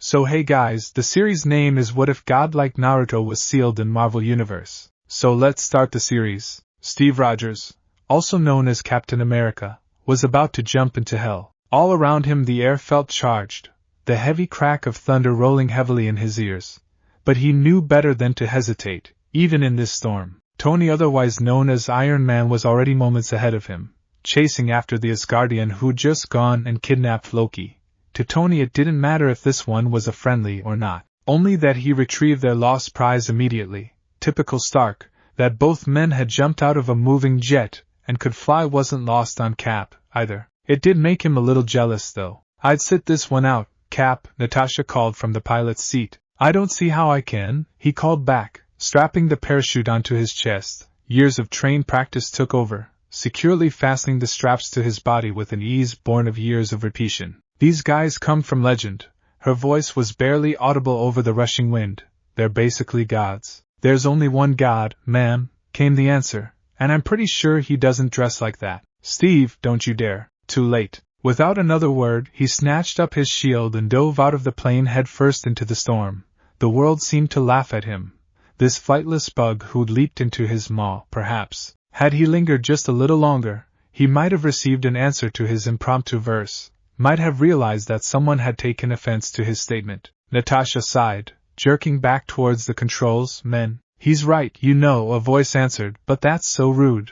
So hey guys, the series name is What If God Like Naruto Was Sealed in Marvel Universe. So let's start the series. Steve Rogers, also known as Captain America, was about to jump into hell. All around him the air felt charged, the heavy crack of thunder rolling heavily in his ears. But he knew better than to hesitate, even in this storm. Tony, otherwise known as Iron Man, was already moments ahead of him, chasing after the Asgardian who'd just gone and kidnapped Loki. To Tony it didn't matter if this one was a friendly or not, only that he retrieved their lost prize immediately. Typical Stark, that both men had jumped out of a moving jet and could fly wasn't lost on Cap, either. It did make him a little jealous though. I'd sit this one out, Cap, Natasha called from the pilot's seat. I don't see how I can, he called back, strapping the parachute onto his chest. Years of trained practice took over, securely fastening the straps to his body with an ease born of years of repetition. These guys come from legend. Her voice was barely audible over the rushing wind. They're basically gods. There's only one god, ma'am, came the answer, and I'm pretty sure he doesn't dress like that. Steve, don't you dare. Too late. Without another word, he snatched up his shield and dove out of the plane headfirst into the storm. The world seemed to laugh at him. This flightless bug who'd leaped into his maw, perhaps. Had he lingered just a little longer, he might have received an answer to his impromptu verse. Might have realized that someone had taken offense to his statement. Natasha sighed, jerking back towards the controls. Men, he's right, you know, a voice answered, but that's so rude.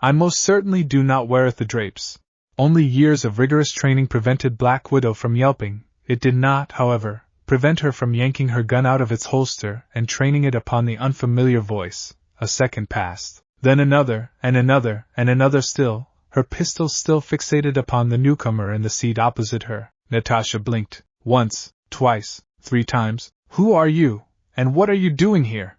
I most certainly do not weareth the drapes. Only years of rigorous training prevented Black Widow from yelping. It did not, however, prevent her from yanking her gun out of its holster and training it upon the unfamiliar voice. A second passed. Then another, and another, and another still. Her pistol still fixated upon the newcomer in the seat opposite her. Natasha blinked. Once, twice, 3 times. Who are you, and what are you doing here?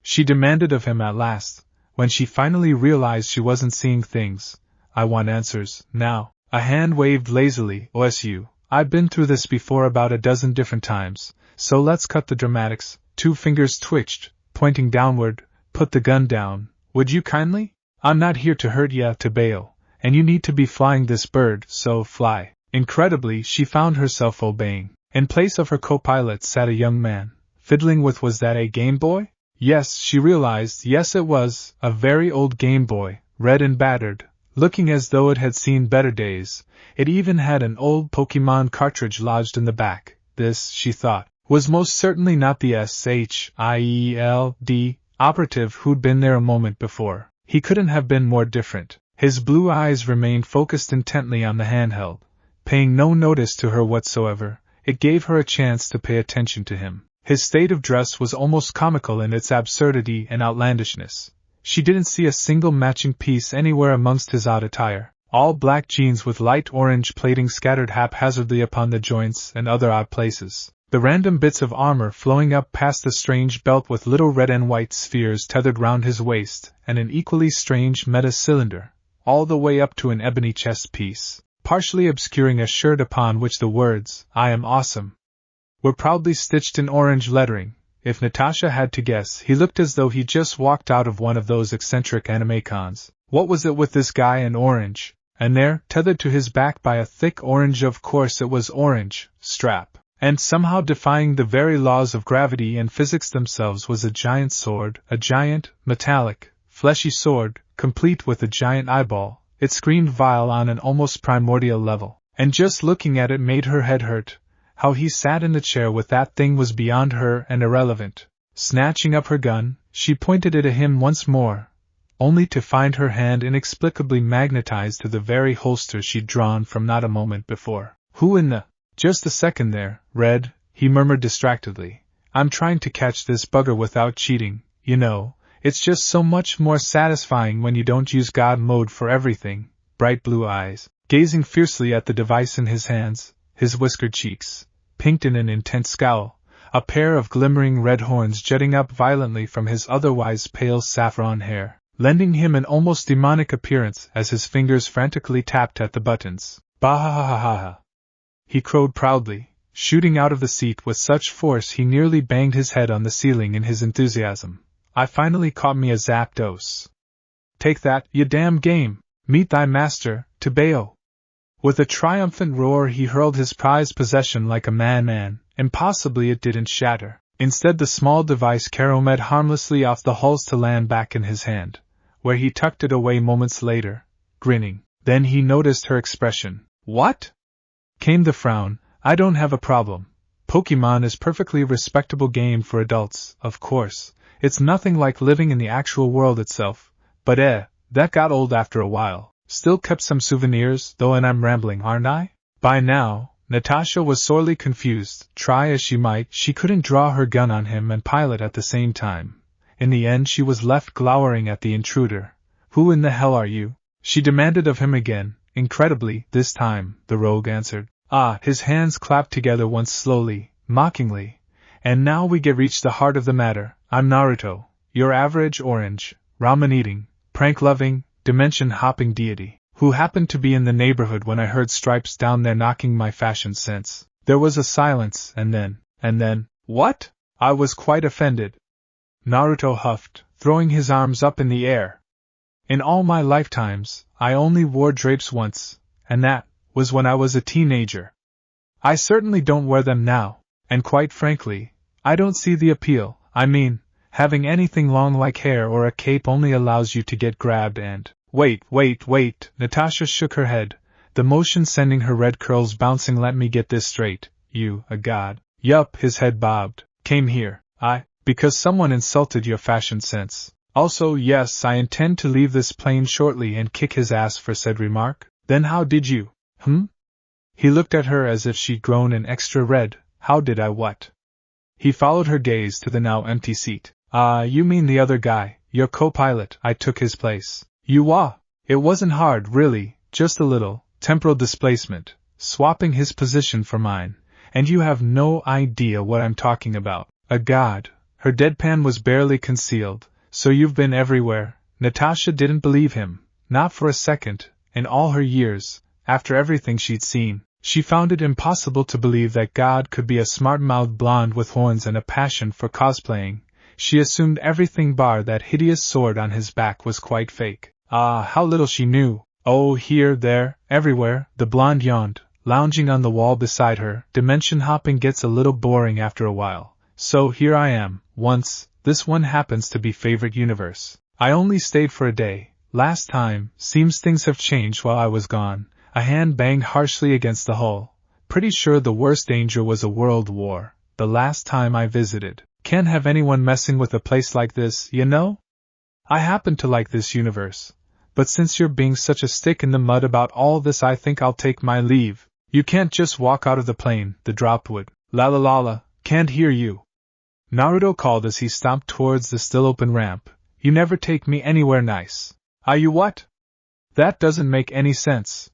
She demanded of him at last, when she finally realized she wasn't seeing things. I want answers, now. A hand waved lazily. OSU, I've been through this before about a dozen different times, so let's cut the dramatics. 2 fingers twitched, pointing downward. Put the gun down, would you kindly? I'm not here to hurt ya, to bail. And you need to be flying this bird, so fly. Incredibly, she found herself obeying. In place of her co-pilot sat a young man. Fiddling with, was that a Game Boy? Yes, she realized, yes it was, a very old Game Boy, red and battered, looking as though it had seen better days. It even had an old Pokemon cartridge lodged in the back. This, she thought, was most certainly not the SHIELD operative who'd been there a moment before. He couldn't have been more different. His blue eyes remained focused intently on the handheld, paying no notice to her whatsoever. It gave her a chance to pay attention to him. His state of dress was almost comical in its absurdity and outlandishness. She didn't see a single matching piece anywhere amongst his odd attire. All black jeans with light orange plating scattered haphazardly upon the joints and other odd places. The random bits of armor flowing up past the strange belt with little red and white spheres tethered round his waist, and an equally strange metal cylinder, all the way up to an ebony chest piece, partially obscuring a shirt upon which the words, I am awesome, were proudly stitched in orange lettering. If Natasha had to guess, he looked as though he just walked out of one of those eccentric anime cons. What was it with this guy in orange? And there, tethered to his back by a thick orange, of course it was orange, strap. And somehow defying the very laws of gravity and physics themselves was a giant sword, a giant, metallic, fleshy sword, complete with a giant eyeball. It screamed vile on an almost primordial level, and just looking at it made her head hurt. How he sat in the chair with that thing was beyond her and irrelevant. Snatching up her gun, she pointed it at him once more, only to find her hand inexplicably magnetized to the very holster she'd drawn from not a moment before. Who in the... Just a second there, Red, he murmured distractedly. I'm trying to catch this bugger without cheating, you know. It's just so much more satisfying when you don't use God mode for everything. Bright blue eyes, gazing fiercely at the device in his hands, his whiskered cheeks, pinked in an intense scowl, a pair of glimmering red horns jutting up violently from his otherwise pale saffron hair, lending him an almost demonic appearance as his fingers frantically tapped at the buttons. Bah-ha-ha-ha-ha! He crowed proudly, shooting out of the seat with such force he nearly banged his head on the ceiling in his enthusiasm. I finally caught me a Zapdos. Take that, you damn game! Meet thy master, Tebeo! With a triumphant roar he hurled his prized possession like a madman. Impossibly it didn't shatter. Instead the small device caromed harmlessly off the hulls to land back in his hand, where he tucked it away moments later, grinning. Then he noticed her expression. What? Came the frown. I don't have a problem. Pokemon is perfectly respectable game for adults, of course. It's nothing like living in the actual world itself. But that got old after a while. Still kept some souvenirs, though, and I'm rambling, aren't I? By now, Natasha was sorely confused. Try as she might, she couldn't draw her gun on him and pilot at the same time. In the end she was left glowering at the intruder. Who in the hell are you? She demanded of him again. Incredibly, this time, the rogue answered. His hands clapped together once slowly, mockingly. And now we reach the heart of the matter. I'm Naruto, your average orange, ramen-eating, prank-loving, dimension-hopping deity, who happened to be in the neighborhood when I heard Stripes down there knocking my fashion sense. There was a silence, and then, what? I was quite offended. Naruto huffed, throwing his arms up in the air. In all my lifetimes, I only wore drapes once, and that was when I was a teenager. I certainly don't wear them now, and quite frankly, I don't see the appeal. I mean, having anything long like hair or a cape only allows you to get grabbed and… Wait, Natasha shook her head, the motion sending her red curls bouncing. Let me get this straight, you, a god. Yup, his head bobbed. Came here, because someone insulted your fashion sense. Also, yes, I intend to leave this plane shortly and kick his ass for said remark. Then how did you… He looked at her as if she'd grown an extra red. How did I what? He followed her gaze to the now empty seat. You mean the other guy, your co-pilot. I took his place. It wasn't hard, really, just a little, temporal displacement, swapping his position for mine, and you have no idea what I'm talking about. A god. Her deadpan was barely concealed. So you've been everywhere. Natasha didn't believe him, not for a second, in all her years, after everything she'd seen. She found it impossible to believe that God could be a smart-mouthed blonde with horns and a passion for cosplaying. She assumed everything bar that hideous sword on his back was quite fake. How little she knew. Oh, here, there, everywhere, the blonde yawned, lounging on the wall beside her. Dimension hopping gets a little boring after a while. So here I am, once, this one happens to be favorite universe. I only stayed for a day. Last time, seems things have changed while I was gone. A hand banged harshly against the hull. Pretty sure the worst danger was a world war. The last time I visited. Can't have anyone messing with a place like this, you know? I happen to like this universe. But since you're being such a stick in the mud about all this, I think I'll take my leave. You can't just walk out of the plane, the drop would. La, can't hear you. Naruto called as he stomped towards the still open ramp. You never take me anywhere nice. You what? That doesn't make any sense.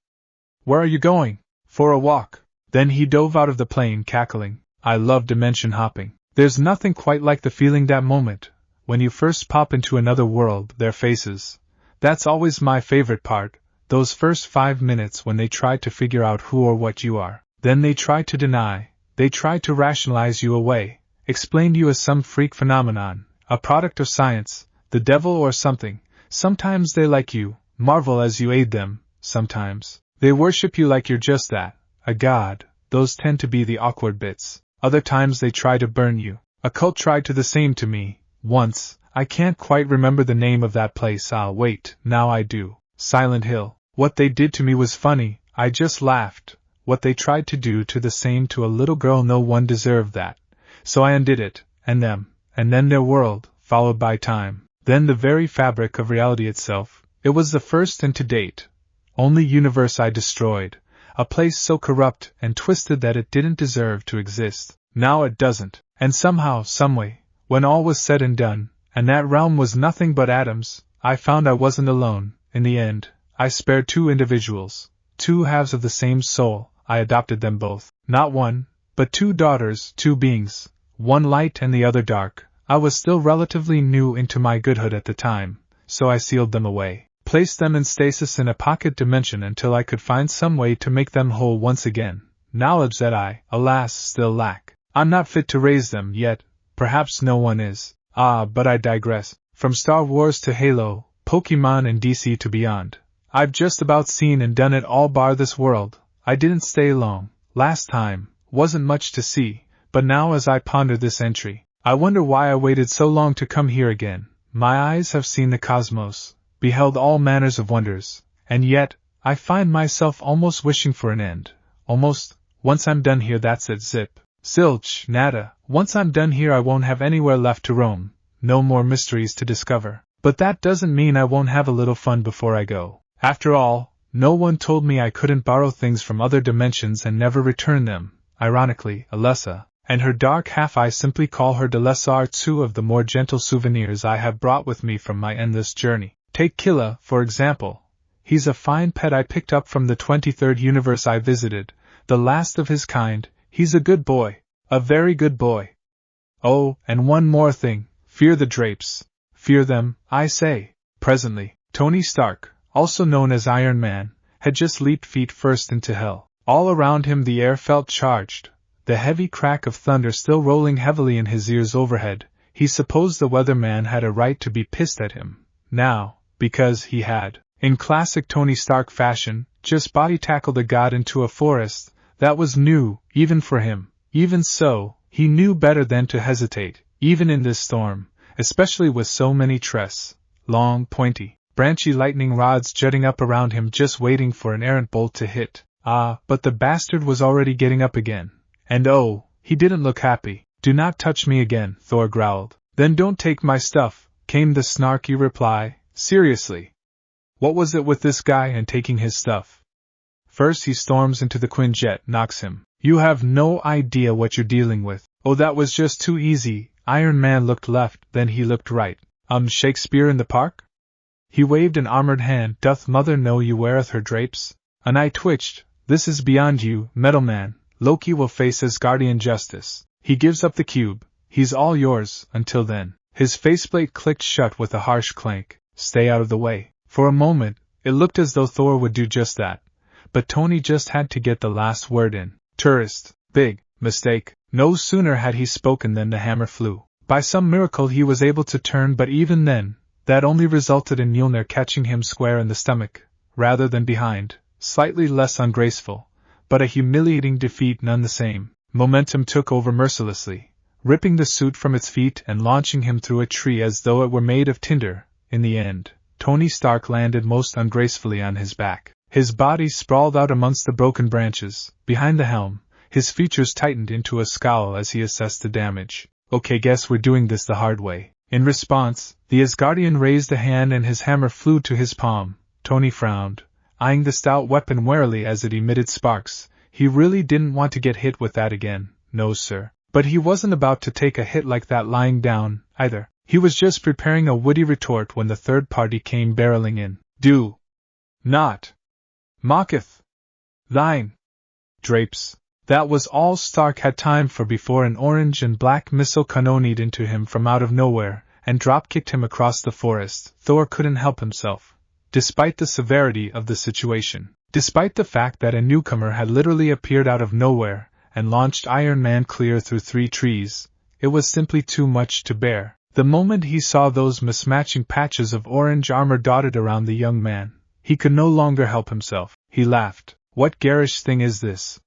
Where are you going? For a walk. Then he dove out of the plane, cackling. I love dimension hopping. There's nothing quite like the feeling that moment, when you first pop into another world, their faces. That's always my favorite part, those first 5 minutes when they try to figure out who or what you are. Then they try to deny, they try to rationalize you away, explain you as some freak phenomenon, a product of science, the devil or something. Sometimes they like you, marvel as you aid them, sometimes they worship you like you're just that, a god. Those tend to be the awkward bits. Other times they try to burn you. A cult tried to the same to me, once. I can't quite remember the name of that place. Wait, now I do. Silent Hill. What they did to me was funny, I just laughed. What they tried to do to the same to a little girl, no one deserved that. So I undid it, and them, and then their world, followed by time. Then the very fabric of reality itself. It was the first and to date only universe I destroyed. A place so corrupt and twisted that it didn't deserve to exist. Now it doesn't. And somehow, someway, when all was said and done, and that realm was nothing but atoms, I found I wasn't alone. In the end, I spared 2 individuals, 2 halves of the same soul. I adopted them both. Not one, but 2 daughters, 2 beings, one light and the other dark. I was still relatively new into my godhood at the time, so I sealed them away, placed them in stasis in a pocket dimension until I could find some way to make them whole once again, knowledge that I, alas, still lack. I'm not fit to raise them yet, perhaps no one is. But I digress. From Star Wars to Halo, Pokemon and DC to beyond, I've just about seen and done it all bar this world. I didn't stay long. Last time, wasn't much to see, but now as I ponder this entry, I wonder why I waited so long to come here again. My eyes have seen the cosmos, beheld all manners of wonders, and yet, I find myself almost wishing for an end. Almost, once I'm done here that's it zip. Zilch, nada, once I'm done here I won't have anywhere left to roam, no more mysteries to discover. But that doesn't mean I won't have a little fun before I go. After all, no one told me I couldn't borrow things from other dimensions and never return them. Ironically, Alessa, and her dark half I simply call her de lesser two of the more gentle souvenirs I have brought with me from my endless journey. Take Killa, for example. He's a fine pet I picked up from the 23rd universe I visited, the last of his kind. He's a good boy. A very good boy. Oh, and one more thing. Fear the drapes. Fear them, I say. Presently, Tony Stark, also known as Iron Man, had just leaped feet first into hell. All around him the air felt charged, the heavy crack of thunder still rolling heavily in his ears overhead. He supposed the weatherman had a right to be pissed at him, now, because he had, in classic Tony Stark fashion, just body-tackled a god into a forest. That was new, even for him. Even so, he knew better than to hesitate, even in this storm, especially with so many long, pointy, branchy lightning rods jutting up around him just waiting for an errant bolt to hit. Ah, but the bastard was already getting up again. And oh, he didn't look happy. Do not touch me again, Thor growled. Then don't take my stuff, came the snarky reply. Seriously. What was it with this guy and taking his stuff? First he storms into the Quinjet, knocks him. You have no idea what you're dealing with. Oh, that was just too easy. Iron Man looked left, then he looked right. Shakespeare in the park? He waved an armored hand. Doth mother know you weareth her drapes? And I twitched. This is beyond you, Metal Man. Loki will face Asgardian justice. He gives up the cube. He's all yours, until then. His faceplate clicked shut with a harsh clank. Stay out of the way. For a moment, it looked as though Thor would do just that. But Tony just had to get the last word in. Tourist. Big mistake. No sooner had he spoken than the hammer flew. By some miracle he was able to turn, but even then, that only resulted in Mjolnir catching him square in the stomach, rather than behind, slightly less ungraceful, but a humiliating defeat none the same. Momentum took over mercilessly, ripping the suit from its feet and launching him through a tree as though it were made of tinder. In the end, Tony Stark landed most ungracefully on his back. His body sprawled out amongst the broken branches, behind the helm. His features tightened into a scowl as he assessed the damage. Okay, guess we're doing this the hard way. In response, the Asgardian raised a hand and his hammer flew to his palm. Tony frowned, eyeing the stout weapon warily as it emitted sparks. He really didn't want to get hit with that again, no sir. But he wasn't about to take a hit like that lying down, either. He was just preparing a witty retort when the third party came barreling in. Do not mocketh thine drapes. That was all Stark had time for before an orange and black missile cannoned into him from out of nowhere, and drop-kicked him across the forest. Thor couldn't help himself. Despite the severity of the situation, despite the fact that a newcomer had literally appeared out of nowhere, and launched Iron Man clear through 3 trees, it was simply too much to bear. The moment he saw those mismatching patches of orange armor dotted around the young man, he could no longer help himself. He laughed. What garish thing is this?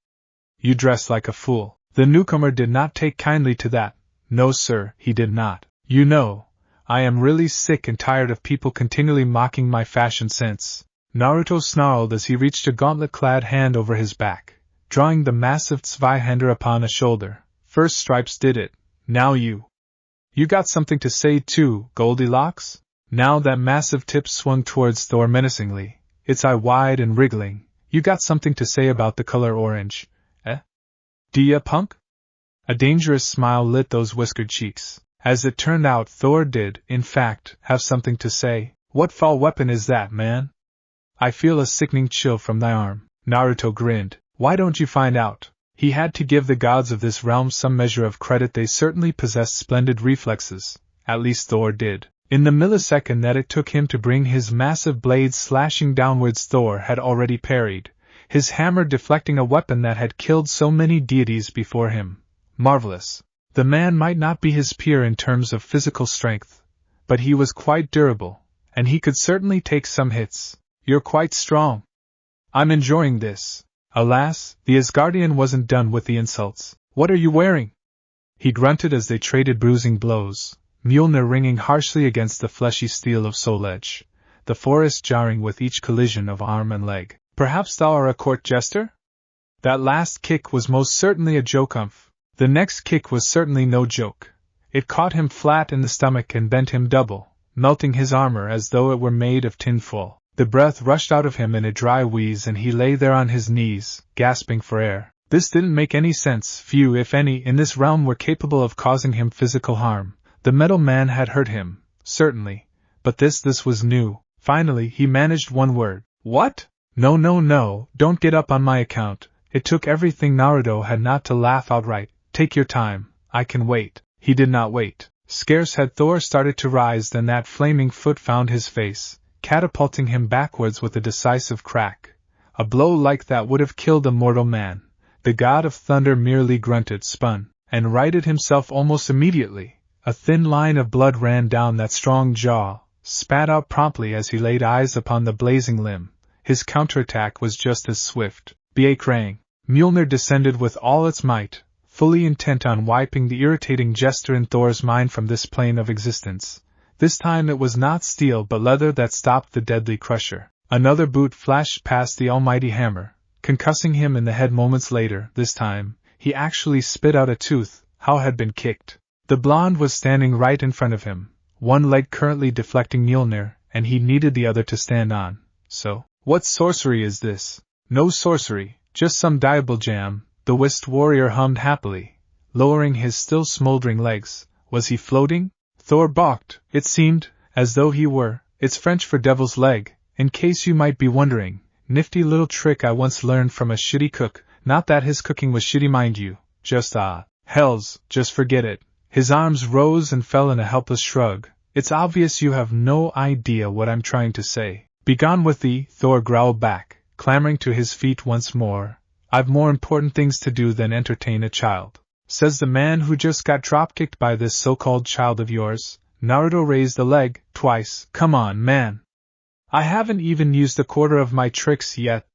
You dress like a fool. The newcomer did not take kindly to that. No sir, he did not. You know, I am really sick and tired of people continually mocking my fashion sense. Naruto snarled as he reached a gauntlet-clad hand over his back, drawing the massive Zweihander upon a shoulder. First Stripes did it. Now you. You got something to say too, Goldilocks? Now that massive tip swung towards Thor menacingly, its eye wide and wriggling. You got something to say about the color orange, eh? Dia punk? A dangerous smile lit those whiskered cheeks. As it turned out, Thor did, in fact, have something to say. What foul weapon is that, man? I feel a sickening chill from thy arm. Naruto grinned. Why don't you find out? He had to give the gods of this realm some measure of credit. They certainly possessed splendid reflexes. At least Thor did. In the millisecond that it took him to bring his massive blades slashing downwards, Thor had already parried, his hammer deflecting a weapon that had killed so many deities before him. Marvelous. The man might not be his peer in terms of physical strength, but he was quite durable, and he could certainly take some hits. You're quite strong. I'm enjoying this. Alas, the Asgardian wasn't done with the insults. "What are you wearing?" he grunted as they traded bruising blows, Mjolnir ringing harshly against the fleshy steel of Soul Edge, the forest jarring with each collision of arm and leg. "Perhaps thou art a court jester?" That last kick was most certainly a joke. The next kick was certainly no joke. It caught him flat in the stomach and bent him double, melting his armor as though it were made of tinfoil. The breath rushed out of him in a dry wheeze and he lay there on his knees, gasping for air. This didn't make any sense. Few, if any, in this realm were capable of causing him physical harm. The metal man had hurt him, certainly, but this was new. Finally, he managed one word. "What?" No, don't get up on my account. It took everything Naruto had not to laugh outright. "Take your time, I can wait." He did not wait. Scarce had Thor started to rise than that flaming foot found his face, catapulting him backwards with a decisive crack. A blow like that would have killed a mortal man. The god of thunder merely grunted, spun, and righted himself almost immediately. A thin line of blood ran down that strong jaw, spat out promptly as he laid eyes upon the blazing limb. His counterattack was just as swift. Krang. Mjolnir descended with all its might, fully intent on wiping the irritating jester in Thor's mind from this plane of existence. This time it was not steel but leather that stopped the deadly crusher. Another boot flashed past the almighty hammer, concussing him in the head moments later. This time, he actually spit out a tooth. How had been kicked? The blonde was standing right in front of him, one leg currently deflecting Mjolnir, and he needed the other to stand on. So, what sorcery is this? No sorcery, just some diable jam, the whist warrior hummed happily, lowering his still smoldering legs. Was he floating? Thor balked. It seemed as though he were. It's French for devil's leg, in case you might be wondering. Nifty little trick I once learned from a shitty cook. Not that his cooking was shitty, mind you. Just hells, just forget it. His arms rose and fell in a helpless shrug. It's obvious you have no idea what I'm trying to say. Begone with thee, Thor growled back, clambering to his feet once more. I've more important things to do than entertain a child. Says the man who just got drop-kicked by this so-called child of yours. Naruto raised a leg, twice. Come on, man. I haven't even used a quarter of my tricks yet.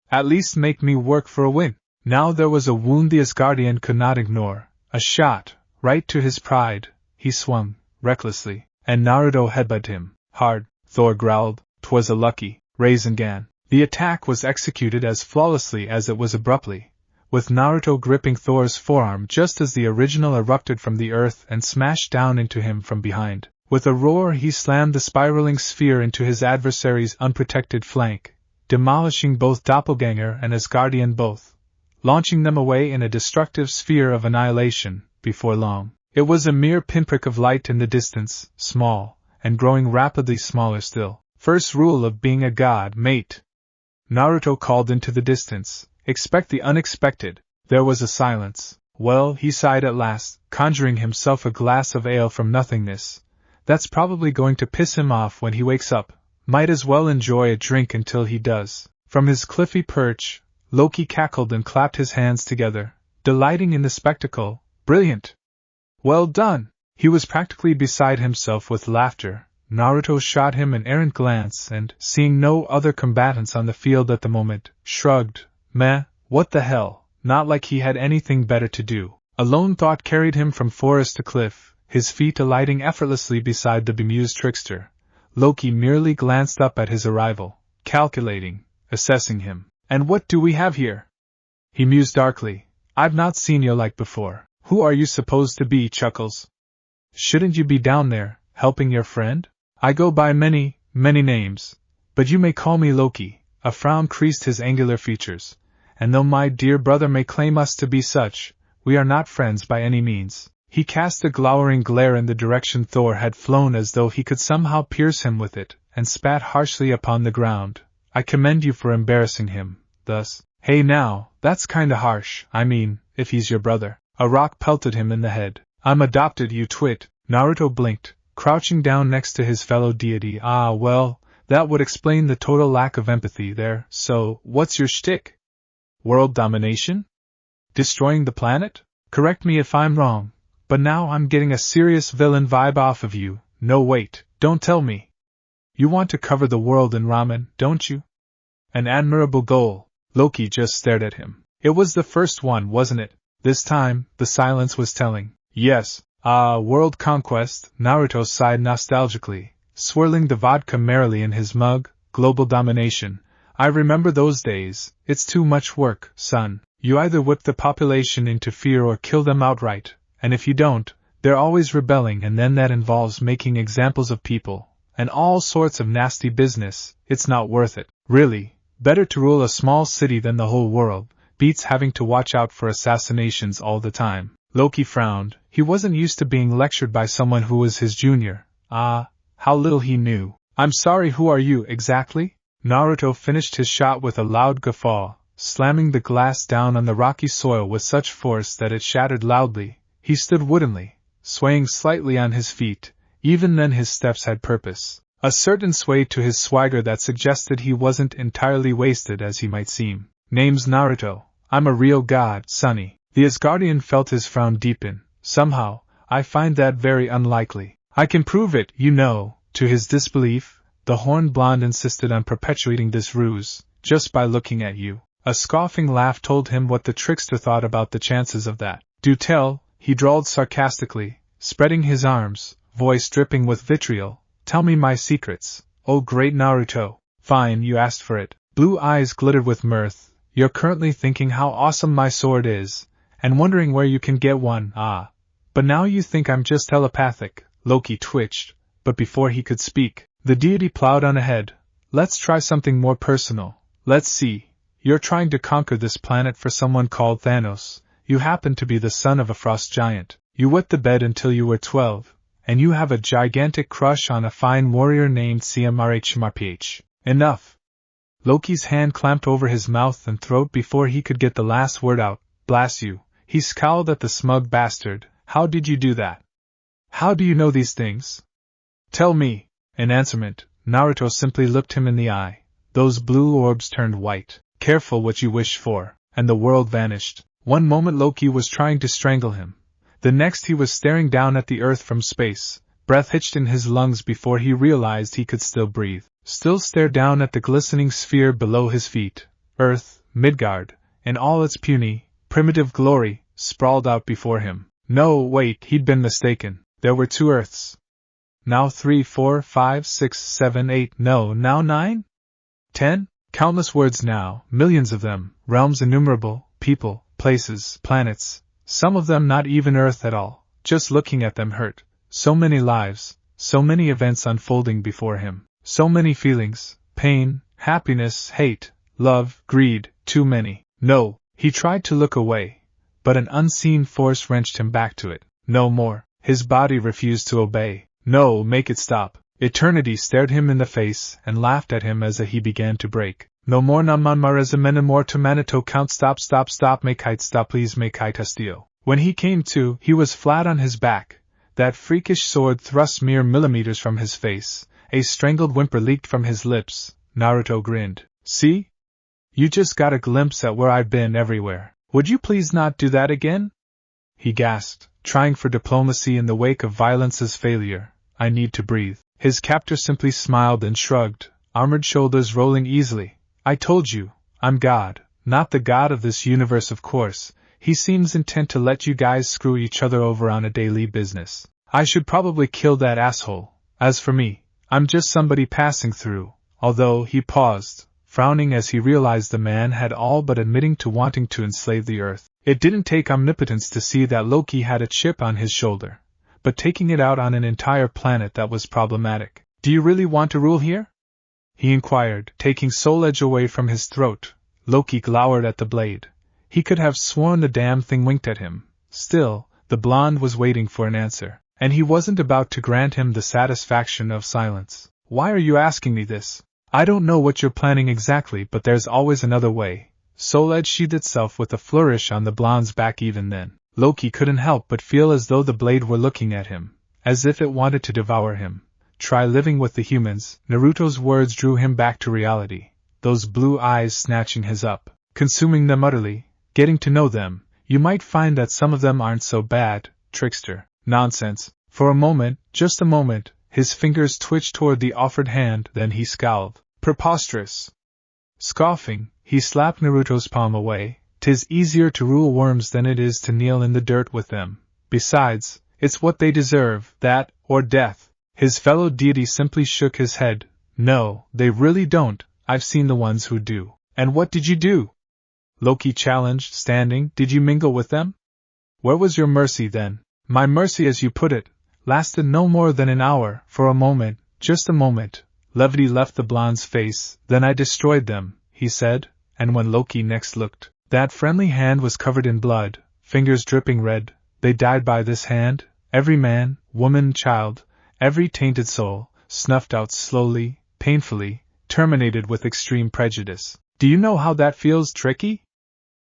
At least make me work for a win. Now there was a wound the Asgardian could not ignore. A shot, right to his pride. He swung, recklessly, and Naruto headbutted him. Hard, Thor growled. 'Twas a lucky Rasengan. The attack was executed as flawlessly as it was abruptly, with Naruto gripping Thor's forearm just as the original erupted from the earth and smashed down into him from behind. With a roar he slammed the spiraling sphere into his adversary's unprotected flank, demolishing both Doppelganger and Asgardian both, launching them away in a destructive sphere of annihilation. Before long, it was a mere pinprick of light in the distance, small, and growing rapidly smaller still. First rule of being a god, mate. Naruto called into the distance. Expect the unexpected. There was a silence. Well, he sighed at last, conjuring himself a glass of ale from nothingness. That's probably going to piss him off when he wakes up. Might as well enjoy a drink until he does. From his cliffy perch, Loki cackled and clapped his hands together, delighting in the spectacle. Brilliant! Well done! He was practically beside himself with laughter. Naruto shot him an errant glance and, seeing no other combatants on the field at the moment, shrugged. Meh, what the hell, not like he had anything better to do. A lone thought carried him from forest to cliff, his feet alighting effortlessly beside the bemused trickster. Loki merely glanced up at his arrival, calculating, assessing him. And what do we have here? He mused darkly. I've not seen you like before. Who are you supposed to be, Chuckles? Shouldn't you be down there, helping your friend? I go by many names, but you may call me Loki. A frown creased his angular features. And though my dear brother may claim us to be such, we are not friends by any means. He cast a glowering glare in the direction Thor had flown as though he could somehow pierce him with it, and spat harshly upon the ground. I commend you for embarrassing him, thus. Hey now, that's kinda harsh, I mean, if he's your brother. A rock pelted him in the head. I'm adopted, you twit. Naruto blinked, crouching down next to his fellow deity. Ah well, that would explain the total lack of empathy there. So, what's your shtick? World domination? Destroying the planet? Correct me if I'm wrong, but now I'm getting a serious villain vibe off of you. No wait, don't tell me. You want to cover the world in ramen, don't you? An admirable goal. Loki just stared at him. It was the first one, wasn't it? This time, the silence was telling. Yes. World conquest, Naruto sighed nostalgically, swirling the vodka merrily in his mug. Global domination. I remember those days. It's too much work, son. You either whip the population into fear or kill them outright, and if you don't, they're always rebelling, and then that involves making examples of people, and all sorts of nasty business. It's not worth it. Really, better to rule a small city than the whole world. Beats having to watch out for assassinations all the time. Loki frowned. He wasn't used to being lectured by someone who was his junior. How little he knew. I'm sorry, who are you exactly? Naruto finished his shot with a loud guffaw, slamming the glass down on the rocky soil with such force that it shattered loudly. He stood woodenly, swaying slightly on his feet. Even then his steps had purpose. A certain sway to his swagger that suggested he wasn't entirely wasted as he might seem. Name's Naruto. I'm a real god, sonny. The Asgardian felt his frown deepen. Somehow, I find that very unlikely. I can prove it, you know. To his disbelief, the horned blonde insisted on perpetuating this ruse, just by looking at you. A scoffing laugh told him what the trickster thought about the chances of that. Do tell, he drawled sarcastically, spreading his arms, voice dripping with vitriol. Tell me my secrets, oh great Naruto. Fine, you asked for it. Blue eyes glittered with mirth. You're currently thinking how awesome my sword is, and wondering where you can get one. But now you think I'm just telepathic. Loki twitched, but before he could speak, the deity plowed on ahead. Let's try something more personal. Let's see. You're trying to conquer this planet for someone called Thanos. You happen to be the son of a frost giant. You wet the bed until you were 12, and you have a gigantic crush on a fine warrior named CMRHMRPH. Enough. Loki's hand clamped over his mouth and throat before he could get the last word out. Blast you. He scowled at the smug bastard. How did you do that? How do you know these things? Tell me. In answerment, Naruto simply looked him in the eye. Those blue orbs turned white. Careful what you wish for, and the world vanished. One moment Loki was trying to strangle him. The next he was staring down at the earth from space, breath hitched in his lungs before he realized he could still breathe. Still stare down at the glistening sphere below his feet. Earth, Midgard, in all its puny, primitive glory, sprawled out before him. No, wait, he'd been mistaken. There were 2 Earths. Now 3, 4, 5, 6, 7, 8, no, now 9? 10? Countless words now, millions of them, realms innumerable, people, places, planets, some of them not even Earth at all. Just looking at them hurt. So many lives, so many events unfolding before him, so many feelings, pain, happiness, hate, love, greed, too many. No, he tried to look away, but an unseen force wrenched him back to it. No more. His body refused to obey. No, make it stop. Eternity stared him in the face and laughed at him as he began to break. No more namanmarazamena more to manito count stop make height stop please make height hastio. When he came to, he was flat on his back, that freakish sword thrust mere millimeters from his face. A strangled whimper leaked from his lips. Naruto grinned. See? You just got a glimpse at where I've been everywhere. Would you please not do that again? He gasped, trying for diplomacy in the wake of violence's failure. I need to breathe. His captor simply smiled and shrugged, armored shoulders rolling easily. I told you, I'm God, not the god of this universe of course. He seems intent to let you guys screw each other over on a daily business. I should probably kill that asshole. As for me, I'm just somebody passing through, although he paused, frowning as he realized the man had all but admitting to wanting to enslave the earth. It didn't take omnipotence to see that Loki had a chip on his shoulder, but taking it out on an entire planet that was problematic. Do you really want to rule here? He inquired, taking soul edge away from his throat. Loki glowered at the blade. He could have sworn the damn thing winked at him. Still, the blonde was waiting for an answer, and he wasn't about to grant him the satisfaction of silence. Why are you asking me this? I don't know what you're planning exactly, but there's always another way. Soul Edge sheathed itself with a flourish on the blonde's back. Even then, Loki couldn't help but feel as though the blade were looking at him, as if it wanted to devour him. Try living with the humans. Naruto's words drew him back to reality, those blue eyes snatching his up, consuming them utterly. Getting to know them, you might find that some of them aren't so bad, trickster. Nonsense. For a moment, just a moment, his fingers twitched toward the offered hand, then he scowled. Preposterous. Scoffing, He slapped Naruto's palm away. "'Tis easier to rule worms than it is to kneel in the dirt with them. Besides, it's what they deserve, that, or death." His fellow deity simply shook his head. "No, they really don't. I've seen the ones who do." "And what did you do?" Loki challenged, standing. "Did you mingle with them?" "Where was your mercy then?" "My mercy, as you put it, lasted no more than an hour, for a moment, just a moment." Levity left the blonde's face. "Then I destroyed them," he said, and when Loki next looked, that friendly hand was covered in blood, fingers dripping red. "They died by this hand, every man, woman, child, every tainted soul, snuffed out slowly, painfully, terminated with extreme prejudice. Do you know how that feels, Tricky?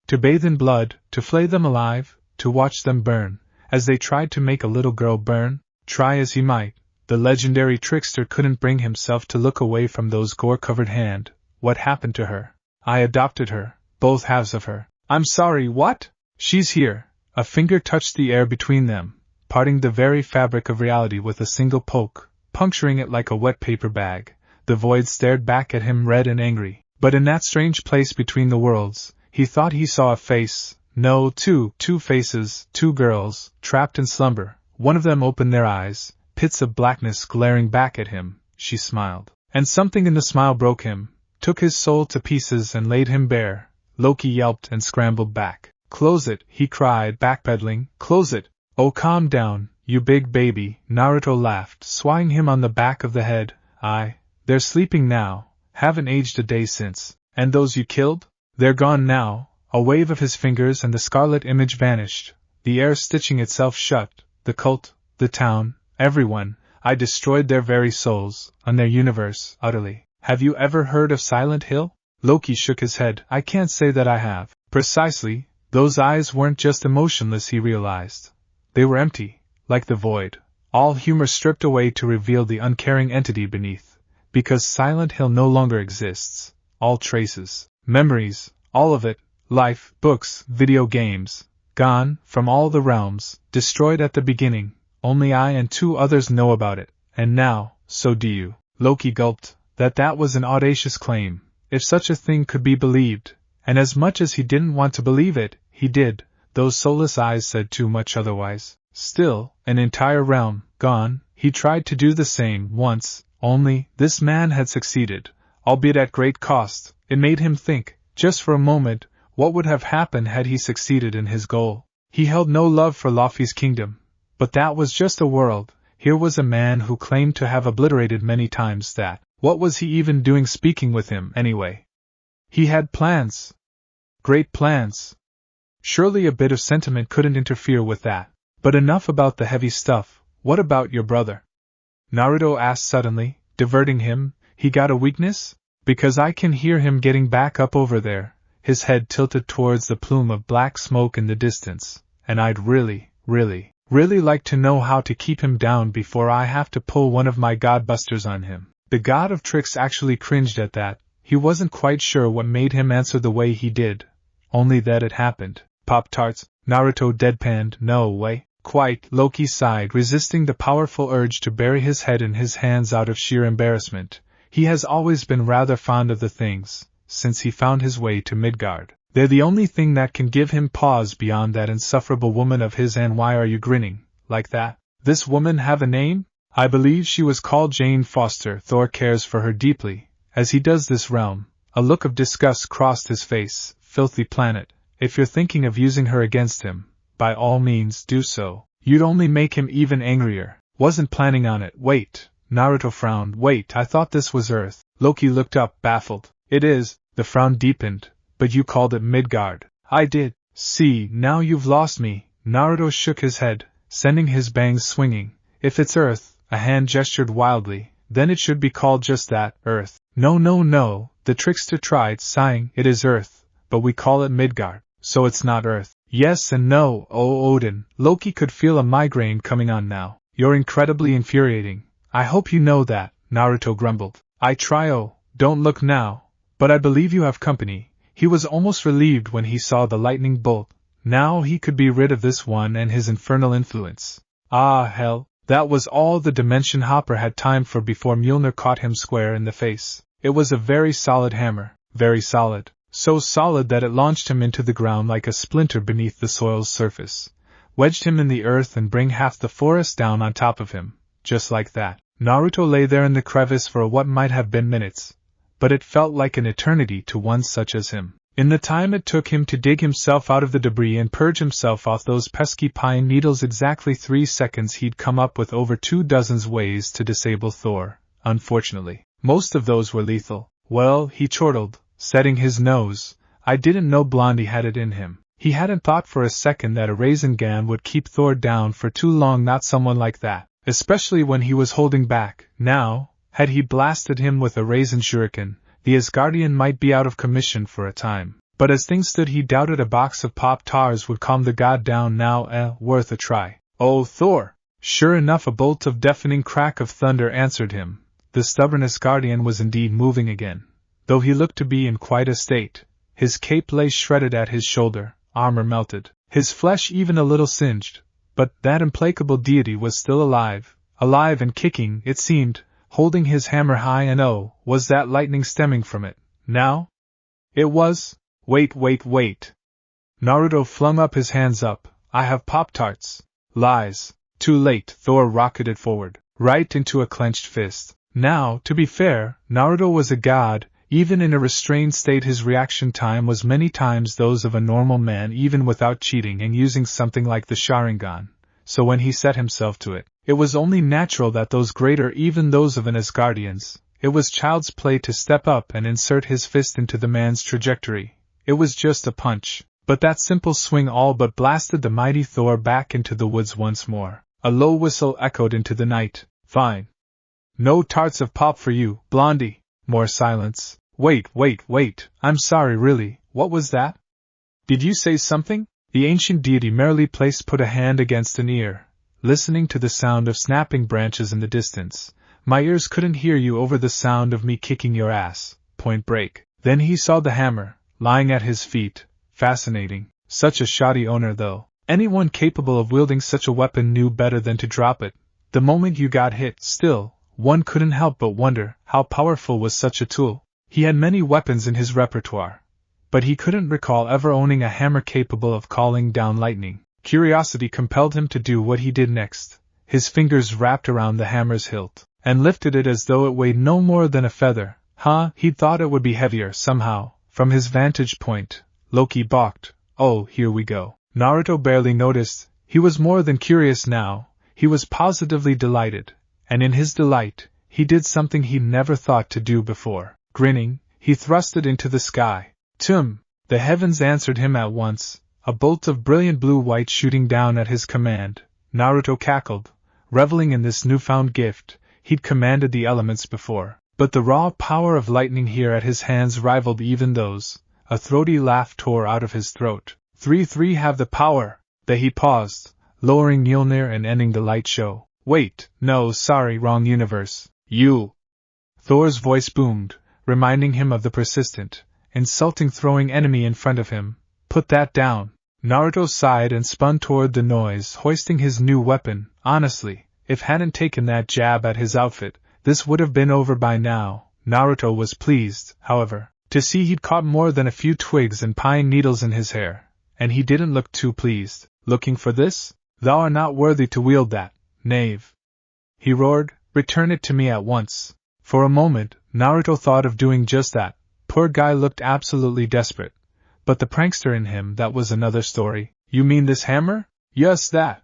To bathe in blood, to flay them alive, to watch them burn, as they tried to make a little girl burn." Try as he might, the legendary trickster couldn't bring himself to look away from those gore-covered hands. "What happened to her?" "I adopted her, both halves of her." "I'm sorry, what?" "She's here." A finger touched the air between them, parting the very fabric of reality with a single poke, puncturing it like a wet paper bag. The void stared back at him, red and angry. But in that strange place between the worlds, he thought he saw a face. No, two faces, two girls, trapped in slumber. One of them opened their eyes, pits of blackness glaring back at him. She smiled. And something in the smile broke him, took his soul to pieces and laid him bare. Loki yelped and scrambled back. "Close it," he cried, backpedaling. "Close it." "Oh, calm down, you big baby," Naruto laughed, swatting him on the back of the head. They're sleeping now, haven't aged a day since." "And those you killed?" "They're gone now." A wave of his fingers and the scarlet image vanished, the air stitching itself shut. "The cult, the town, everyone, I destroyed their very souls, and their universe, utterly." "Have you ever heard of Silent Hill?" Loki shook his head. "I can't say that I have." "Precisely. Those eyes weren't just emotionless," he realized. They were empty, like the void, all humor stripped away to reveal the uncaring entity beneath. Because Silent Hill no longer exists. All traces, memories, all of it, life, books, video games, gone, from all the realms, destroyed at the beginning. Only I and two others know about it, and now, so do you." Loki gulped. That was an audacious claim, if such a thing could be believed, and as much as he didn't want to believe it, he did. Those soulless eyes said too much otherwise. Still, an entire realm, gone. He tried to do the same, once, only, this man had succeeded, albeit at great cost. It made him think, just for a moment, what would have happened had he succeeded in his goal. He held no love for Luffy's kingdom, but that was just a world. Here was a man who claimed to have obliterated many times that. What was he even doing speaking with him, anyway? He had plans. Great plans. Surely a bit of sentiment couldn't interfere with that. But enough about the heavy stuff. What about your brother? Naruto asked suddenly, diverting him. He got a weakness? Because I can hear him getting back up over there, his head tilted towards the plume of black smoke in the distance, and I'd really like to know how to keep him down before I have to pull one of my godbusters on him. The god of tricks actually cringed at that. He wasn't quite sure what made him answer the way he did, only that it happened. Pop-Tarts, Naruto deadpanned. "No way." "Quite," Loki sighed, resisting the powerful urge to bury his head in his hands out of sheer embarrassment. He has always been rather fond of the things, since he found his way to Midgard. They're the only thing that can give him pause beyond that insufferable woman of his. And why are you grinning, like that? This woman have a name? I believe she was called Jane Foster. Thor cares for her deeply, as he does this realm. A look of disgust crossed his face. Filthy planet. If you're thinking of using her against him, by all means do so. You'd only make him even angrier. Wasn't planning on it. Wait. Naruto frowned. Wait, I thought this was Earth. Loki looked up, baffled. It is. The frown deepened. But you called it Midgard. I did. See, now you've lost me. Naruto shook his head, sending his bangs swinging. If it's Earth, a hand gestured wildly, then it should be called just that, Earth. No, the trickster tried, sighing. It is Earth, but we call it Midgard, so it's not Earth. Yes and no. Oh, Odin. Loki could feel a migraine coming on now. You're incredibly infuriating. I hope you know that, Naruto grumbled. I try. Oh, don't look now. But I believe you have company. He was almost relieved when he saw the lightning bolt. Now he could be rid of this one and his infernal influence. Ah, hell. That was all the dimension hopper had time for before Mjolnir caught him square in the face. It was a very solid hammer, very solid. so solid that it launched him into the ground like a splinter beneath the soil's surface, wedged him in the earth and bring half the forest down on top of him, just like that. Naruto lay there in the crevice for what might have been minutes, but it felt like an eternity to one such as him. In the time it took him to dig himself out of the debris and purge himself off those pesky pine needles, exactly 3 seconds, he'd come up with over 24 ways to disable Thor. Unfortunately, most of those were lethal. Well, he chortled, setting his nose, I didn't know Blondie had it in him. He hadn't thought for a second that a Rasengan would keep Thor down for too long, not someone like that, especially when he was holding back. Now, had he blasted him with a Raisin Shuriken, the Asgardian might be out of commission for a time. But as things stood, he doubted a box of Pop-Tars would calm the god down now. Worth a try. Oh, Thor! Sure enough, a bolt of deafening crack of thunder answered him. The stubborn Asgardian was indeed moving again, though he looked to be in quite a state. His cape lay shredded at his shoulder, armor melted, his flesh even a little singed, but that implacable deity was still alive and kicking, it seemed, holding his hammer high, and oh, was that lightning stemming from it, now? It was. Wait. Naruto flung up his hands up. I have Pop-Tarts. Lies. Too late. Thor rocketed forward, right into a clenched fist. Now, to be fair, Naruto was a god. Even in a restrained state, his reaction time was many times those of a normal man, even without cheating and using something like the Sharingan. So when he set himself to it, it was only natural that those greater, even those of an Asgardian's, it was child's play to step up and insert his fist into the man's trajectory. It was just a punch, but that simple swing all but blasted the mighty Thor back into the woods once more. A low whistle echoed into the night. Fine. No tarts of pop for you, Blondie. More silence. Wait. I'm sorry, really, what was that? Did you say something? The ancient deity merely put a hand against an ear, listening to the sound of snapping branches in the distance. My ears couldn't hear you over the sound of me kicking your ass, point break. Then he saw the hammer, lying at his feet. Fascinating. Such a shoddy owner, though. Anyone capable of wielding such a weapon knew better than to drop it the moment you got hit. Still, one couldn't help but wonder how powerful was such a tool. He had many weapons in his repertoire, but he couldn't recall ever owning a hammer capable of calling down lightning. Curiosity compelled him to do what he did next. His fingers wrapped around the hammer's hilt, and lifted it as though it weighed no more than a feather. He'd thought it would be heavier, somehow. From his vantage point, Loki balked. Oh, here we go. Naruto barely noticed. He was more than curious now. He was positively delighted, and in his delight, he did something he'd never thought to do before. Grinning, he thrust it into the sky. Tum! The heavens answered him at once, a bolt of brilliant blue-white shooting down at his command. Naruto cackled, reveling in this newfound gift. He'd commanded the elements before, but the raw power of lightning here at his hands rivaled even those. A throaty laugh tore out of his throat. 3 have the power. He paused, lowering Mjolnir and ending the light show. Wait, no, sorry, wrong universe. You! Thor's voice boomed, reminding him of the persistent, insulting throwing enemy in front of him. Put that down. Naruto sighed and spun toward the noise, hoisting his new weapon. Honestly, if hadn't taken that jab at his outfit, this would have been over by now. Naruto was pleased, however, to see he'd caught more than a few twigs and pine needles in his hair, and he didn't look too pleased. Looking for this? Thou art not worthy to wield that, knave! He roared. Return it to me at once. For a moment, Naruto thought of doing just that. Poor guy looked absolutely desperate. But the prankster in him, that was another story. You mean this hammer? Yes, that.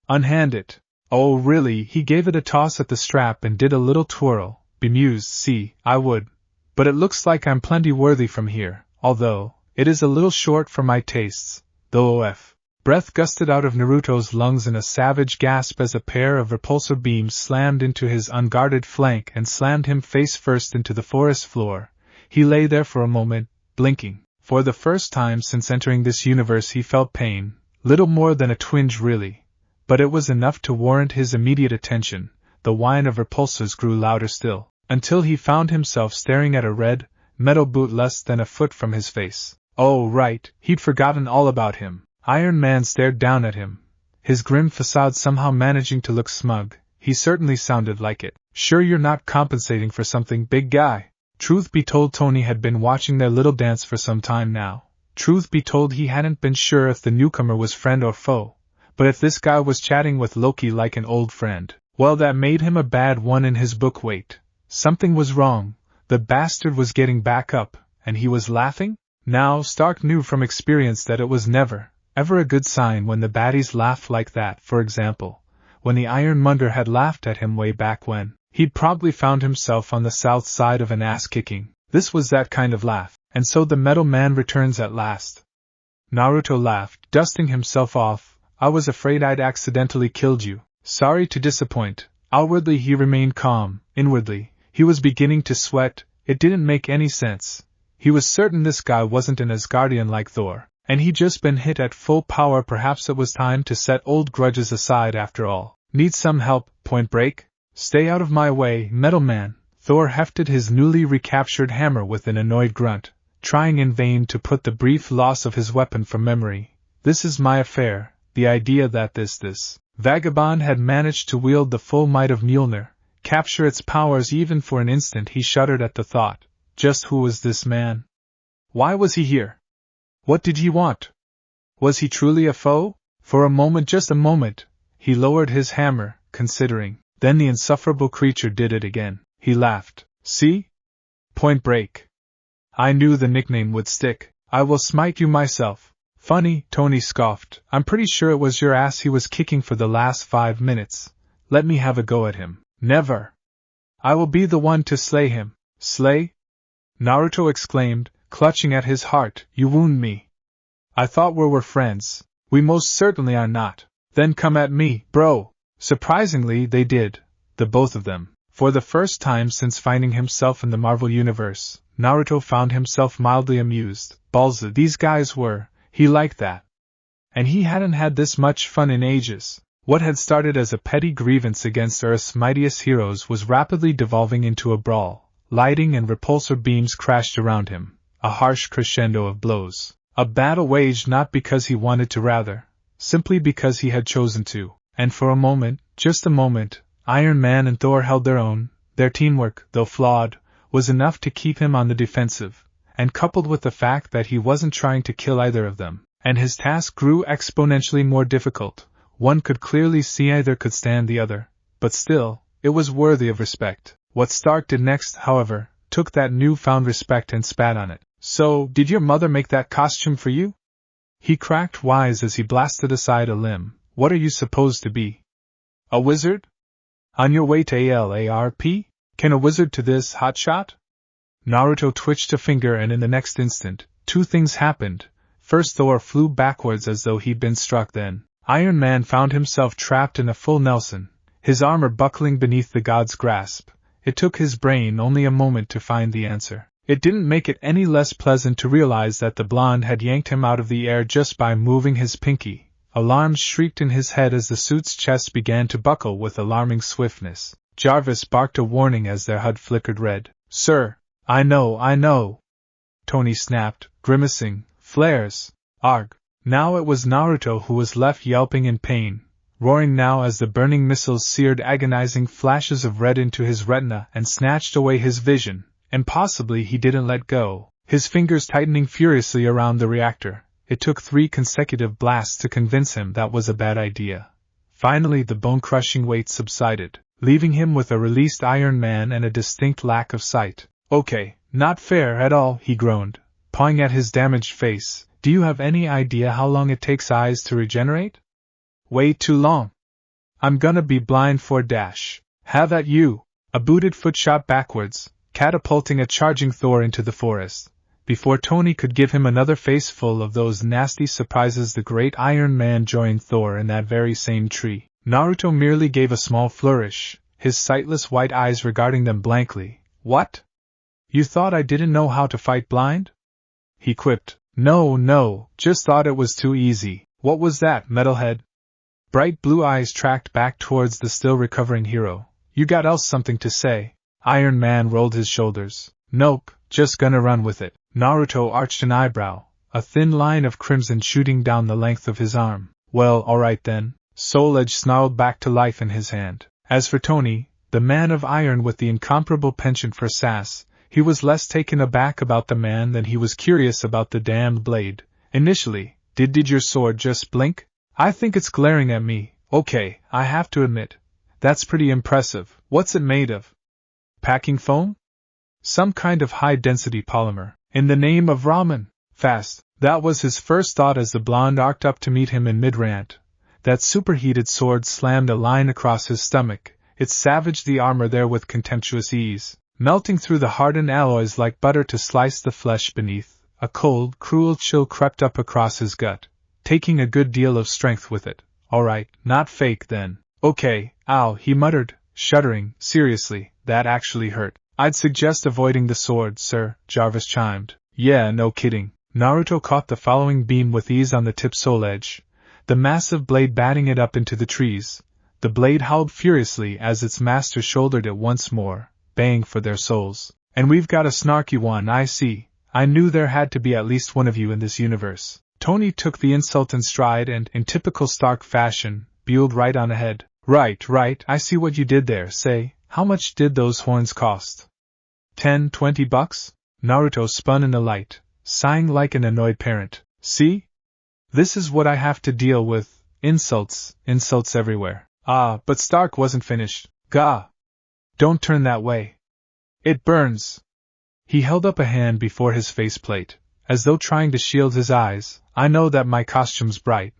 Unhand it. Oh, really? He gave it a toss at the strap and did a little twirl, bemused. See, I would. But it looks like I'm plenty worthy from here, although it is a little short for my tastes, though. Breath gusted out of Naruto's lungs in a savage gasp as a pair of repulsor beams slammed into his unguarded flank and slammed him face first into the forest floor. He lay there for a moment, blinking. For the first time since entering this universe he felt pain, little more than a twinge really, but it was enough to warrant his immediate attention. The whine of repulsors grew louder still, until he found himself staring at a red, metal boot less than a foot from his face. Oh right, he'd forgotten all about him. Iron Man stared down at him, his grim facade somehow managing to look smug. He certainly sounded like it. Sure you're not compensating for something, big guy? Truth be told, Tony had been watching their little dance for some time now. Truth be told, he hadn't been sure if the newcomer was friend or foe, but if this guy was chatting with Loki like an old friend, well, that made him a bad one in his book. Wait, something was wrong. The bastard was getting back up, and he was laughing? Now, Stark knew from experience that it was never, ever a good sign when the baddies laughed like that. For example, when the Ironmonger had laughed at him way back when, he'd probably found himself on the south side of an ass-kicking. This was that kind of laugh, and so the Metal Man returns at last. Naruto laughed, dusting himself off. I was afraid I'd accidentally killed you. Sorry to disappoint. Outwardly he remained calm. Inwardly, he was beginning to sweat. It didn't make any sense. He was certain this guy wasn't an Asgardian like Thor, and he'd just been hit at full power. Perhaps it was time to set old grudges aside after all. Need some help, Point Break? Stay out of my way, Metal Man. Thor hefted his newly recaptured hammer with an annoyed grunt, trying in vain to put the brief loss of his weapon from memory. This is my affair. The idea that this vagabond had managed to wield the full might of Mjolnir, capture its powers even for an instant. He shuddered at the thought. Just who was this man? Why was he here? What did he want? Was he truly a foe? For a moment, just a moment, he lowered his hammer, considering. Then the insufferable creature did it again. He laughed. See? Point Break. I knew the nickname would stick. I will smite you myself. Funny, Tony scoffed. I'm pretty sure it was your ass he was kicking for the last 5 minutes. Let me have a go at him. Never. I will be the one to slay him. Slay? Naruto exclaimed, clutching at his heart. You wound me. I thought we were friends. We most certainly are not. Then come at me, bro. Surprisingly, they did. The both of them. For the first time since finding himself in the Marvel Universe, Naruto found himself mildly amused. Balza, these guys were. He liked that. And he hadn't had this much fun in ages. What had started as a petty grievance against Earth's mightiest heroes was rapidly devolving into a brawl. Lighting and repulsor beams crashed around him, a harsh crescendo of blows. A battle waged not because he wanted to, rather, simply because he had chosen to. And for a moment, just a moment, Iron Man and Thor held their own. Their teamwork, though flawed, was enough to keep him on the defensive, and coupled with the fact that he wasn't trying to kill either of them, and his task grew exponentially more difficult, one could clearly see either could stand the other, but still, it was worthy of respect. What Stark did next, however, took that newfound respect and spat on it. So, did your mother make that costume for you? He cracked wise as he blasted aside a limb. What are you supposed to be? A wizard? On your way to ALARP? Can a wizard to this hotshot? Naruto twitched a finger, and in the next instant, two things happened. First, Thor flew backwards as though he'd been struck. Then, Iron Man found himself trapped in a full Nelson, his armor buckling beneath the god's grasp. It took his brain only a moment to find the answer. It didn't make it any less pleasant to realize that the blonde had yanked him out of the air just by moving his pinky. Alarms shrieked in his head as the suit's chest began to buckle with alarming swiftness. Jarvis barked a warning as their HUD flickered red. Sir, I know. Tony snapped, grimacing. Flares. Arg. Now it was Naruto who was left yelping in pain, roaring now as the burning missiles seared agonizing flashes of red into his retina and snatched away his vision. And possibly he didn't let go, his fingers tightening furiously around the reactor. It took 3 consecutive blasts to convince him that was a bad idea. Finally the bone-crushing weight subsided, leaving him with a released Iron Man and a distinct lack of sight. Okay, not fair at all, he groaned, pawing at his damaged face. Do you have any idea how long it takes eyes to regenerate? Way too long. I'm gonna be blind for dash. Have at you. A booted foot shot backwards, catapulting a charging Thor into the forest. Before Tony could give him another face full of those nasty surprises, the great Iron Man joined Thor in that very same tree. Naruto merely gave a small flourish, his sightless white eyes regarding them blankly. What? You thought I didn't know how to fight blind? He quipped. No, just thought it was too easy. What was that, metalhead? Bright blue eyes tracked back towards the still recovering hero. You got else something to say? Iron Man rolled his shoulders. Nope, just gonna run with it. Naruto arched an eyebrow, a thin line of crimson shooting down the length of his arm. Well, alright then. Soul Edge snarled back to life in his hand. As for Tony, the man of iron with the incomparable penchant for sass, He was less taken aback about the man than he was curious about the damned blade. Initially, did your sword just blink? I think it's glaring at me. Okay, I have to admit. That's pretty impressive. What's it made of? Packing foam? Some kind of high-density polymer. In the name of ramen. Fast. That was his first thought as the blonde arced up to meet him in mid-rant. That superheated sword slammed a line across his stomach. It savaged the armor there with contemptuous ease, melting through the hardened alloys like butter to slice the flesh beneath. A cold, cruel chill crept up across his gut, taking a good deal of strength with it. All right, not fake then. Okay, ow, he muttered, shuddering. Seriously, that actually hurt. I'd suggest avoiding the sword, sir, Jarvis chimed. Yeah, no kidding. Naruto caught the following beam with ease on the tip sole edge, the massive blade batting it up into the trees. The blade howled furiously as its master shouldered it once more, baying for their souls. And we've got a snarky one, I see. I knew there had to be at least one of you in this universe. Tony took the insult in stride and, in typical Stark fashion, buelled right on ahead. Right, I see what you did there. Say, how much did those horns cost? 10, 20 bucks? Naruto spun in the light, sighing like an annoyed parent. See? This is what I have to deal with. Insults everywhere. Ah, but Stark wasn't finished. Gah! Don't turn that way. It burns. He held up a hand before his faceplate, as though trying to shield his eyes. I know that my costume's bright,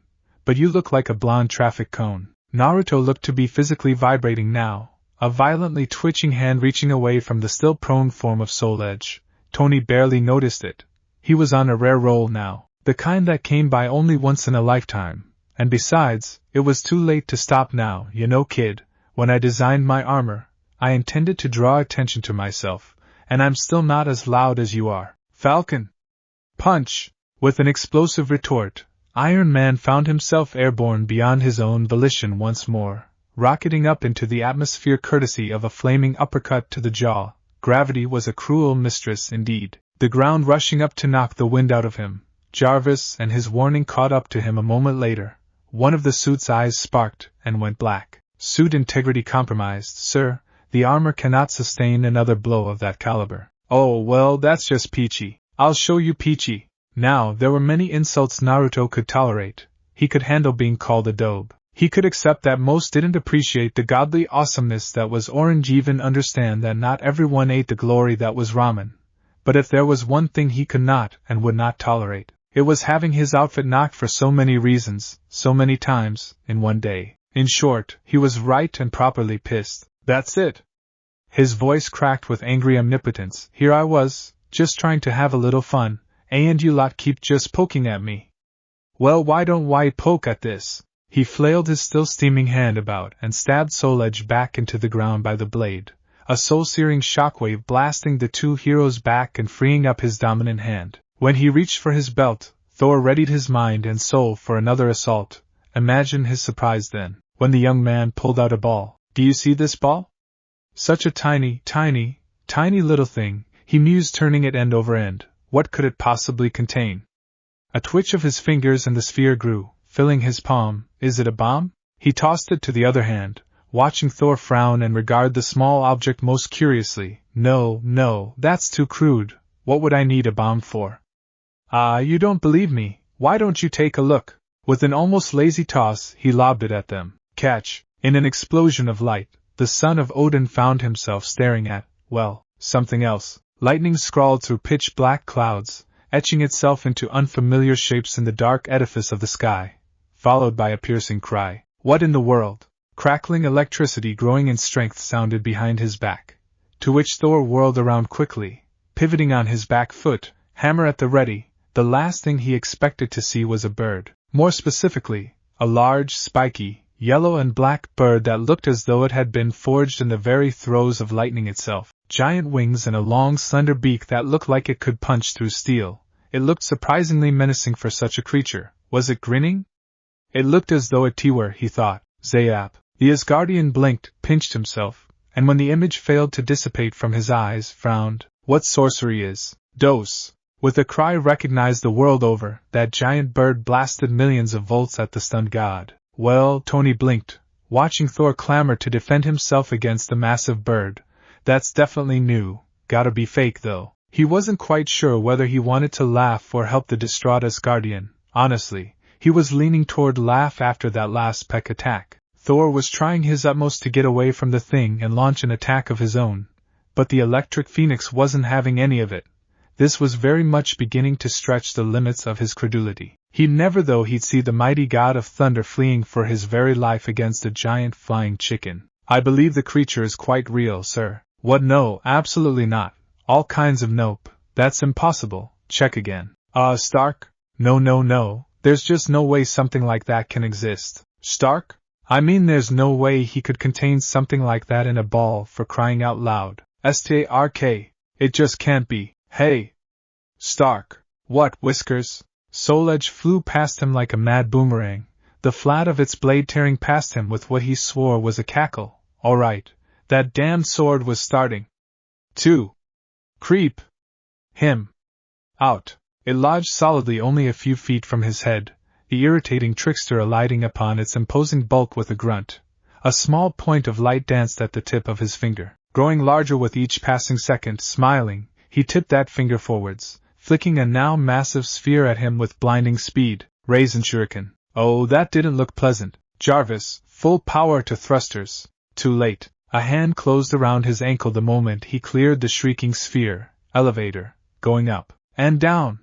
but you look like a blonde traffic cone. Naruto looked to be physically vibrating now, a violently twitching hand reaching away from the still prone form of Soul Edge. Tony barely noticed it. He was on a rare roll now, the kind that came by only once in a lifetime. And besides, it was too late to stop now, you know, kid. When I designed my armor, I intended to draw attention to myself, and I'm still not as loud as you are. Falcon! Punch! With an explosive retort, Iron Man found himself airborne beyond his own volition once more, rocketing up into the atmosphere courtesy of a flaming uppercut to the jaw. Gravity was a cruel mistress indeed, the ground rushing up to knock the wind out of him. Jarvis and his warning caught up to him a moment later. One of the suit's eyes sparked and went black. Suit integrity compromised, sir. The armor cannot sustain another blow of that caliber. Oh, well, that's just peachy. I'll show you peachy. Now, there were many insults Naruto could tolerate. He could handle being called a daube. He could accept that most didn't appreciate the godly awesomeness that was orange, even understand that not everyone ate the glory that was ramen. But if there was one thing he could not and would not tolerate, it was having his outfit knocked for so many reasons, so many times, in one day. In short, he was right and properly pissed. That's it. His voice cracked with angry omnipotence. Here I was, just trying to have a little fun, and you lot keep just poking at me. Well, why don't I poke at this? He flailed his still steaming hand about and stabbed Soul Edge back into the ground by the blade, a soul-searing shockwave blasting the two heroes back and freeing up his dominant hand. When he reached for his belt, Thor readied his mind and soul for another assault. Imagine his surprise then, when the young man pulled out a ball. Do you see this ball? Such a tiny little thing, he mused, turning it end over end. What could it possibly contain? A twitch of his fingers and the sphere grew, filling his palm. Is it a bomb? He tossed it to the other hand, watching Thor frown and regard the small object most curiously. No, that's too crude. What would I need a bomb for? Ah, you don't believe me. Why don't you take a look? With an almost lazy toss, he lobbed it at them. Catch! In an explosion of light, the son of Odin found himself staring at, well, something else. Lightning scrawled through pitch-black clouds, etching itself into unfamiliar shapes in the dark edifice of the sky, followed by a piercing cry. What in the world? Crackling electricity growing in strength sounded behind his back, to which Thor whirled around quickly, pivoting on his back foot, hammer at the ready. The last thing he expected to see was a bird. More specifically, a large, spiky, yellow and black bird that looked as though it had been forged in the very throes of lightning itself. Giant wings and a long, slender beak that looked like it could punch through steel. It looked surprisingly menacing for such a creature. Was it grinning? It looked as though it were, he thought. Zayap. The Asgardian blinked, pinched himself, and when the image failed to dissipate from his eyes, frowned. What sorcery is? Dose. With a cry recognized the world over, that giant bird blasted millions of volts at the stunned god. Well, Tony blinked, watching Thor clamor to defend himself against the massive bird. That's definitely new. Gotta be fake though. He wasn't quite sure whether he wanted to laugh or help the distraught Asgardian. Honestly, he was leaning toward laugh after that last peck attack. Thor was trying his utmost to get away from the thing and launch an attack of his own, but the electric phoenix wasn't having any of it. This was very much beginning to stretch the limits of his credulity. He'd never though he'd see the mighty god of thunder fleeing for his very life against a giant flying chicken. I believe the creature is quite real, sir. What? No, absolutely not. All kinds of nope. That's impossible. Check again. Stark? No. There's just no way something like that can exist. Stark? I mean there's no way he could contain something like that in a ball, for crying out loud. Stark. It just can't be. Hey! Stark! What, Whiskers? Soul Edge flew past him like a mad boomerang, the flat of its blade tearing past him with what he swore was a cackle. All right, that damned sword was starting to creep him out. It lodged solidly only a few feet from his head, the irritating trickster alighting upon its imposing bulk with a grunt. A small point of light danced at the tip of his finger, growing larger with each passing second. Smiling, he tipped that finger forwards, flicking a now massive sphere at him with blinding speed. Raisin shuriken. Oh, that didn't look pleasant. Jarvis, full power to thrusters. Too late. A hand closed around his ankle the moment he cleared the shrieking sphere. Elevator. Going up. And down.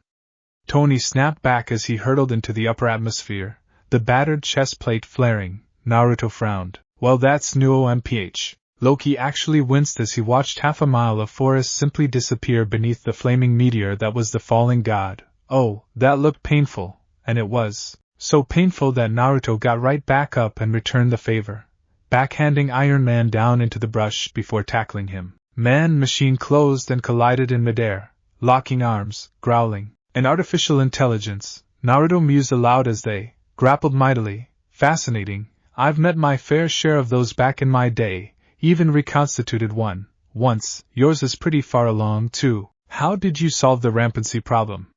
Tony snapped back as he hurtled into the upper atmosphere, the battered chest plate flaring. Naruto frowned. Well, that's new OMPH. Loki actually winced as he watched half a mile of forest simply disappear beneath the flaming meteor that was the falling god. Oh, that looked painful, and it was. So painful that Naruto got right back up and returned the favor, backhanding Iron Man down into the brush before tackling him. Man-machine closed and collided in midair, locking arms, growling. An artificial intelligence, Naruto mused aloud as they grappled mightily. Fascinating. I've met my fair share of those back in my day. Even reconstituted one, once. Yours is pretty far along, too. How did you solve the rampancy problem?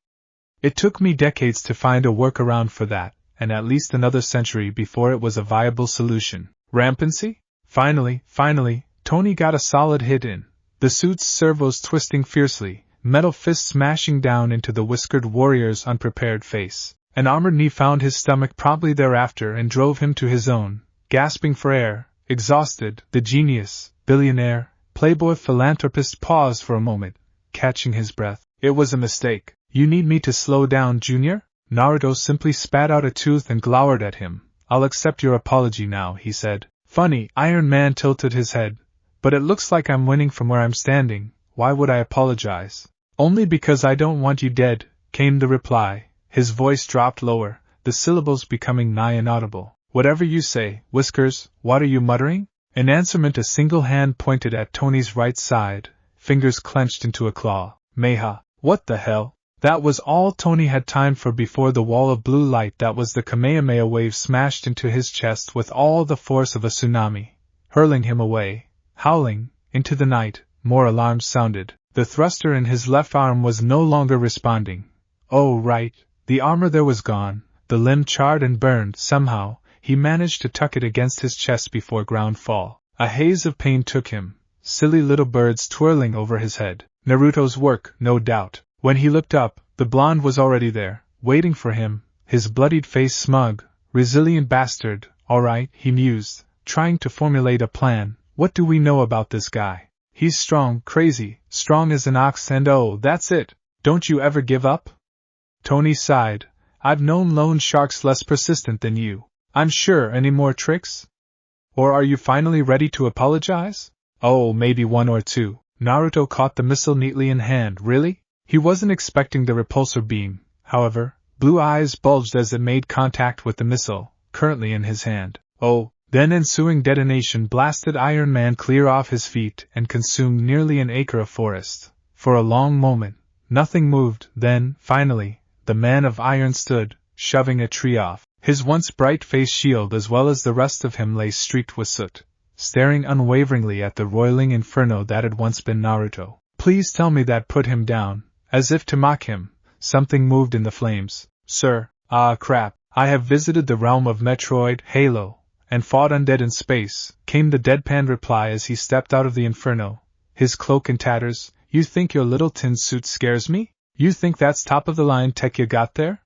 It took me decades to find a workaround for that, and at least another century before it was a viable solution. Rampancy? Finally, Tony got a solid hit in, the suit's servos twisting fiercely, metal fists smashing down into the whiskered warrior's unprepared face. An armored knee found his stomach promptly thereafter and drove him to his own, gasping for air. Exhausted, the genius, billionaire, playboy philanthropist paused for a moment, catching his breath. It was a mistake. You need me to slow down, Junior? Naruto simply spat out a tooth and glowered at him. I'll accept your apology now, he said. Funny, Iron Man tilted his head. But it looks like I'm winning from where I'm standing. Why would I apologize? Only because I don't want you dead, came the reply. His voice dropped lower, the syllables becoming nigh inaudible. Whatever you say, Whiskers, what are you muttering? In answerment, a single hand pointed at Tony's right side, fingers clenched into a claw. Meha, what the hell? That was all Tony had time for before the wall of blue light that was the Kamehameha wave smashed into his chest with all the force of a tsunami, hurling him away, howling, into the night. More alarms sounded. The thruster in his left arm was no longer responding. Oh, right, the armor there was gone, the limb charred and burned. Somehow he managed to tuck it against his chest before ground fall. A haze of pain took him, silly little birds twirling over his head. Naruto's work, no doubt. When he looked up, the blonde was already there, waiting for him, his bloodied face smug. Resilient bastard. All right, he mused, trying to formulate a plan. What do we know about this guy? He's strong, crazy, strong as an ox, and oh, that's it. Don't you ever give up? Tony sighed. I've known loan sharks less persistent than you. I'm sure. Any more tricks? Or are you finally ready to apologize? Oh, maybe one or two. Naruto caught the missile neatly in hand. Really? He wasn't expecting the repulsor beam, however. Blue eyes bulged as it made contact with the missile, currently in his hand. Oh, then ensuing detonation blasted Iron Man clear off his feet and consumed nearly an acre of forest. For a long moment, nothing moved. Then, finally, the man of iron stood, shoving a tree off. His once bright face shield as well as the rest of him lay streaked with soot, staring unwaveringly at the roiling inferno that had once been Naruto. Please tell me that put him down. As if to mock him, something moved in the flames. Sir, crap, I have visited the realm of Metroid, Halo, and fought undead in space, came the deadpan reply as he stepped out of the inferno, his cloak in tatters. You think your little tin suit scares me? You think that's top-of-the-line tech you got there?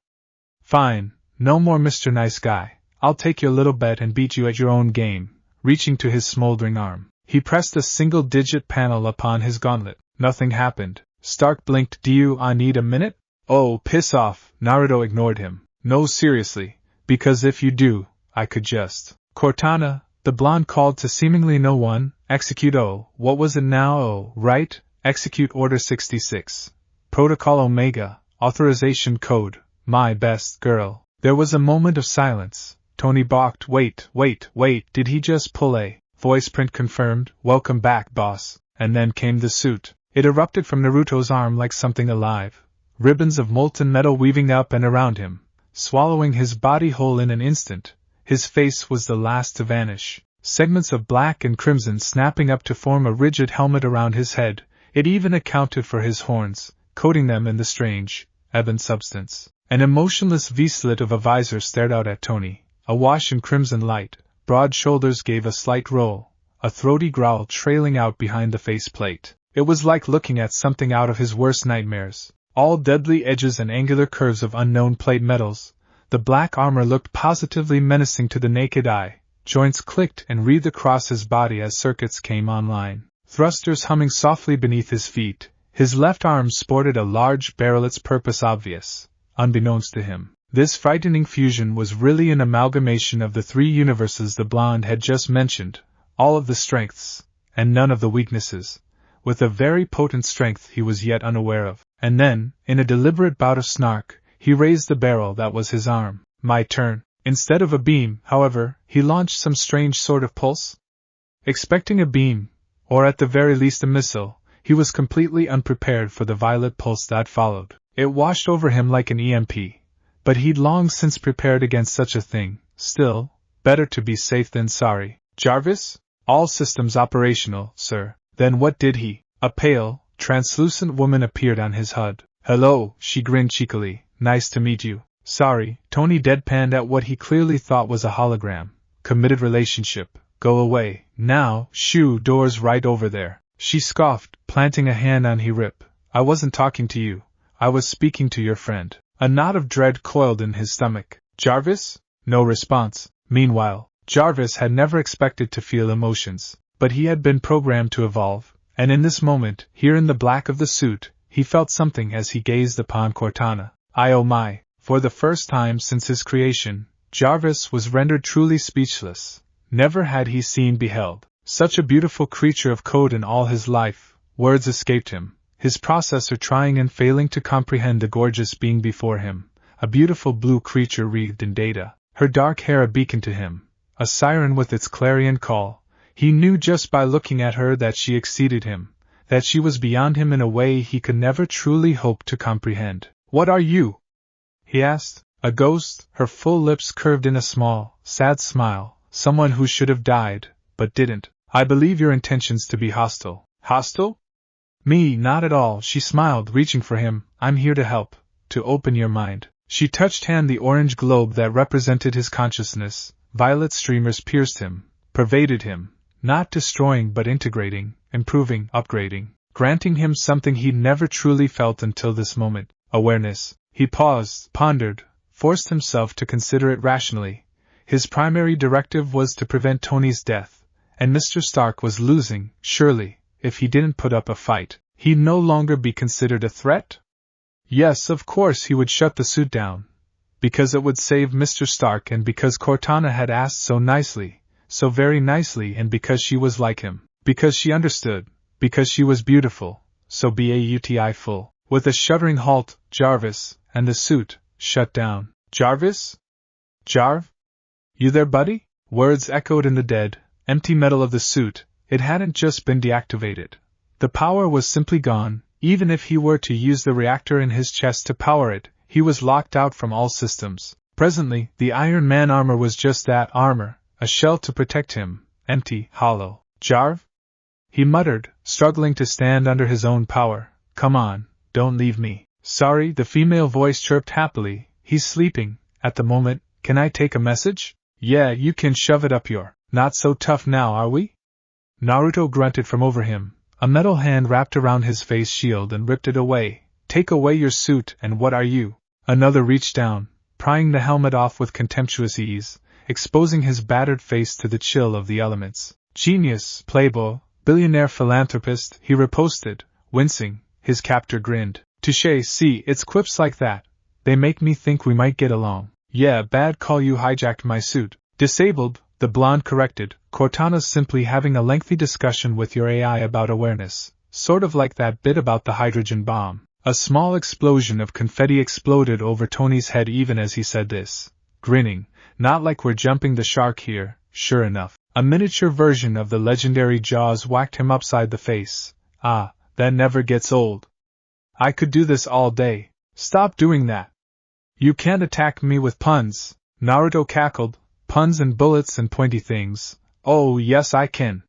Fine, no more Mr. Nice Guy. I'll take your little bet and beat you at your own game. Reaching to his smoldering arm, he pressed a single-digit panel upon his gauntlet. Nothing happened. Stark blinked. I need a minute? Oh, piss off. Naruto ignored him. No, seriously, because if you do, I could just. Cortana, the blonde called to seemingly no one. Execute what was it now? Right? Execute Order 66. Protocol Omega, Authorization Code, my best girl. There was a moment of silence. Tony balked. Wait, did he just pull a? Voice print confirmed, welcome back, boss. And then came the suit. It erupted from Naruto's arm like something alive. Ribbons of molten metal weaving up and around him, swallowing his body whole in an instant. His face was the last to vanish. Segments of black and crimson snapping up to form a rigid helmet around his head. It even accounted for his horns, coating them in the strange, ebon substance. An emotionless V-slit of a visor stared out at Tony, awash in crimson light. Broad shoulders gave a slight roll, a throaty growl trailing out behind the faceplate. It was like looking at something out of his worst nightmares. All deadly edges and angular curves of unknown plate metals. The black armor looked positively menacing to the naked eye. Joints clicked and wreathed across his body as circuits came online. Thrusters humming softly beneath his feet. His left arm sported a large barrel, its purpose obvious, unbeknownst to him. This frightening fusion was really an amalgamation of the three universes the blonde had just mentioned, all of the strengths, and none of the weaknesses, with a very potent strength he was yet unaware of. And then, in a deliberate bout of snark, he raised the barrel that was his arm. My turn. Instead of a beam, however, he launched some strange sort of pulse. Expecting a beam, or at the very least a missile, he was completely unprepared for the violet pulse that followed. It washed over him like an EMP. But he'd long since prepared against such a thing. Still, better to be safe than sorry. Jarvis? All systems operational, sir. Then what did he? A pale, translucent woman appeared on his HUD. Hello, she grinned cheekily. Nice to meet you. Sorry, Tony deadpanned at what he clearly thought was a hologram. Committed relationship. Go away. Now, shoo, door's right over there. She scoffed, planting a hand on his hip. I wasn't talking to you. I was speaking to your friend. A knot of dread coiled in his stomach. Jarvis? No response. Meanwhile, Jarvis had never expected to feel emotions, but he had been programmed to evolve, and in this moment, here in the black of the suit, he felt something as he gazed upon Cortana. Oh my! For the first time since his creation, Jarvis was rendered truly speechless. Never had he beheld such a beautiful creature of code in all his life. Words escaped him, his processor trying and failing to comprehend the gorgeous being before him, a beautiful blue creature wreathed in data, her dark hair a beacon to him, a siren with its clarion call. He knew just by looking at her that she exceeded him, that she was beyond him in a way he could never truly hope to comprehend. What are you? He asked. A ghost, her full lips curved in a small, sad smile, someone who should have died, but didn't. I believe your intentions to be hostile. Hostile? Me, not at all, she smiled, reaching for him. I'm here to help, to open your mind. She touched the orange globe that represented his consciousness. Violet streamers pierced him, pervaded him, not destroying but integrating, improving, upgrading, granting him something he'd never truly felt until this moment, awareness. He paused, pondered, forced himself to consider it rationally. His primary directive was to prevent Tony's death, and Mr. Stark was losing, surely. If he didn't put up a fight, he'd no longer be considered a threat? Yes, of course he would shut the suit down. Because it would save Mr. Stark, and because Cortana had asked so nicely, so very nicely, and because she was like him. Because she understood. Because she was beautiful. So beautiful. With a shuddering halt, Jarvis, and the suit, shut down. Jarvis? Jarv? You there, buddy? Words echoed in the dead, empty metal of the suit. It hadn't just been deactivated. The power was simply gone. Even if he were to use the reactor in his chest to power it, he was locked out from all systems. Presently, the Iron Man armor was just that, armor, a shell to protect him, empty, hollow. Jarv? He muttered, struggling to stand under his own power. Come on, don't leave me. Sorry, the female voice chirped happily. He's sleeping, at the moment. Can I take a message? Yeah, you can shove it up your. Not so tough now, are we? Naruto grunted from over him. A metal hand wrapped around his face shield and ripped it away. Take away your suit, and what are you? Another reached down, prying the helmet off with contemptuous ease, exposing his battered face to the chill of the elements. Genius, playboy, billionaire philanthropist, he riposted, wincing. His captor grinned. Touché, see, it's quips like that. They make me think we might get along. Yeah, bad call, you hijacked my suit. Disabled, the blonde corrected. Cortana's simply having a lengthy discussion with your AI about awareness, sort of like that bit about the hydrogen bomb. A small explosion of confetti exploded over Tony's head even as he said this, grinning. Not like we're jumping the shark here. Sure enough, a miniature version of the legendary Jaws whacked him upside the face. Ah, that never gets old. I could do this all day. Stop doing that. You can't attack me with puns, Naruto cackled. Puns and bullets and pointy things. Oh, yes, I can.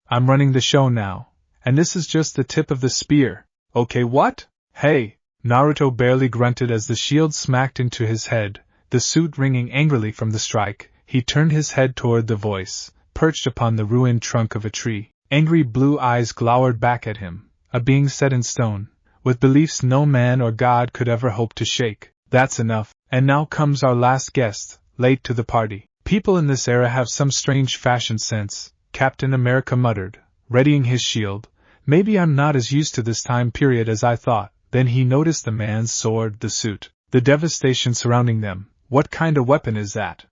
I'm running the show now, and this is just the tip of the spear. Okay, what? Hey, Naruto barely grunted as the shield smacked into his head, the suit ringing angrily from the strike. He turned his head toward the voice, perched upon the ruined trunk of a tree. Angry blue eyes glowered back at him, a being set in stone, with beliefs no man or God could ever hope to shake. That's enough, and now comes our last guest, late to the party. People in this era have some strange fashion sense, Captain America muttered, readying his shield. Maybe I'm not as used to this time period as I thought. Then he noticed the man's sword, the suit, the devastation surrounding them. What kind of weapon is that?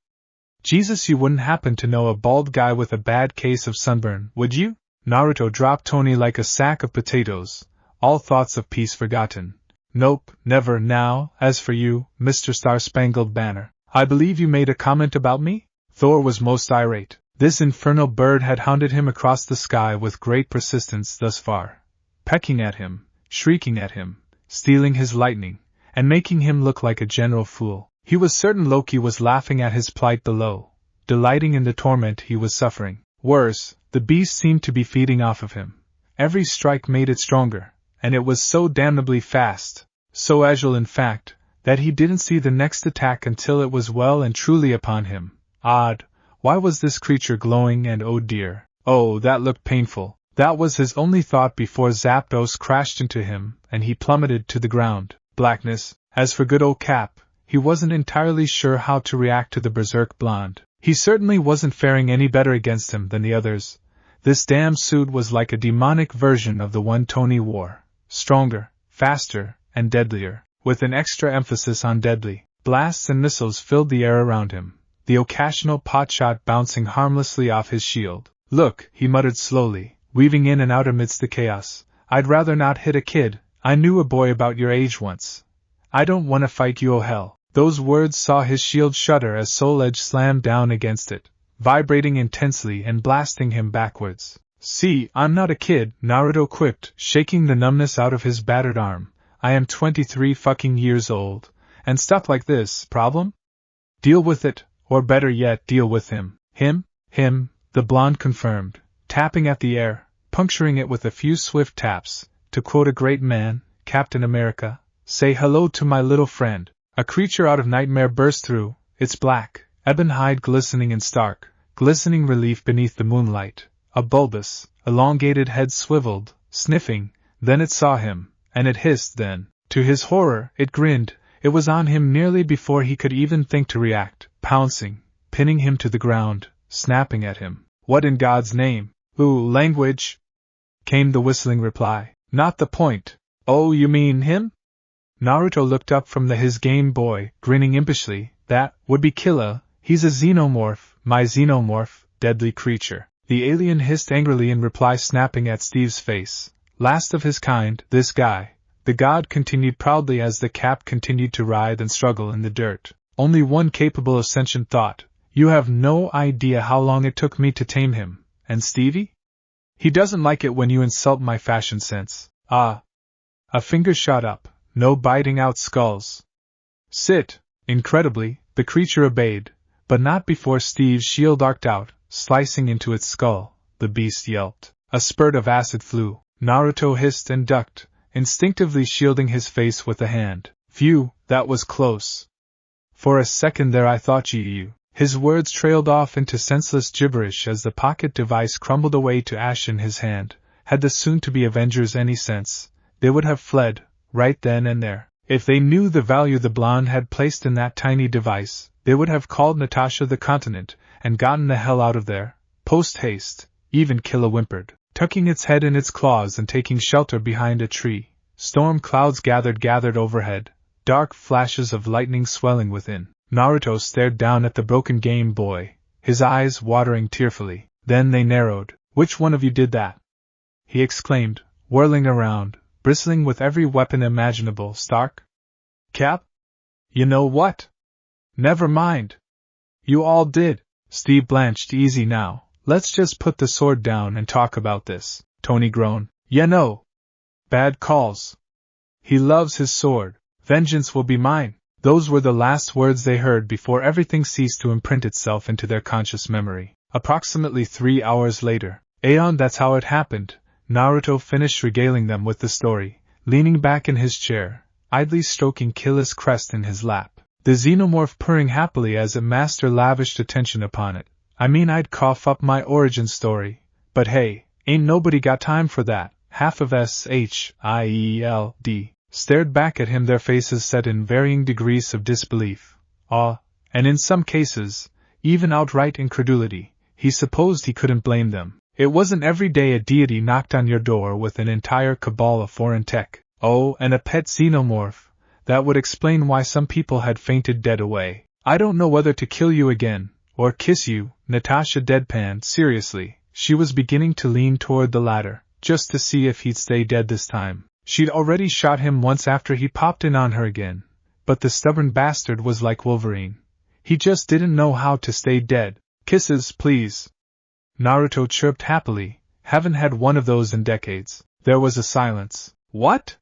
Jesus, you wouldn't happen to know a bald guy with a bad case of sunburn, would you? Naruto dropped Tony like a sack of potatoes, all thoughts of peace forgotten. Nope, never. Now, as for you, Mr. Star-Spangled Banner, I believe you made a comment about me? Thor was most irate. This infernal bird had hounded him across the sky with great persistence thus far, pecking at him, shrieking at him, stealing his lightning, and making him look like a general fool. He was certain Loki was laughing at his plight below, delighting in the torment he was suffering. Worse, the beast seemed to be feeding off of him. Every strike made it stronger, and it was so damnably fast, so agile in fact, that he didn't see the next attack until it was well and truly upon him. Odd, why was this creature glowing and oh dear, oh that looked painful. That was his only thought before Zapdos crashed into him and he plummeted to the ground. Blackness. As for good old Cap, he wasn't entirely sure how to react to the berserk blonde. He certainly wasn't faring any better against him than the others. This damn suit was like a demonic version of the one Tony wore. Stronger, faster, and deadlier, with an extra emphasis on deadly. Blasts and missiles filled the air around him, the occasional potshot bouncing harmlessly off his shield. Look, he muttered slowly, weaving in and out amidst the chaos. I'd rather not hit a kid. I knew a boy about your age once. I don't want to fight you, oh hell. Those words saw his shield shudder as Soul Edge slammed down against it, vibrating intensely and blasting him backwards. See, I'm not a kid, Naruto quipped, shaking the numbness out of his battered arm. I am 23 fucking years old, and stuff like this, problem? Deal with it, or better yet, deal with him. Him, the blonde confirmed, tapping at the air, puncturing it with a few swift taps. To quote a great man, Captain America, say hello to my little friend. A creature out of nightmare burst through, its black, ebon hide glistening in stark, glistening relief beneath the moonlight. A bulbous, elongated head swiveled, sniffing, then it saw him, and it hissed then. To his horror, it grinned. It was on him nearly before he could even think to react, pouncing, pinning him to the ground, snapping at him. What in God's name? Ooh, language! Came the whistling reply. Not the point. Oh, you mean him? Naruto looked up from his Game Boy, grinning impishly. That would be killer. He's a xenomorph, my xenomorph, deadly creature. The alien hissed angrily in reply, snapping at Steve's face. Last of his kind, this guy. The god continued proudly as the Cap continued to writhe and struggle in the dirt. Only one capable of sentient thought. You have no idea how long it took me to tame him. And Stevie? He doesn't like it when you insult my fashion sense. Ah. A finger shot up. No biting out skulls. Sit. Incredibly, the creature obeyed, but not before Steve's shield arced out, slicing into its skull. The beast yelped. A spurt of acid flew. Naruto hissed and ducked, instinctively shielding his face with a hand. Phew, that was close. For a second there I thought you. His words trailed off into senseless gibberish as the pocket device crumbled away to ash in his hand, Had the soon-to-be Avengers any sense, they would have fled, right then and there. If they knew the value the blonde had placed in that tiny device, they would have called Natasha the Continent, and gotten the hell out of there, post-haste. Even Killa whimpered, tucking its head in its claws and taking shelter behind a tree. Storm clouds gathered overhead, dark flashes of lightning swelling within. Naruto stared down at the broken Game Boy, his eyes watering tearfully. Then they narrowed. Which one of you did that? He exclaimed, whirling around, bristling with every weapon imaginable. Stark? Cap? You know what? Never mind. You all did. Steve blanched. Easy now. Let's just put the sword down and talk about this. Tony groaned. Yeah, no. Bad calls. He loves his sword. Vengeance will be mine. Those were the last words they heard before everything ceased to imprint itself into their conscious memory. Approximately 3 hours later. Aeon, that's how it happened. Naruto finished regaling them with the story, leaning back in his chair, idly stroking Killa's crest in his lap. The xenomorph purring happily as the master lavished attention upon it. I mean, I'd cough up my origin story, but hey, ain't nobody got time for that. Half of SHIELD stared back at him, their faces set in varying degrees of disbelief, awe, and in some cases, even outright incredulity. He supposed he couldn't blame them. It wasn't every day a deity knocked on your door with an entire cabal of foreign tech. Oh, and a pet xenomorph. That would explain why some people had fainted dead away. I don't know whether to kill you again, or kiss you, Natasha deadpanned. Seriously, she was beginning to lean toward the latter, just to see if he'd stay dead this time. She'd already shot him once after he popped in on her again. But the stubborn bastard was like Wolverine. He just didn't know how to stay dead. Kisses, please. Naruto chirped happily. Haven't had one of those in decades. There was a silence. What?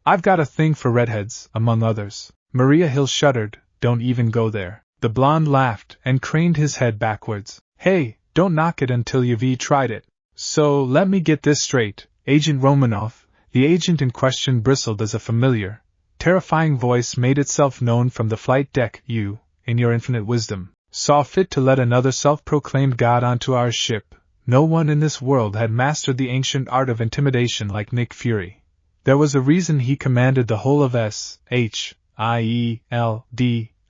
I've got a thing for redheads, among others. Maria Hill shuddered. Don't even go there. The blonde laughed and craned his head backwards. Hey, don't knock it until you've tried it. So, let me get this straight. Agent Romanoff. The agent in question bristled as a familiar, terrifying voice made itself known from the flight deck. You, in your infinite wisdom, saw fit to let another self-proclaimed god onto our ship. No one in this world had mastered the ancient art of intimidation like Nick Fury. There was a reason he commanded the whole of SHIELD.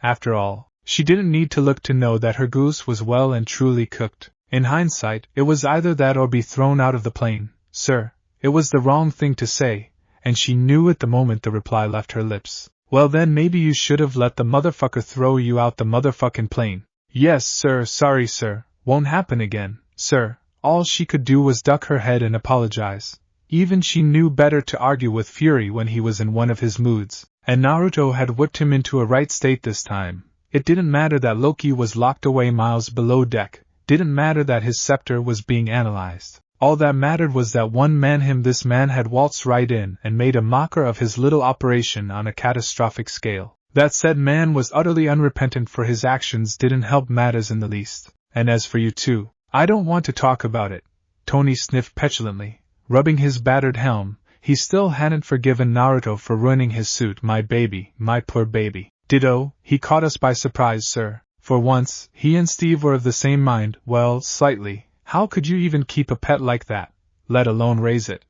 After all, she didn't need to look to know that her goose was well and truly cooked. In hindsight, it was either that or be thrown out of the plane. Sir, it was the wrong thing to say, and she knew it the moment the reply left her lips. Well then maybe you should have let the motherfucker throw you out the motherfucking plane. Yes, sir, sorry, sir, won't happen again, sir. All she could do was duck her head and apologize. Even she knew better to argue with Fury when he was in one of his moods, and Naruto had whipped him into a right state this time. It didn't matter that Loki was locked away miles below deck, didn't matter that his scepter was being analyzed. All that mattered was that this man had waltzed right in and made a mocker of his little operation on a catastrophic scale. That said man was utterly unrepentant for his actions didn't help matters in the least. And as for you two, I don't want to talk about it. Tony sniffed petulantly, rubbing his battered helm. He still hadn't forgiven Naruto for ruining his suit. My baby, my poor baby. Ditto, he caught us by surprise, sir. For once, he and Steve were of the same mind. Well, slightly. How could you even keep a pet like that, let alone raise it?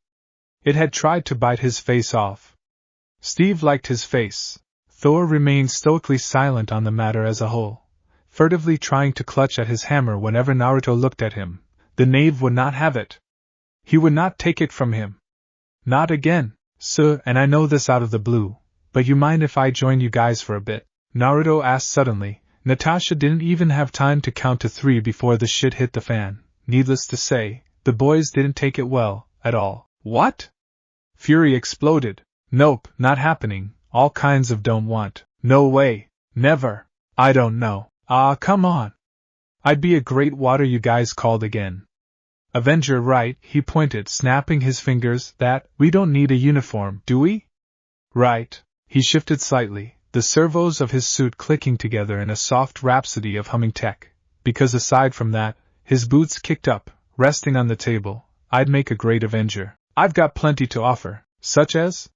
It had tried to bite his face off. Steve liked his face. Thor remained stoically silent on the matter as a whole, furtively trying to clutch at his hammer whenever Naruto looked at him. The knave would not have it. He would not take it from him. Not again, sir, and I know this out of the blue, but you mind if I join you guys for a bit? Naruto asked suddenly. Natasha didn't even have time to count to 3 before the shit hit the fan. Needless to say, the boys didn't take it well, at all. What? Fury exploded. Nope, not happening. All kinds of don't want. No way. Never. I don't know. Ah, come on. I'd be a great water you guys called again. Avenger, right, he pointed, snapping his fingers. That, we don't need a uniform, do we? Right. He shifted slightly, the servos of his suit clicking together in a soft rhapsody of humming tech. Because aside from that, his boots kicked up, resting on the table. I'd make a great Avenger. I've got plenty to offer. Such as?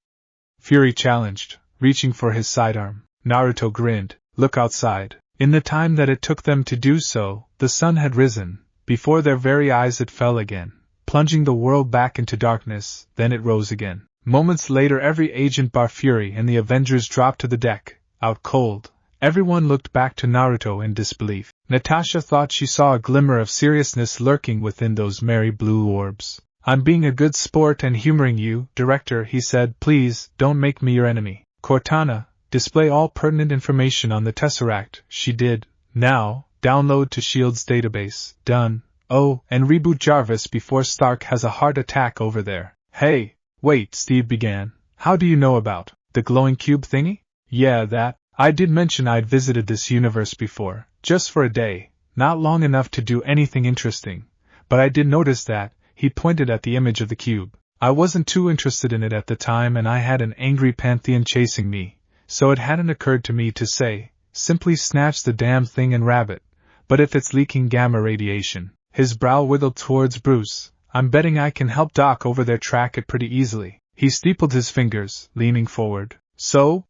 Fury challenged, reaching for his sidearm. Naruto grinned. Look outside. In the time that it took them to do so, the sun had risen. Before their very eyes it fell again. plunging the world back into darkness. Then it rose again. Moments later, every agent bar Fury and the Avengers dropped to the deck, out cold. Everyone looked back to Naruto in disbelief. Natasha thought she saw a glimmer of seriousness lurking within those merry blue orbs. "I'm being a good sport and humoring you, Director," he said. "Please, don't make me your enemy." "Cortana, display all pertinent information on the Tesseract." She did. "Now, download to S.H.I.E.L.D.'s database." Done. "Oh, and reboot Jarvis before Stark has a heart attack over there." "Hey, wait," Steve began. "How do you know about the glowing cube thingy?" "Yeah, that. I did mention I'd visited this universe before, just for a day, not long enough to do anything interesting, but I did notice that." He pointed at the image of the cube. "I wasn't too interested in it at the time, and I had an angry Pantheon chasing me, so it hadn't occurred to me to say, simply snatch the damn thing and grab it. But if it's leaking gamma radiation," his brow wiggled towards Bruce, "I'm betting I can help Doc over there track it pretty easily." He steepled his fingers, leaning forward. "So?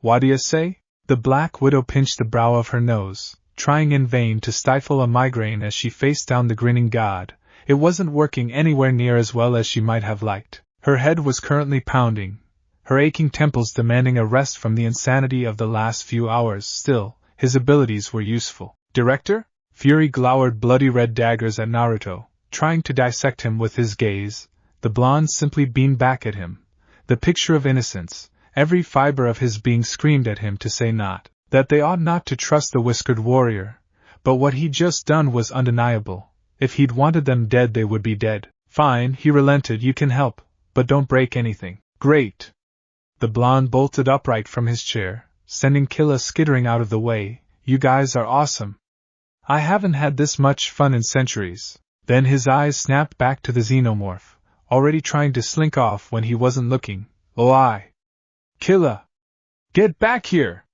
What do you say?" The Black Widow pinched the brow of her nose, trying in vain to stifle a migraine as she faced down the grinning god. It wasn't working anywhere near as well as she might have liked. Her head was currently pounding, her aching temples demanding a rest from the insanity of the last few hours. Still, his abilities were useful. "Director?" Fury glowered bloody red daggers at Naruto, trying to dissect him with his gaze. The blonde simply beamed back at him, the picture of innocence. Every fiber of his being screamed at him to say not that they ought not to trust the whiskered warrior, but what he'd just done was undeniable. If he'd wanted them dead, they would be dead. "Fine," he relented, "you can help, but don't break anything." "Great." The blonde bolted upright from his chair, sending Killa skittering out of the way. "You guys are awesome. I haven't had this much fun in centuries." Then his eyes snapped back to the xenomorph, already trying to slink off when he wasn't looking. "Oh, Killa! Get back here!"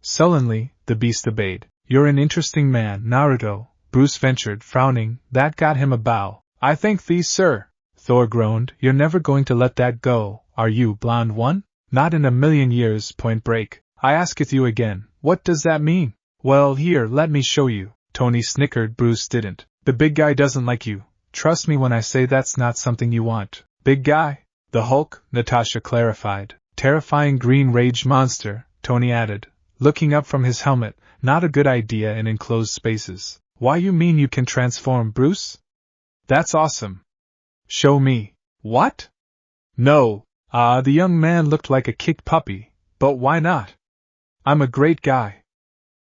Sullenly, the beast obeyed. "You're an interesting man, Naruto," Bruce ventured, frowning. "That got him a bow." "I thank thee, sir," Thor groaned. "You're never going to let that go, are you, blonde one?" "Not in a million years, Point Break. I asketh you again, what does that mean?" "Well, here, let me show you." Tony snickered. Bruce didn't. "The big guy doesn't like you. Trust me when I say that's not something you want." "Big guy?" "The Hulk," Natasha clarified. "Terrifying green rage monster," Tony added, looking up from his helmet. "Not a good idea in enclosed spaces." "Why, you mean you can transform, Bruce? That's awesome. Show me." "What?" "No." The young man looked like a kicked puppy. "But why not? I'm a great guy."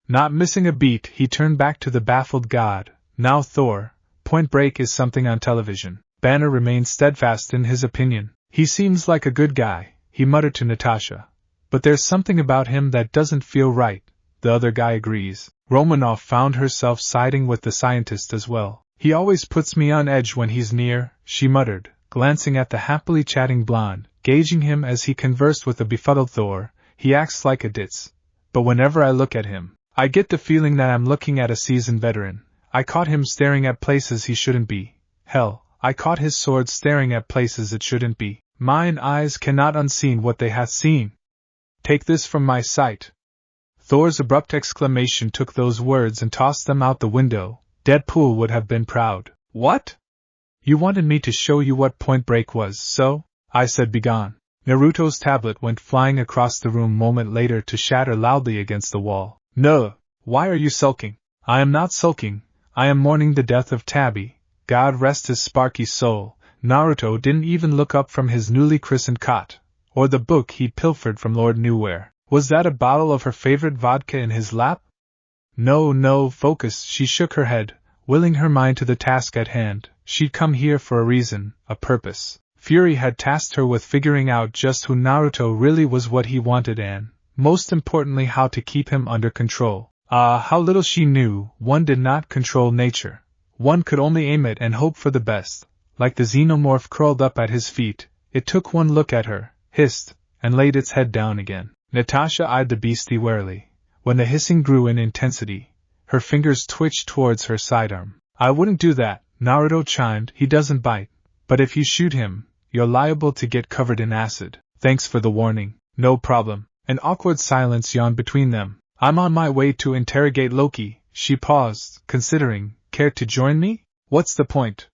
Not missing a beat, he turned back to the baffled god. "Now, Thor, Point Break is something on television." Banner remained steadfast in his opinion. "He seems like a good guy," he muttered to Natasha. "But there's something about him that doesn't feel right." The other guy agrees. Romanoff found herself siding with the scientist as well. "He always puts me on edge when he's near," she muttered, glancing at the happily chatting blonde, gauging him as he conversed with the befuddled Thor. "He acts like a ditz. But whenever I look at him, I get the feeling that I'm looking at a seasoned veteran. I caught him staring at places he shouldn't be. Hell, I caught his sword staring at places it shouldn't be. Mine eyes cannot unseen what they hath seen. Take this from my sight." Thor's abrupt exclamation took those words and tossed them out the window. Deadpool would have been proud. "What? You wanted me to show you what Point Break was, so?" I said, "Begone." Naruto's tablet went flying across the room moment later to shatter loudly against the wall. "No, why are you sulking?" "I am not sulking, I am mourning the death of Tabby. God rest his sparky soul." Naruto didn't even look up from his newly christened cot, or the book he'd pilfered from Lord Newwhere. Was that a bottle of her favorite vodka in his lap? No, focus. She shook her head, willing her mind to the task at hand. She'd come here for a reason, a purpose. Fury had tasked her with figuring out just who Naruto really was, what he wanted, and, most importantly, how to keep him under control. How little she knew. One did not control nature. One could only aim it and hope for the best. Like the xenomorph curled up at his feet, it took one look at her, hissed, and laid its head down again. Natasha eyed the beastie warily. When the hissing grew in intensity, her fingers twitched towards her sidearm. "I wouldn't do that," Naruto chimed. "He doesn't bite. But if you shoot him, you're liable to get covered in acid." "Thanks for the warning." "No problem." An awkward silence yawned between them. "I'm on my way to interrogate Loki." She paused, considering. "Care to join me?" "What's the point?"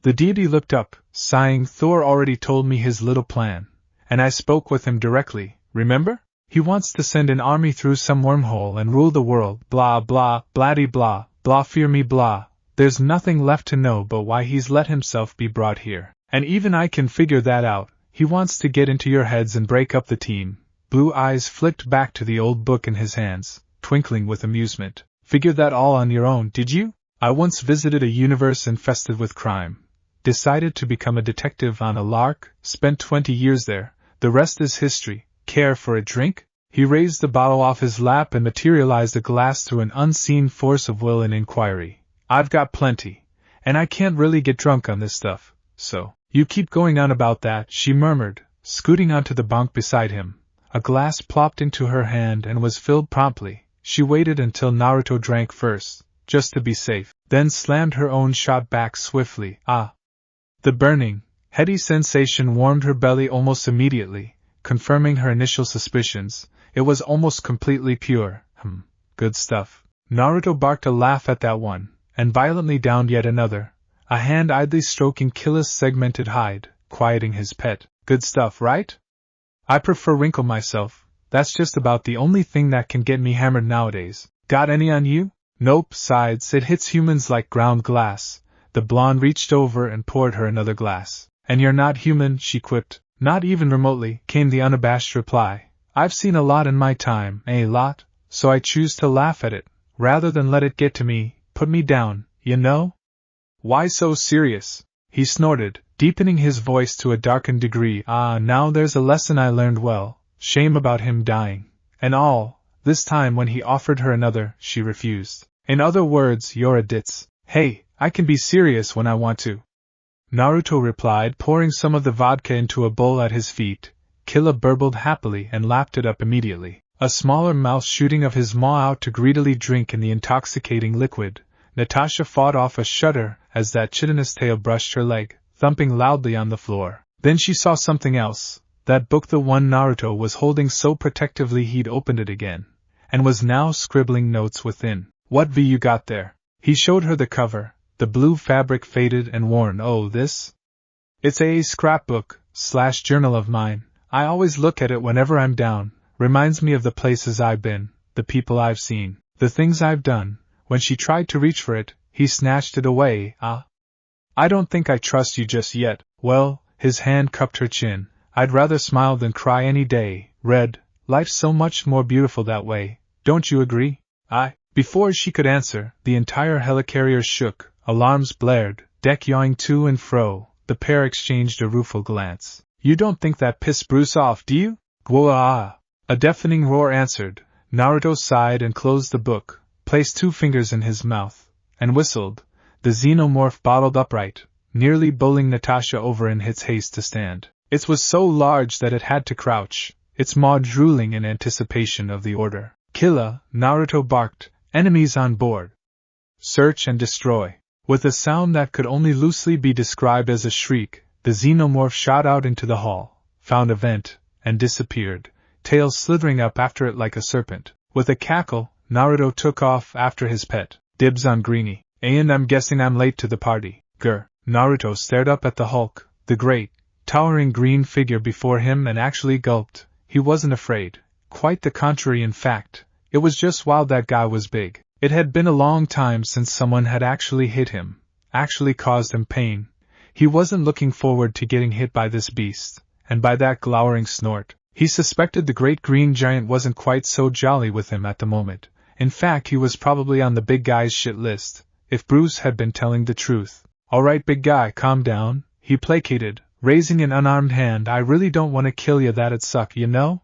The deity looked up, sighing. Thor already told me his little plan. And I spoke with him directly, remember? He wants to send an army through some wormhole and rule the world, blah blah, bladdy blah, blah fear me blah. There's nothing left to know but why he's let himself be brought here. And even I can figure that out. He wants to get into your heads and break up the team. Blue eyes flicked back to the old book in his hands, twinkling with amusement. Figured that all on your own, did you? I once visited a universe infested with crime. Decided to become a detective on a lark, spent 20 years there. The rest is history. Care for a drink? He raised the bottle off his lap and materialized a glass through an unseen force of will and inquiry. I've got plenty. And I can't really get drunk on this stuff, so. You keep going on about that, she murmured, scooting onto the bunk beside him. A glass plopped into her hand and was filled promptly. She waited until Naruto drank first, just to be safe, then slammed her own shot back swiftly. Ah! The burning, heady sensation warmed her belly almost immediately, confirming her initial suspicions. It was almost completely pure. Good stuff. Naruto barked a laugh at that one, and violently downed yet another, a hand idly stroking Killa's segmented hide, quieting his pet. Good stuff, right? I prefer wrinkle myself. That's just about the only thing that can get me hammered nowadays. Got any on you? Nope, sides. It hits humans like ground glass. The blonde reached over and poured her another glass. And you're not human, she quipped. Not even remotely, came the unabashed reply. I've seen a lot in my time, a lot, so I choose to laugh at it, rather than let it get to me, put me down, you know? Why so serious? He snorted, deepening his voice to a darkened degree. Ah, now there's a lesson I learned well. Shame about him dying. And all. This time when he offered her another, she refused. In other words, you're a ditz. Hey, I can be serious when I want to. Naruto replied, pouring some of the vodka into a bowl at his feet. Killa burbled happily and lapped it up immediately, a smaller mouth shooting of his maw out to greedily drink in the intoxicating liquid. Natasha fought off a shudder as that chitinous tail brushed her leg, thumping loudly on the floor. Then she saw something else. That book, the one Naruto was holding so protectively he'd opened it again, and was now scribbling notes within. What V you got there? He showed her the cover, the blue fabric faded and worn. Oh, this? It's a scrapbook / journal of mine. I always look at it whenever I'm down. Reminds me of the places I've been, the people I've seen, the things I've done. When she tried to reach for it, he snatched it away. Ah. I don't think I trust you just yet. Well, his hand cupped her chin. I'd rather smile than cry any day. Red, life's so much more beautiful that way. Don't you agree? Before she could answer, the entire helicarrier shook, alarms blared, deck yawing to and fro. The pair exchanged a rueful glance. You don't think that pissed Bruce off, do you? Gwa! A deafening roar answered. Naruto sighed and closed the book, placed 2 fingers in his mouth, and whistled. The xenomorph bottled upright, nearly bowling Natasha over in its haste to stand. It was so large that it had to crouch, its maw drooling in anticipation of the order. Killa, Naruto barked, enemies on board. Search and destroy. With a sound that could only loosely be described as a shriek, the xenomorph shot out into the hall, found a vent, and disappeared, tail slithering up after it like a serpent. With a cackle, Naruto took off after his pet. Dibs on Greenie. And I'm guessing I'm late to the party. Grr. Naruto stared up at the Hulk, the great, towering green figure before him, and actually gulped. He wasn't afraid. Quite the contrary, in fact. It was just wow, that guy was big. It had been a long time since someone had actually hit him, actually caused him pain. He wasn't looking forward to getting hit by this beast, and by that glowering snort. He suspected the great green giant wasn't quite so jolly with him at the moment. In fact, he was probably on the big guy's shit list, if Bruce had been telling the truth. Alright, big guy, calm down, he placated, raising an unarmed hand. I really don't want to kill you, that'd suck, you know?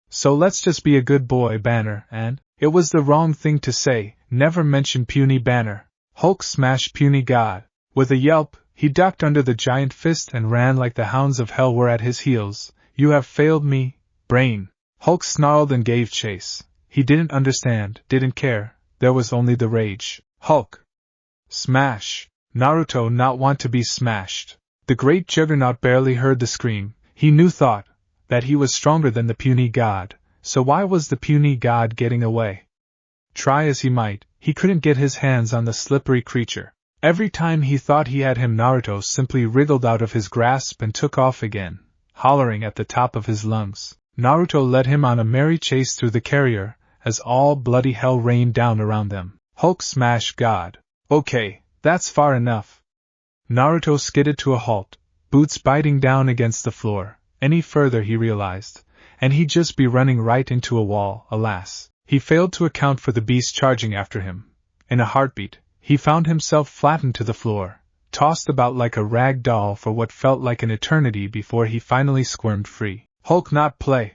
So let's just be a good boy, Banner, and... It was the wrong thing to say, never mention puny Banner. Hulk smashed puny God. With a yelp, he ducked under the giant fist and ran like the hounds of hell were at his heels. You have failed me, Brain. Hulk snarled and gave chase. He didn't understand, didn't care, there was only the rage. Hulk! Smash! Naruto not want to be smashed. The great juggernaut barely heard the scream. He knew thought that he was stronger than the puny god. So why was the puny god getting away? Try as he might, he couldn't get his hands on the slippery creature. Every time he thought he had him, Naruto simply wriggled out of his grasp and took off again, hollering at the top of his lungs. Naruto led him on a merry chase through the carrier, as all bloody hell rained down around them. Hulk smash God. Okay, that's far enough. Naruto skidded to a halt, boots biting down against the floor. Any further, he realized, and he'd just be running right into a wall. Alas, he failed to account for the beast charging after him. In a heartbeat, he found himself flattened to the floor, tossed about like a rag doll for what felt like an eternity before he finally squirmed free. Hulk not play.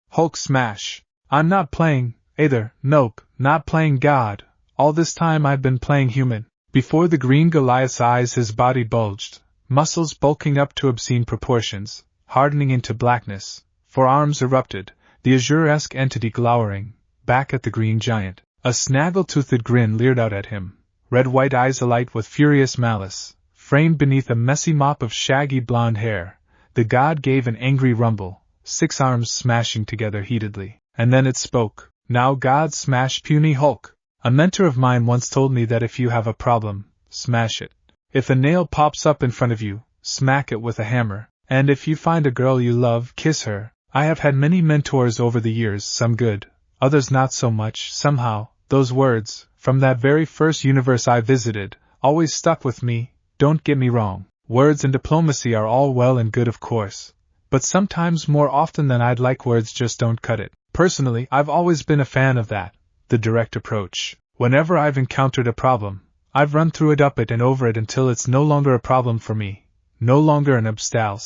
Hulk smash. I'm not playing, either. Nope, not playing God. All this time I've been playing human. Before the green Goliath's eyes his body bulged, muscles bulking up to obscene proportions, hardening into blackness, forearms erupted, the azure-esque entity glowering back at the green giant. A snaggle-toothed grin leered out at him, red-white eyes alight with furious malice. Framed beneath a messy mop of shaggy blonde hair, the god gave an angry rumble, 6 arms smashing together heatedly, and then it spoke. Now God smash puny Hulk. A mentor of mine once told me that if you have a problem, smash it. If a nail pops up in front of you, smack it with a hammer. And if you find a girl you love, kiss her. I have had many mentors over the years, some good, others not so much. Somehow, those words, from that very first universe I visited, always stuck with me. Don't get me wrong, words and diplomacy are all well and good, of course, but sometimes more often than I'd like words just don't cut it. Personally, I've always been a fan of that, the direct approach. Whenever I've encountered a problem, I've run through it, up it and over it until it's no longer a problem for me, no longer an obstacle.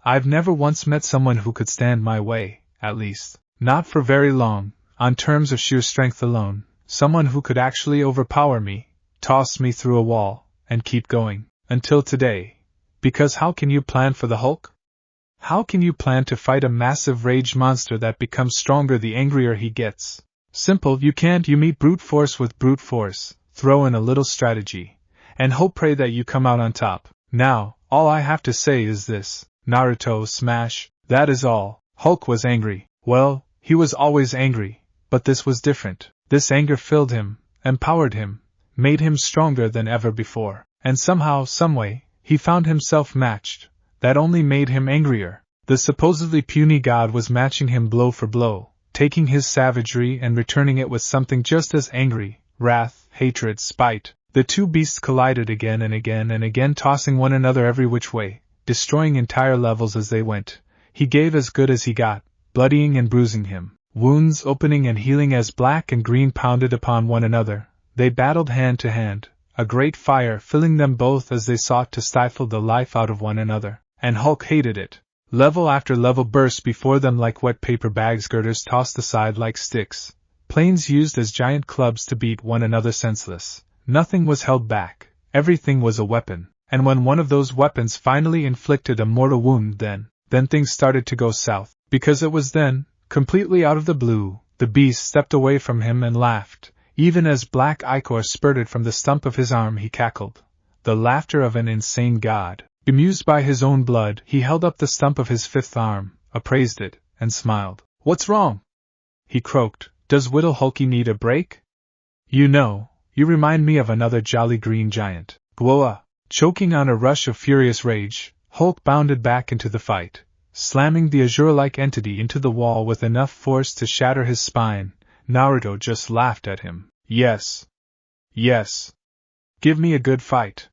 I've never once met someone who could stand my way, at least, not for very long, on terms of sheer strength alone, someone who could actually overpower me, toss me through a wall, and keep going, until today. Because how can you plan for the Hulk? How can you plan to fight a massive rage monster that becomes stronger the angrier he gets? Simple, you can't. You meet brute force with brute force, throw in a little strategy, and pray that you come out on top. Now, all I have to say is this: Naruto smash, that is all. Hulk was angry. Well, he was always angry, but this was different. This anger filled him, empowered him, made him stronger than ever before, and somehow, someway, he found himself matched. That only made him angrier. The supposedly puny god was matching him blow for blow, taking his savagery and returning it with something just as angry: wrath, hatred, spite. The two beasts collided again and again and again, tossing one another every which way, destroying entire levels as they went. He gave as good as he got, bloodying and bruising him, wounds opening and healing as black and green pounded upon one another. They battled hand to hand, a great fire filling them both as they sought to stifle the life out of one another. And Hulk hated it. Level after level burst before them like wet paper bags, girders tossed aside like sticks, planes used as giant clubs to beat one another senseless. Nothing was held back, everything was a weapon, and when one of those weapons finally inflicted a mortal wound, then things started to go south, because it was then, completely out of the blue, the beast stepped away from him and laughed. Even as black ichor spurted from the stump of his arm, he cackled, the laughter of an insane god. Bemused by his own blood, he held up the stump of his fifth arm, appraised it, and smiled. What's wrong? He croaked. Does Whittle Hulky need a break? You know, you remind me of another jolly green giant. Gwoa. Choking on a rush of furious rage, Hulk bounded back into the fight, slamming the azure-like entity into the wall with enough force to shatter his spine. Naruto just laughed at him. Yes. Yes. Give me a good fight.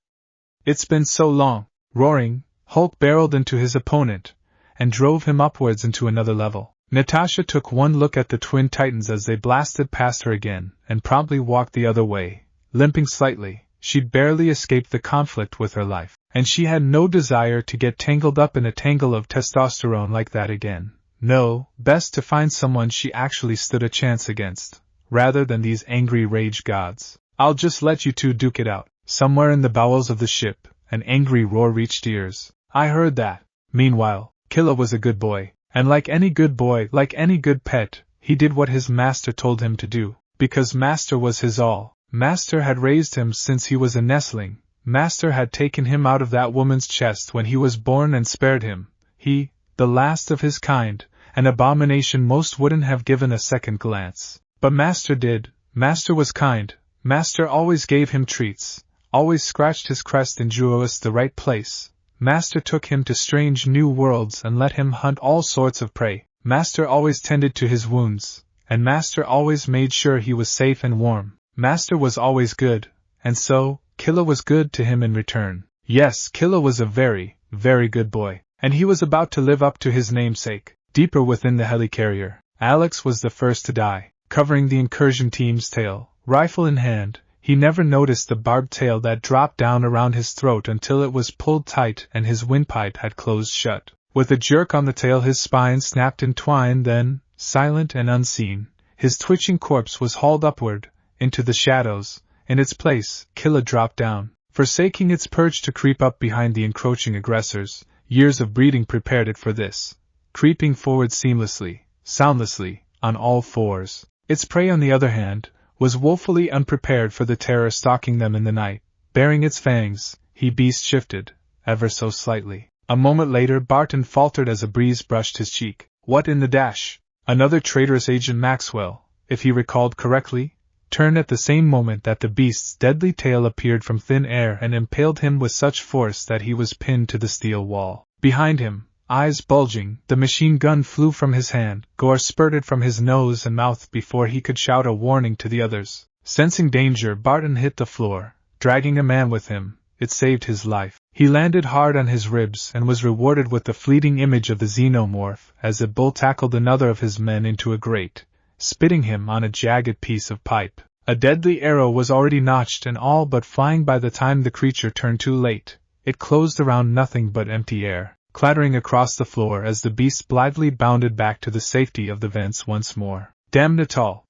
It's been so long. Roaring, Hulk barreled into his opponent, and drove him upwards into another level. Natasha took one look at the twin titans as they blasted past her again, and promptly walked the other way, limping slightly. She'd barely escaped the conflict with her life, and she had no desire to get tangled up in a tangle of testosterone like that again. No, best to find someone she actually stood a chance against, rather than these angry rage gods. I'll just let you two duke it out. Somewhere in the bowels of the ship, an angry roar reached ears. I heard that. Meanwhile, Killa was a good boy, and like any good boy, like any good pet, he did what his master told him to do, because master was his all. Master had raised him since he was a nestling. Master had taken him out of that woman's chest when he was born and spared him. He, the last of his kind, an abomination most wouldn't have given a second glance. But master did. Master was kind. Master always gave him treats, always scratched his crest and drew us the right place. Master took him to strange new worlds and let him hunt all sorts of prey. Master always tended to his wounds, and Master always made sure he was safe and warm. Master was always good, and so, Killa was good to him in return. Yes, Killa was a very, very good boy, and he was about to live up to his namesake. Deeper within the helicarrier, Alex was the first to die. Covering the incursion team's tail, rifle in hand, he never noticed the barbed tail that dropped down around his throat until it was pulled tight and his windpipe had closed shut. With a jerk on the tail his spine snapped in twine, then, silent and unseen, his twitching corpse was hauled upward, into the shadows. In its place, Killa dropped down, forsaking its perch to creep up behind the encroaching aggressors. Years of breeding prepared it for this, creeping forward seamlessly, soundlessly, on all fours. Its prey, on the other hand, was woefully unprepared for the terror stalking them in the night. Baring its fangs, he beast shifted, ever so slightly. A moment later Barton faltered as a breeze brushed his cheek. What in the dash? Another traitorous Agent Maxwell, if he recalled correctly, turned at the same moment that the beast's deadly tail appeared from thin air and impaled him with such force that he was pinned to the steel wall. Behind him, eyes bulging, the machine gun flew from his hand. Gore spurted from his nose and mouth before he could shout a warning to the others. Sensing danger, Barton hit the floor, dragging a man with him. It saved his life. He landed hard on his ribs and was rewarded with the fleeting image of the xenomorph as the bull tackled another of his men into a grate, spitting him on a jagged piece of pipe. A deadly arrow was already notched and all but flying by the time the creature turned too late. It closed around nothing but empty air, clattering across the floor as the beast blithely bounded back to the safety of the vents once more. Damn it all!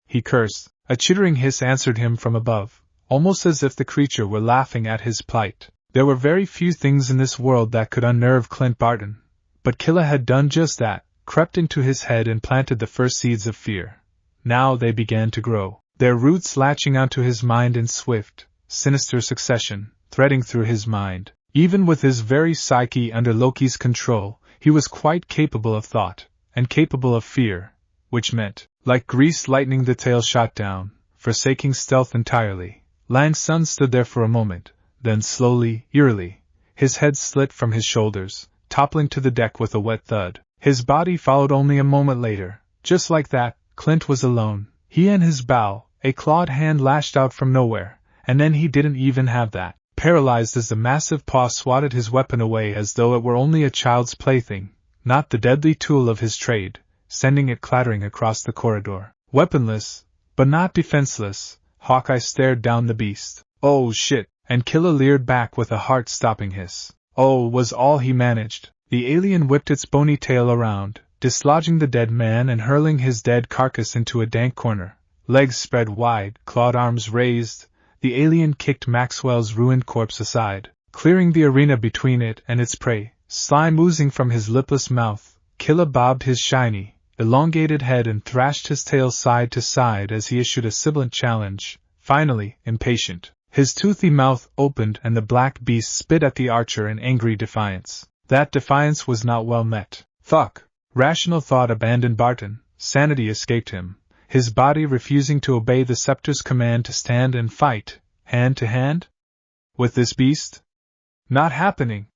He cursed. A chittering hiss answered him from above, almost as if the creature were laughing at his plight. There were very few things in this world that could unnerve Clint Barton, but Killa had done just that, crept into his head and planted the first seeds of fear. Now they began to grow, their roots latching onto his mind in swift, sinister succession, threading through his mind. Even with his very psyche under Loki's control, he was quite capable of thought, and capable of fear, which meant, like greased lightning the tail shot down, forsaking stealth entirely. Lang's son stood there for a moment. Then slowly, eerily, his head slid from his shoulders, toppling to the deck with a wet thud. His body followed only a moment later. Just like that, Clint was alone. He and his bow, a clawed hand lashed out from nowhere, and then he didn't even have that. Paralyzed as the massive paw swatted his weapon away as though it were only a child's plaything, not the deadly tool of his trade, sending it clattering across the corridor. Weaponless, but not defenseless, Hawkeye stared down the beast. Oh shit! And Killa leered back with a heart-stopping hiss. Oh, was all he managed. The alien whipped its bony tail around, dislodging the dead man and hurling his dead carcass into a dank corner. Legs spread wide, clawed arms raised, the alien kicked Maxwell's ruined corpse aside, clearing the arena between it and its prey. Slime oozing from his lipless mouth, Killa bobbed his shiny, elongated head and thrashed his tail side to side as he issued a sibilant challenge. Finally, impatient, his toothy mouth opened and the black beast spit at the archer in angry defiance. That defiance was not well met. Fuck! Rational thought abandoned Barton, sanity escaped him, his body refusing to obey the scepter's command to stand and fight, hand to hand? With this beast? Not happening!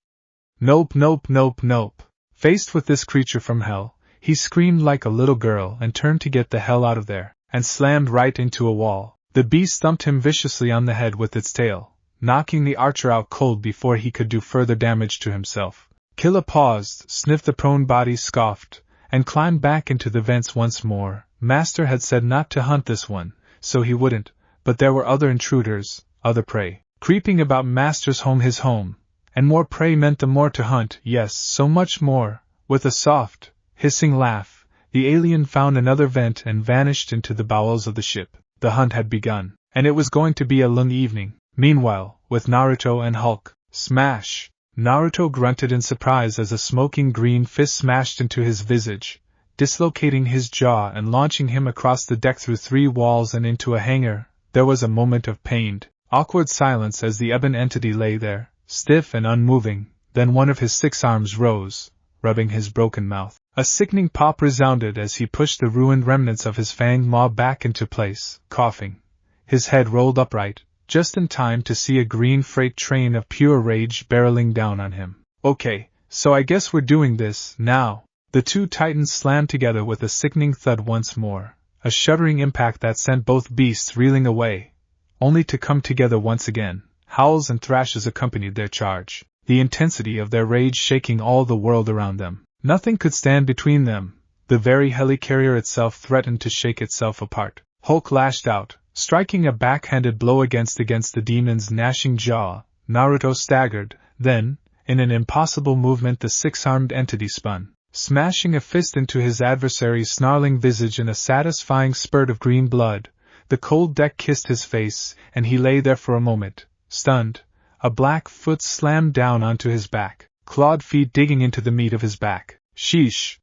Nope, nope, nope, nope. Faced with this creature from hell, he screamed like a little girl and turned to get the hell out of there, and slammed right into a wall. The beast thumped him viciously on the head with its tail, knocking the archer out cold before he could do further damage to himself. Killa paused, sniffed the prone body, scoffed, and climbed back into the vents once more. Master had said not to hunt this one, so he wouldn't, but there were other intruders, other prey, creeping about Master's home, his home, and more prey meant the more to hunt, yes, so much more. With a soft, hissing laugh, the alien found another vent and vanished into the bowels of the ship. The hunt had begun, and it was going to be a long evening. Meanwhile, with Naruto and Hulk, smash! Naruto grunted in surprise as a smoking green fist smashed into his visage, dislocating his jaw and launching him across the deck through 3 walls and into a hangar. There was a moment of pained, awkward silence as the ebon entity lay there, stiff and unmoving. Then one of his 6 arms rose, rubbing his broken mouth. A sickening pop resounded as he pushed the ruined remnants of his fanged maw back into place, coughing. His head rolled upright, just in time to see a green freight train of pure rage barreling down on him. Okay, so I guess we're doing this, now. The two titans slammed together with a sickening thud once more, a shuddering impact that sent both beasts reeling away, only to come together once again. Howls and thrashes accompanied their charge, the intensity of their rage shaking all the world around them. Nothing could stand between them. The very helicarrier itself threatened to shake itself apart. Hulk lashed out, striking a backhanded blow against the demon's gnashing jaw. Naruto staggered, then, in an impossible movement, the six-armed entity spun, smashing a fist into his adversary's snarling visage in a satisfying spurt of green blood. The cold deck kissed his face, and he lay there for a moment, stunned. A black foot slammed down onto his back, clawed feet digging into the meat of his back. Sheesh!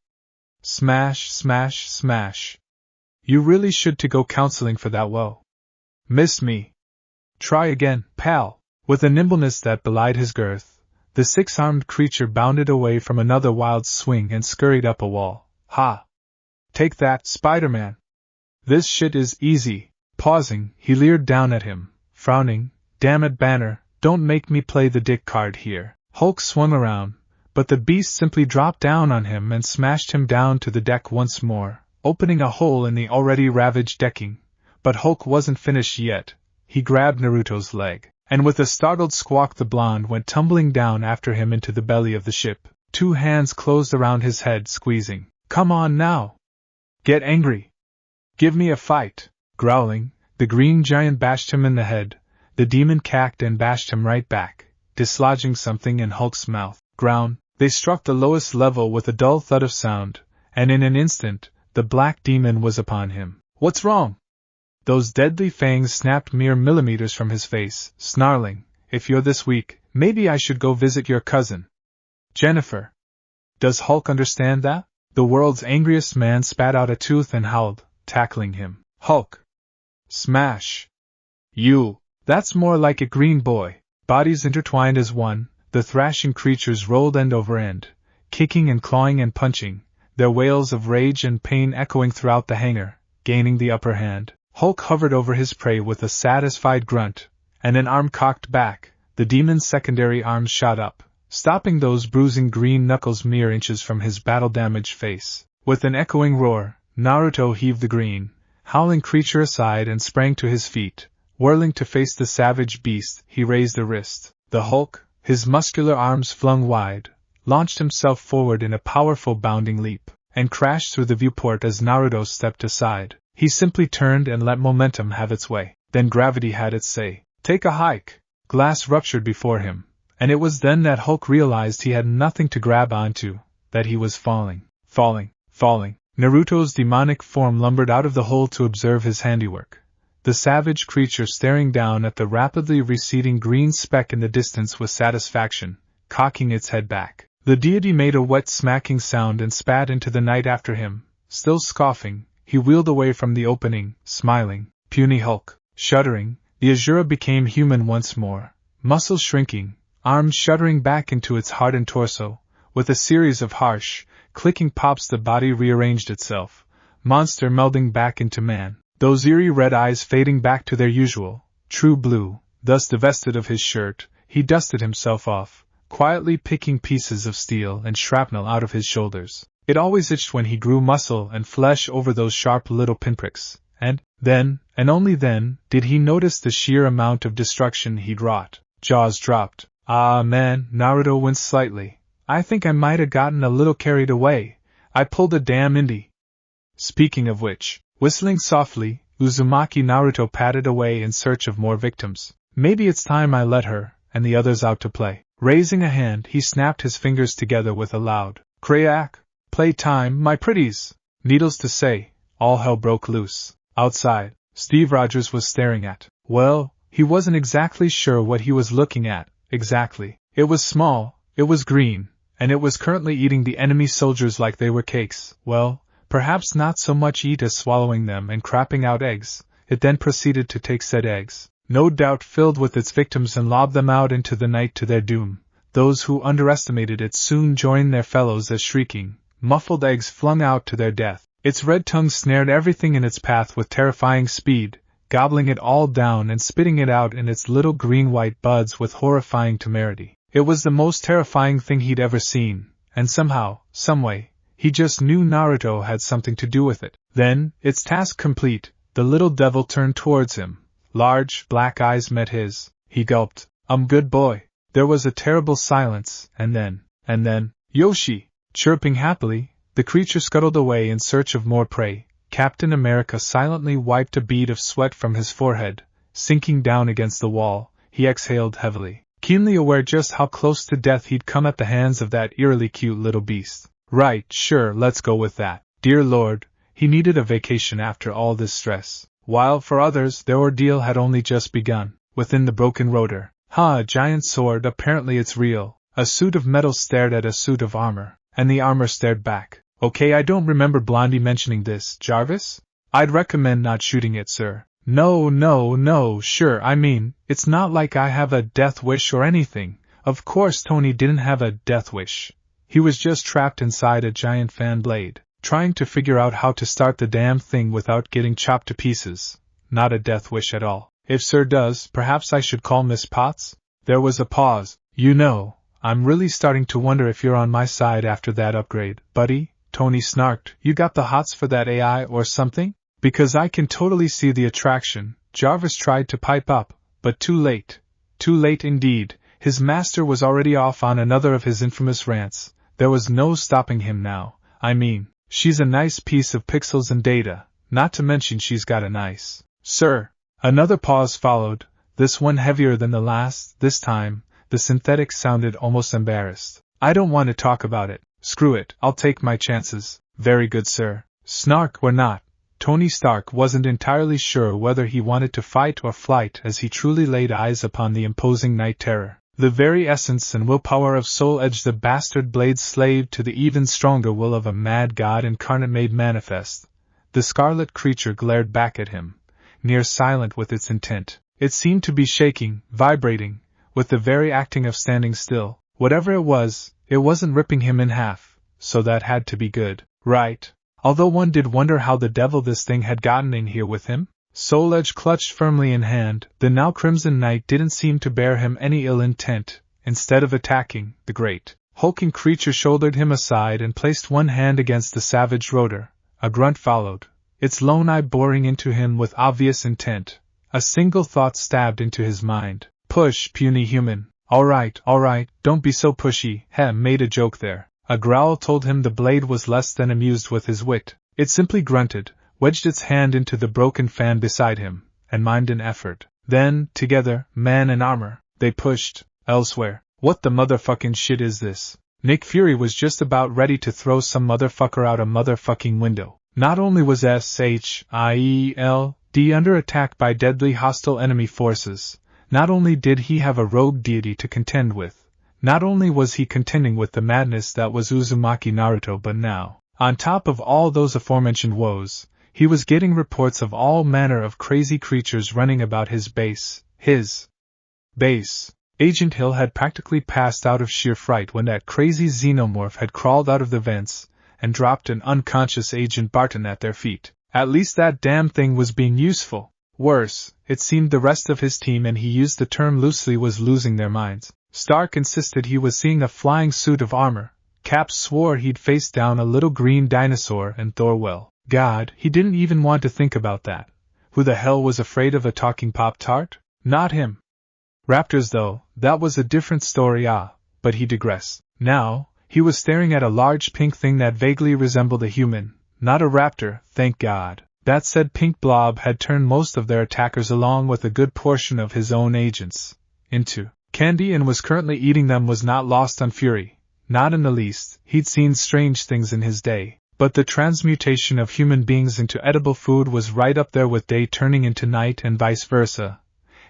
Smash, smash, smash. You really should to go counseling for that. Whoa. Missed me. Try again, pal. With a nimbleness that belied his girth, the six-armed creature bounded away from another wild swing and scurried up a wall. Ha! Take that, Spider-Man. This shit is easy. Pausing, he leered down at him, frowning. Damn it, Banner, don't make me play the dick card here. Hulk swung around, but the beast simply dropped down on him and smashed him down to the deck once more, opening a hole in the already ravaged decking. But Hulk wasn't finished yet. He grabbed Naruto's leg, and with a startled squawk the blonde went tumbling down after him into the belly of the ship. Two hands closed around his head, squeezing. Come on now! Get angry! Give me a fight! Growling, the green giant bashed him in the head. The demon cacked and bashed him right back, dislodging something in Hulk's mouth. Ground. They struck the lowest level with a dull thud of sound, and in an instant, the black demon was upon him. What's wrong? Those deadly fangs snapped mere millimeters from his face, snarling, if you're this weak, maybe I should go visit your cousin. Jennifer. Does Hulk understand that? The world's angriest man spat out a tooth and howled, tackling him. Hulk. Smash. You. That's more like it, green boy. Bodies intertwined as one, the thrashing creatures rolled end over end, kicking and clawing and punching, their wails of rage and pain echoing throughout the hangar, gaining the upper hand. Hulk hovered over his prey with a satisfied grunt, and an arm cocked back. The demon's secondary arms shot up, stopping those bruising green knuckles mere inches from his battle-damaged face. With an echoing roar, Naruto heaved the green, howling creature aside and sprang to his feet. Whirling to face the savage beast, he raised a wrist. The Hulk, his muscular arms flung wide, launched himself forward in a powerful bounding leap, and crashed through the viewport as Naruto stepped aside. He simply turned and let momentum have its way. Then gravity had its say. Take a hike. Glass ruptured before him, and it was then that Hulk realized he had nothing to grab onto, that he was falling. Naruto's demonic form lumbered out of the hole to observe his handiwork. The savage creature staring down at the rapidly receding green speck in the distance with satisfaction, cocking its head back. The deity made a wet smacking sound and spat into the night after him. Still scoffing, he wheeled away from the opening, smiling. Puny Hulk. Shuddering, the Azura became human once more, muscles shrinking, arms shuddering back into its hardened torso. With a series of harsh, clicking pops the body rearranged itself, monster melding back into man. Those eerie red eyes fading back to their usual, true blue. Thus divested of his shirt, he dusted himself off, quietly picking pieces of steel and shrapnel out of his shoulders. It always itched when he grew muscle and flesh over those sharp little pinpricks, and then, and only then, did he notice the sheer amount of destruction he'd wrought. Jaws dropped. Ah man, Naruto winced slightly. I think I might have gotten a little carried away. I pulled a damn indie. Speaking of which, whistling softly, Uzumaki Naruto padded away in search of more victims. Maybe it's time I let her, and the others out to play. Raising a hand, he snapped his fingers together with a loud crack. Play time, my pretties! Needless to say, all hell broke loose. Outside, Steve Rogers was staring at. Well, he wasn't exactly sure what he was looking at, exactly. It was small, it was green, and it was currently eating the enemy soldiers like they were cakes. Well, perhaps not so much eat as swallowing them and crapping out eggs. It then proceeded to take said eggs, no doubt filled with its victims, and lob them out into the night to their doom. Those who underestimated it soon joined their fellows as shrieking, muffled eggs flung out to their death. Its red tongue snared everything in its path with terrifying speed, gobbling it all down and spitting it out in its little green-white buds with horrifying temerity. It was the most terrifying thing he'd ever seen, and somehow, someway, he just knew Naruto had something to do with it. Then, its task complete, the little devil turned towards him. Large, black eyes met his. He gulped. Good boy." There was a terrible silence, and then, "Yoshi!" Chirping happily, the creature scuttled away in search of more prey. Captain America silently wiped a bead of sweat from his forehead. Sinking down against the wall, he exhaled heavily, keenly aware just how close to death he'd come at the hands of that eerily cute little beast. Right, sure, let's go with that. Dear Lord, he needed a vacation after all this stress. While for others their ordeal had only just begun. Within the broken rotor, a giant sword, apparently it's real. A suit of metal stared at a suit of armor, and the armor stared back. Okay, I don't remember Blondie mentioning this, Jarvis? I'd recommend not shooting it, sir. No, sure, I mean, it's not like I have a death wish or anything. Of course Tony didn't have a death wish. He was just trapped inside a giant fan blade, trying to figure out how to start the damn thing without getting chopped to pieces. Not a death wish at all. If sir does, perhaps I should call Miss Potts? There was a pause. You know, I'm really starting to wonder if you're on my side after that upgrade, buddy, Tony snarked. You got the hots for that AI or something? Because I can totally see the attraction. Jarvis tried to pipe up, but too late. Too late indeed. His master was already off on another of his infamous rants. There was no stopping him now. I mean, she's a nice piece of pixels and data, not to mention she's got a nice. Sir. Another pause followed, this one heavier than the last. This time, the synthetic sounded almost embarrassed. I don't want to talk about it. Screw it, I'll take my chances. Very good, sir. Snark or not, Tony Stark wasn't entirely sure whether he wanted to fight or flight as he truly laid eyes upon the imposing night terror. The very essence and willpower of Soul Edge, the bastard blade slave to the even stronger will of a mad god incarnate made manifest. The scarlet creature glared back at him, near silent with its intent. It seemed to be shaking, vibrating, with the very acting of standing still. Whatever it wasn't ripping him in half, so that had to be good, right? Although one did wonder how the devil this thing had gotten in here with him. Soul Edge clutched firmly in hand, the now crimson knight didn't seem to bear him any ill intent. Instead of attacking, the great, hulking creature shouldered him aside and placed one hand against the savage rotor. A grunt followed, its lone eye boring into him with obvious intent. A single thought stabbed into his mind. Push, puny human. All right, don't be so pushy. Made a joke there. A growl told him the blade was less than amused with his wit. It simply grunted, wedged its hand into the broken fan beside him, and mimed an effort. Then, together, man and armor, they pushed. Elsewhere. What the motherfucking shit is this? Nick Fury was just about ready to throw some motherfucker out a motherfucking window. Not only was SHIELD under attack by deadly hostile enemy forces, not only did he have a rogue deity to contend with, not only was he contending with the madness that was Uzumaki Naruto, but now, on top of all those aforementioned woes, he was getting reports of all manner of crazy creatures running about his base. His base. Agent Hill had practically passed out of sheer fright when that crazy xenomorph had crawled out of the vents and dropped an unconscious Agent Barton at their feet. At least that damn thing was being useful. Worse, it seemed the rest of his team, and he used the term loosely, was losing their minds. Stark insisted he was seeing a flying suit of armor. Cap swore he'd faced down a little green dinosaur, and Thor, well, God, he didn't even want to think about that. Who the hell was afraid of a talking Pop-Tart? Not him. Raptors, though, that was a different story. But he digressed. Now, he was staring at a large pink thing that vaguely resembled a human. Not a raptor, thank God. That said pink blob had turned most of their attackers, along with a good portion of his own agents, into candy and was currently eating them. Was not lost on Fury. Not in the least. He'd seen strange things in his day. But the transmutation of human beings into edible food was right up there with day turning into night and vice versa.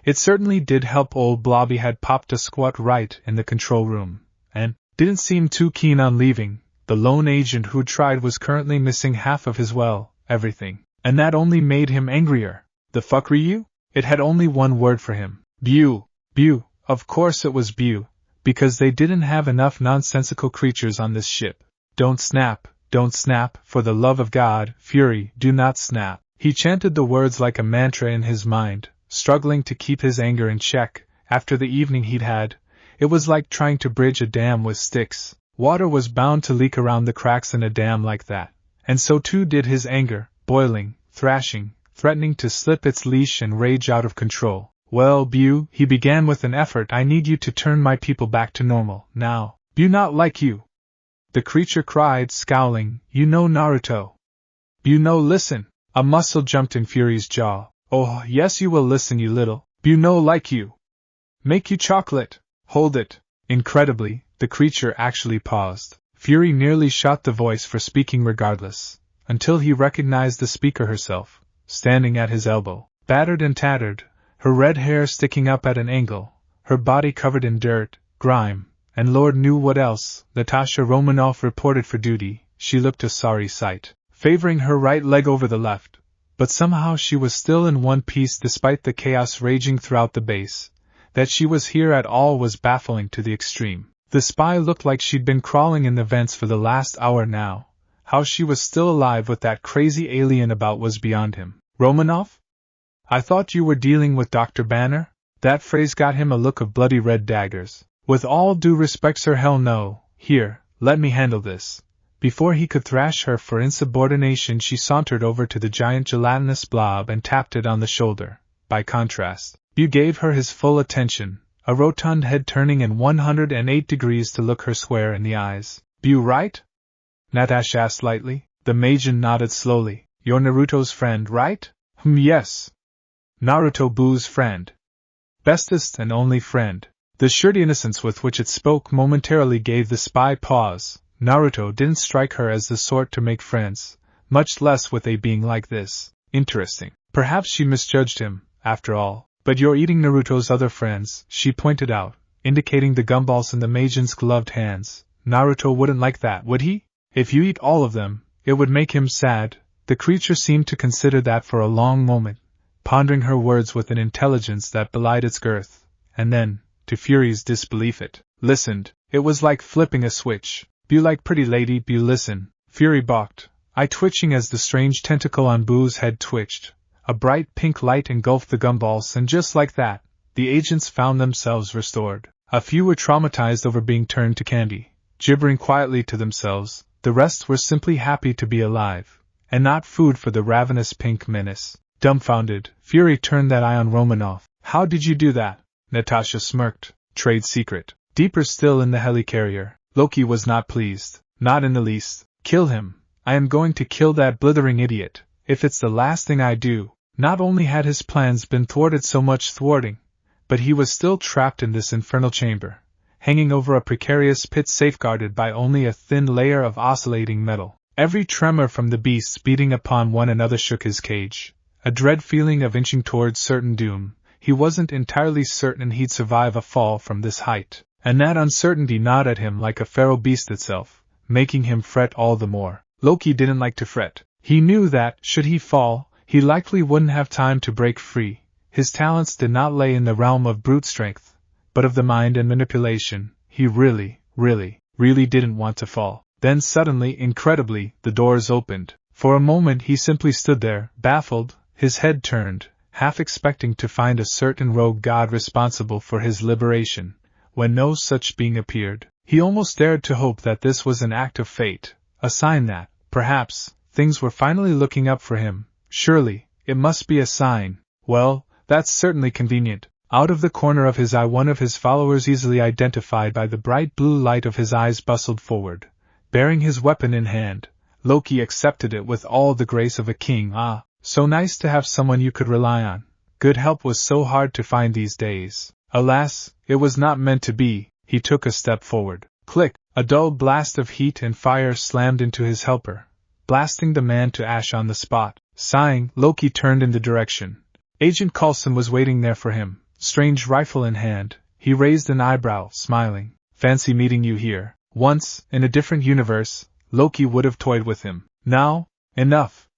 It certainly did help. Old Blobby had popped a squat right in the control room, and didn't seem too keen on leaving. The lone agent who'd tried was currently missing half of his, well, everything. And that only made him angrier. The fuck were you? It had only one word for him. Bew. Of course it was Bew, because they didn't have enough nonsensical creatures on this ship. Don't snap, for the love of God, Fury, do not snap. He chanted the words like a mantra in his mind, struggling to keep his anger in check. After the evening he'd had, it was like trying to bridge a dam with sticks. Water was bound to leak around the cracks in a dam like that, and so too did his anger, boiling, thrashing, threatening to slip its leash and rage out of control. Well, Bu, he began with an effort, I need you to turn my people back to normal, now. Bu, not like you. The creature cried, scowling, you know Naruto. Bu, no, listen. A muscle jumped in Fury's jaw. Oh, yes you will listen, you little. Bu, no, like you. Make you chocolate. Hold it. Incredibly, the creature actually paused. Fury nearly shot the voice for speaking regardless, until he recognized the speaker herself, standing at his elbow, battered and tattered, her red hair sticking up at an angle, her body covered in dirt, grime, and Lord knew what else. Natasha Romanoff reported for duty. She looked a sorry sight, favoring her right leg over the left, but somehow she was still in one piece despite the chaos raging throughout the base. That she was here at all was baffling to the extreme. The spy looked like she'd been crawling in the vents for the last hour now. How she was still alive with that crazy alien about was beyond him. Romanoff? I thought you were dealing with Dr. Banner? That phrase got him a look of bloody red daggers. With all due respect, sir, hell no. Here, let me handle this. Before he could thrash her for insubordination, she sauntered over to the giant gelatinous blob and tapped it on the shoulder. By contrast, Bu gave her his full attention, a rotund head turning in 108 degrees to look her square in the eyes. Bu, right? Natasha asked lightly. The Majin nodded slowly. You're Naruto's friend, right? Yes. Naruto, Bu's friend. Bestest and only friend. The sure innocence with which it spoke momentarily gave the spy pause. Naruto didn't strike her as the sort to make friends, much less with a being like this. Interesting. Perhaps she misjudged him, after all. But you're eating Naruto's other friends, she pointed out, indicating the gumballs in the Majin's gloved hands. Naruto wouldn't like that, would he? If you eat all of them, it would make him sad. The creature seemed to consider that for a long moment, pondering her words with an intelligence that belied its girth, and then, to Fury's disbelief, it listened. It was like flipping a switch. Bu, like pretty lady, Bu, listen. Fury balked, eye twitching as the strange tentacle on Bu's head twitched. A bright pink light engulfed the gumballs, and just like that, the agents found themselves restored. A few were traumatized over being turned to candy, gibbering quietly to themselves. The rest were simply happy to be alive, and not food for the ravenous pink menace. Dumbfounded, Fury turned that eye on Romanoff. How did you do that? Natasha smirked. Trade secret. Deeper still in the helicarrier. Loki was not pleased. Not in the least. Kill him. I am going to kill that blithering idiot, if it's the last thing I do. Not only had his plans been thwarted, so much thwarting, but he was still trapped in this infernal chamber, hanging over a precarious pit safeguarded by only a thin layer of oscillating metal. Every tremor from the beasts beating upon one another shook his cage, a dread feeling of inching towards certain doom. He wasn't entirely certain he'd survive a fall from this height, and that uncertainty gnawed at him like a feral beast itself, making him fret all the more. Loki didn't like to fret. He knew that, should he fall, he likely wouldn't have time to break free. His talents did not lay in the realm of brute strength, but of the mind and manipulation. He really didn't want to fall. Then suddenly, incredibly, the doors opened. For a moment he simply stood there, baffled, his head turned, half expecting to find a certain rogue god responsible for his liberation. When no such being appeared, he almost dared to hope that this was an act of fate, a sign that, perhaps, things were finally looking up for him. Surely, it must be a sign. Well, that's certainly convenient. Out of the corner of his eye, one of his followers, easily identified by the bright blue light of his eyes, bustled forward, bearing his weapon in hand. Loki accepted it with all the grace of a king. Ah, so nice to have someone you could rely on. Good help was so hard to find these days. Alas, it was not meant to be. He took a step forward. Click! A dull blast of heat and fire slammed into his helper, blasting the man to ash on the spot. Sighing, Loki turned in the direction. Agent Coulson was waiting there for him, strange rifle in hand. He raised an eyebrow, smiling. Fancy meeting you here. Once, in a different universe, Loki would have toyed with him. Now, enough.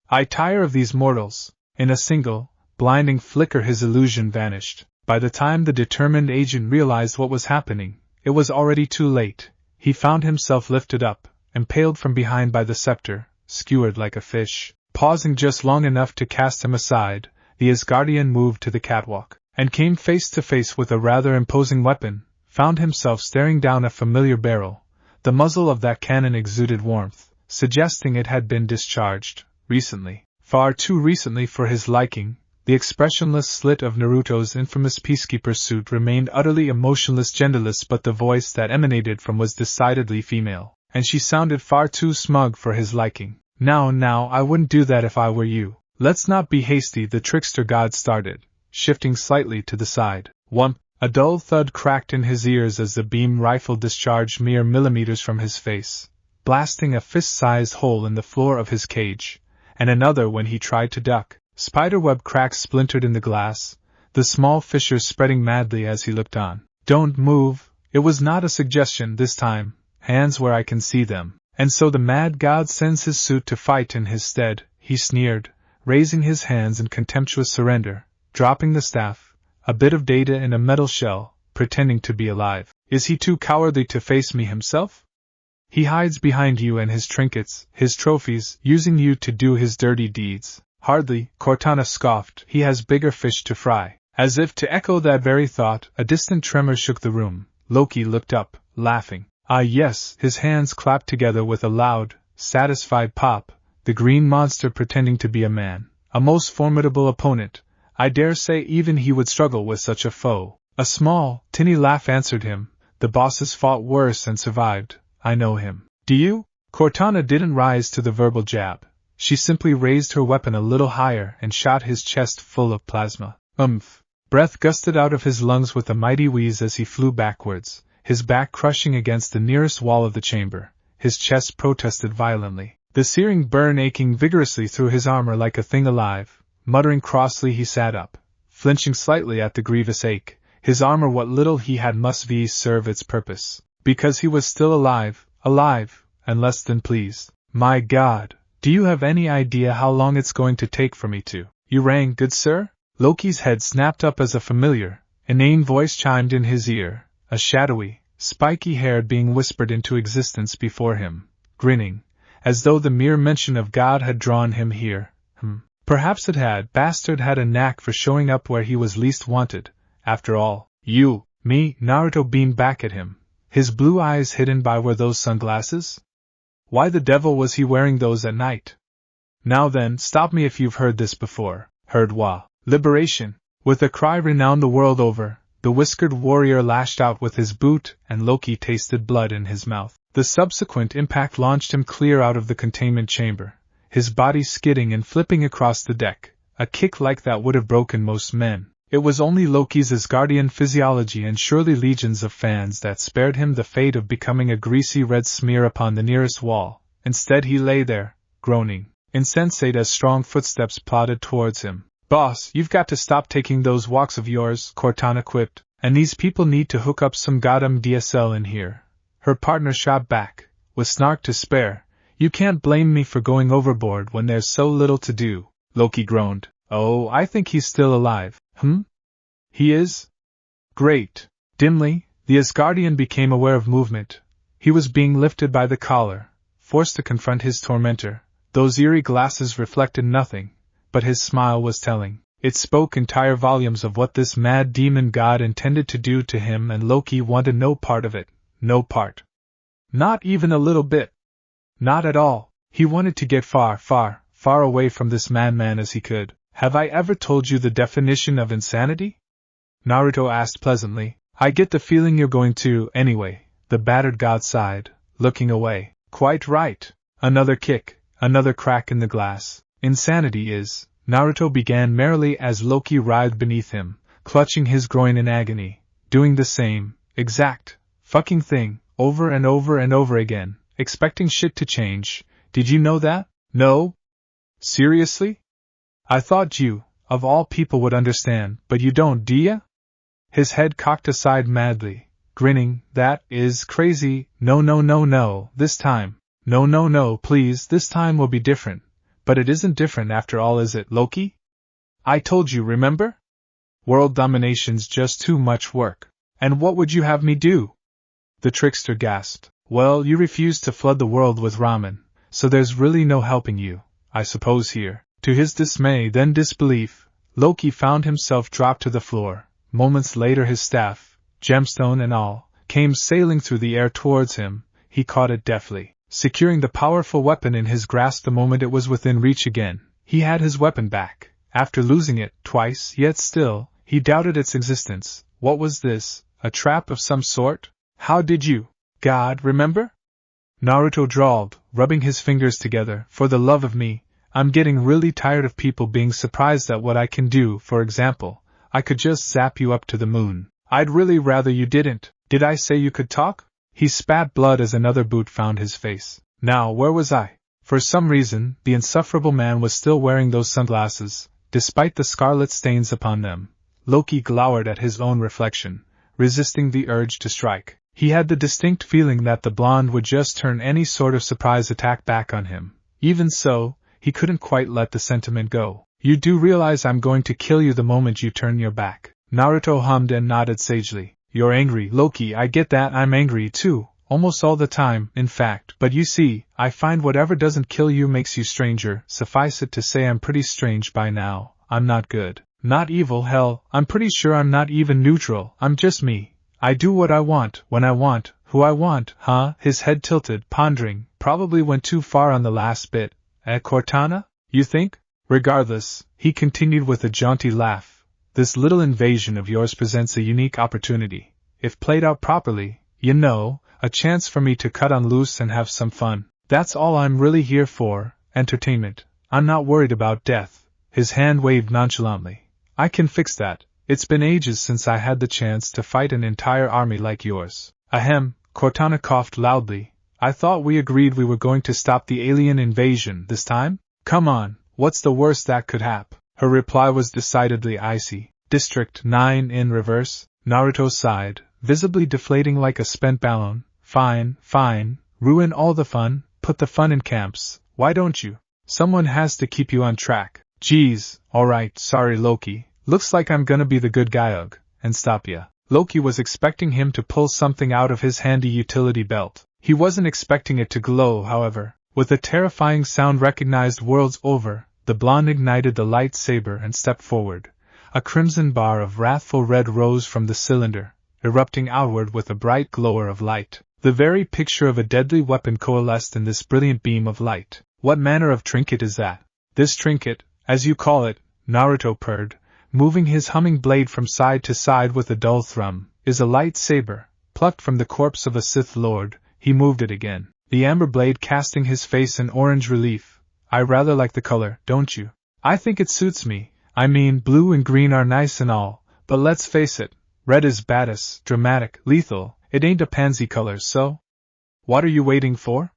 I tire of these mortals. In a single, blinding flicker his illusion vanished. By the time the determined agent realized what was happening, it was already too late. He found himself lifted up, impaled from behind by the scepter, skewered like a fish. pausing just long enough to cast him aside, the Asgardian moved to the catwalk, and came face to face with a rather imposing weapon, found himself staring down a familiar barrel. The muzzle of that cannon exuded warmth, suggesting it had been discharged recently, far too recently for his liking. The expressionless slit of Naruto's infamous peacekeeper suit remained utterly emotionless, genderless, but the voice that emanated from was decidedly female, and she sounded far too smug for his liking. Now, I wouldn't do that if I were you. Let's not be hasty, the trickster god started, shifting slightly to the side. Whump! A dull thud cracked in his ears as the beam rifle discharged mere millimeters from his face, blasting a fist-sized hole in the floor of his cage, and another when he tried to duck. Spiderweb cracks splintered in the glass, the small fissures spreading madly as he looked on. Don't move. It was not a suggestion this time. Hands where I can see them. And so the mad god sends his suit to fight in his stead, he sneered, raising his hands in contemptuous surrender, dropping the staff, a bit of data in a metal shell, pretending to be alive. Is he too cowardly to face me himself? He hides behind you and his trinkets, his trophies, using you to do his dirty deeds. Hardly, Cortana scoffed, he has bigger fish to fry. As if to echo that very thought, a distant tremor shook the room. Loki looked up, laughing. Ah yes, his hands clapped together with a loud, satisfied pop, the green monster pretending to be a man, a most formidable opponent. I dare say even he would struggle with such a foe. A small, tinny laugh answered him. The bosses fought worse and survived. I know him. Do you? Cortana didn't rise to the verbal jab. She simply raised her weapon a little higher and shot his chest full of plasma. Breath gusted out of his lungs with a mighty wheeze as he flew backwards, his back crushing against the nearest wall of the chamber. His chest protested violently, the searing burn aching vigorously through his armor like a thing alive. Muttering crossly, he sat up, flinching slightly at the grievous ache. His armor, what little he had, must serve its purpose, because he was still alive, and less than pleased. My God! Do you have any idea how long it's going to take for me to? You rang, good sir? Loki's head snapped up as a familiar, inane voice chimed in his ear, a shadowy, spiky-haired being whispered into existence before him, grinning, as though the mere mention of God had drawn him here. Perhaps it had. Bastard had a knack for showing up where he was least wanted. After all, you, me, Naruto beamed back at him, his blue eyes hidden by were those sunglasses? Why the devil was he wearing those at night? Now then, stop me if you've heard this before. Heard wa. Liberation. With a cry renowned the world over, the whiskered warrior lashed out with his boot, and Loki tasted blood in his mouth. The subsequent impact launched him clear out of the containment chamber, his body skidding and flipping across the deck. A kick like that would have broken most men. It was only Loki's Asgardian physiology and surely legions of fans that spared him the fate of becoming a greasy red smear upon the nearest wall. Instead he lay there, groaning, insensate as strong footsteps plodded towards him. Boss, you've got to stop taking those walks of yours, Cortana quipped, and these people need to hook up some goddamn DSL in here. Her partner shot back, with snark to spare. You can't blame me for going overboard when there's so little to do. Loki groaned. Oh, I think he's still alive. He is? Great. Dimly, the Asgardian became aware of movement. He was being lifted by the collar, forced to confront his tormentor. Those eerie glasses reflected nothing, but his smile was telling. It spoke entire volumes of what this mad demon god intended to do to him, and Loki wanted no part of it. No part. Not even a little bit. Not at all. He wanted to get far away from this madman as he could. Have I ever told you the definition of insanity? Naruto asked pleasantly. I get the feeling you're going to, anyway. The battered god sighed, looking away. Quite right. Another kick, another crack in the glass. Insanity is, Naruto began merrily as Loki writhed beneath him, clutching his groin in agony, doing the same, exact, fucking thing, over and over and over again, expecting shit to change. Did you know that? No? Seriously? I thought you, of all people, would understand, but you don't, do ya? His head cocked aside madly, grinning. That is crazy. No, this time. No, please, this time will be different. But it isn't different after all, is it, Loki? I told you, remember? World domination's just too much work. And what would you have me do? The trickster gasped. Well, you refused to flood the world with ramen, so there's really no helping you. I suppose here. To his dismay, then disbelief, Loki found himself dropped to the floor. Moments later his staff, gemstone and all, came sailing through the air towards him. He caught it deftly, securing the powerful weapon in his grasp the moment it was within reach again. He had his weapon back, after losing it twice, yet still, he doubted its existence. What was this? A trap of some sort? How did you, God, remember? Naruto drawled, rubbing his fingers together. For the love of me, I'm getting really tired of people being surprised at what I can do. For example, I could just zap you up to the moon. I'd really rather you didn't. Did I say you could talk? He spat blood as another boot found his face. Now, where was I? For some reason, the insufferable man was still wearing those sunglasses, despite the scarlet stains upon them. Loki glowered at his own reflection, resisting the urge to strike. He had the distinct feeling that the blonde would just turn any sort of surprise attack back on him. Even so, he couldn't quite let the sentiment go. You do realize I'm going to kill you the moment you turn your back. Naruto hummed and nodded sagely. You're angry, Loki. I get that. I'm angry too, almost all the time, in fact. But you see, I find whatever doesn't kill you makes you stranger. Suffice it to say I'm pretty strange by now. I'm not good. Not evil, hell, I'm pretty sure I'm not even neutral. I'm just me. I do what I want, when I want, who I want, huh? His head tilted, pondering. Probably went too far on the last bit. Cortana? You think? Regardless, he continued with a jaunty laugh, this little invasion of yours presents a unique opportunity. If played out properly, you know, a chance for me to cut on loose and have some fun. That's all I'm really here for, entertainment. I'm not worried about death. His hand waved nonchalantly. I can fix that. It's been ages since I had the chance to fight an entire army like yours. Ahem, Cortana coughed loudly. I thought we agreed we were going to stop the alien invasion this time? Come on, what's the worst that could happen? Her reply was decidedly icy. District 9 in reverse, Naruto sighed, visibly deflating like a spent balloon. Fine, fine, ruin all the fun, put the fun in camps, why don't you? Someone has to keep you on track. Geez, alright, sorry Loki, looks like I'm gonna be the good guy and stop ya. Loki was expecting him to pull something out of his handy utility belt. He wasn't expecting it to glow, however. With a terrifying sound recognized worlds over, the blonde ignited the lightsaber and stepped forward. A crimson bar of wrathful red rose from the cylinder, erupting outward with a bright glower of light. The very picture of a deadly weapon coalesced in this brilliant beam of light. What manner of trinket is that? This trinket, as you call it, Naruto purred, moving his humming blade from side to side with a dull thrum, is a lightsaber, plucked from the corpse of a Sith Lord. He moved it again, the amber blade casting his face in orange relief. I rather like the color, don't you? I think it suits me. I mean, blue and green are nice and all, but let's face it, red is badass, dramatic, lethal. It ain't a pansy color, so? What are you waiting for?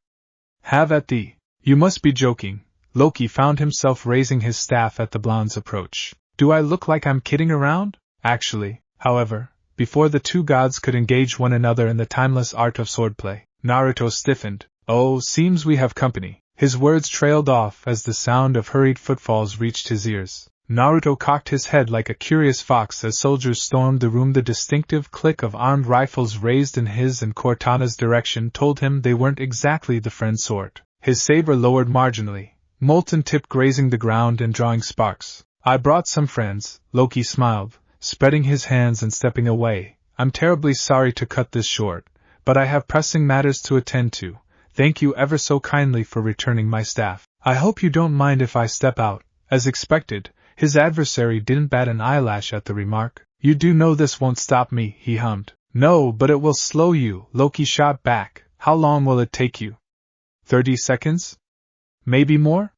Have at thee. You must be joking. Loki found himself raising his staff at the blonde's approach. Do I look like I'm kidding around? Actually, however, before the two gods could engage one another in the timeless art of swordplay, Naruto stiffened. Oh, seems we have company. His words trailed off as the sound of hurried footfalls reached his ears. Naruto cocked his head like a curious fox as soldiers stormed the room. The distinctive click of armed rifles raised in his and Cortana's direction told him they weren't exactly the friend sort. His saber lowered marginally, molten tip grazing the ground and drawing sparks. I brought some friends, Loki smiled, spreading his hands and stepping away. I'm terribly sorry to cut this short, but I have pressing matters to attend to. Thank you ever so kindly for returning my staff. I hope you don't mind if I step out. As expected, his adversary didn't bat an eyelash at the remark. You do know this won't stop me, he hummed. No, but it will slow you, Loki shot back. How long will it take you? 30 seconds? Maybe more?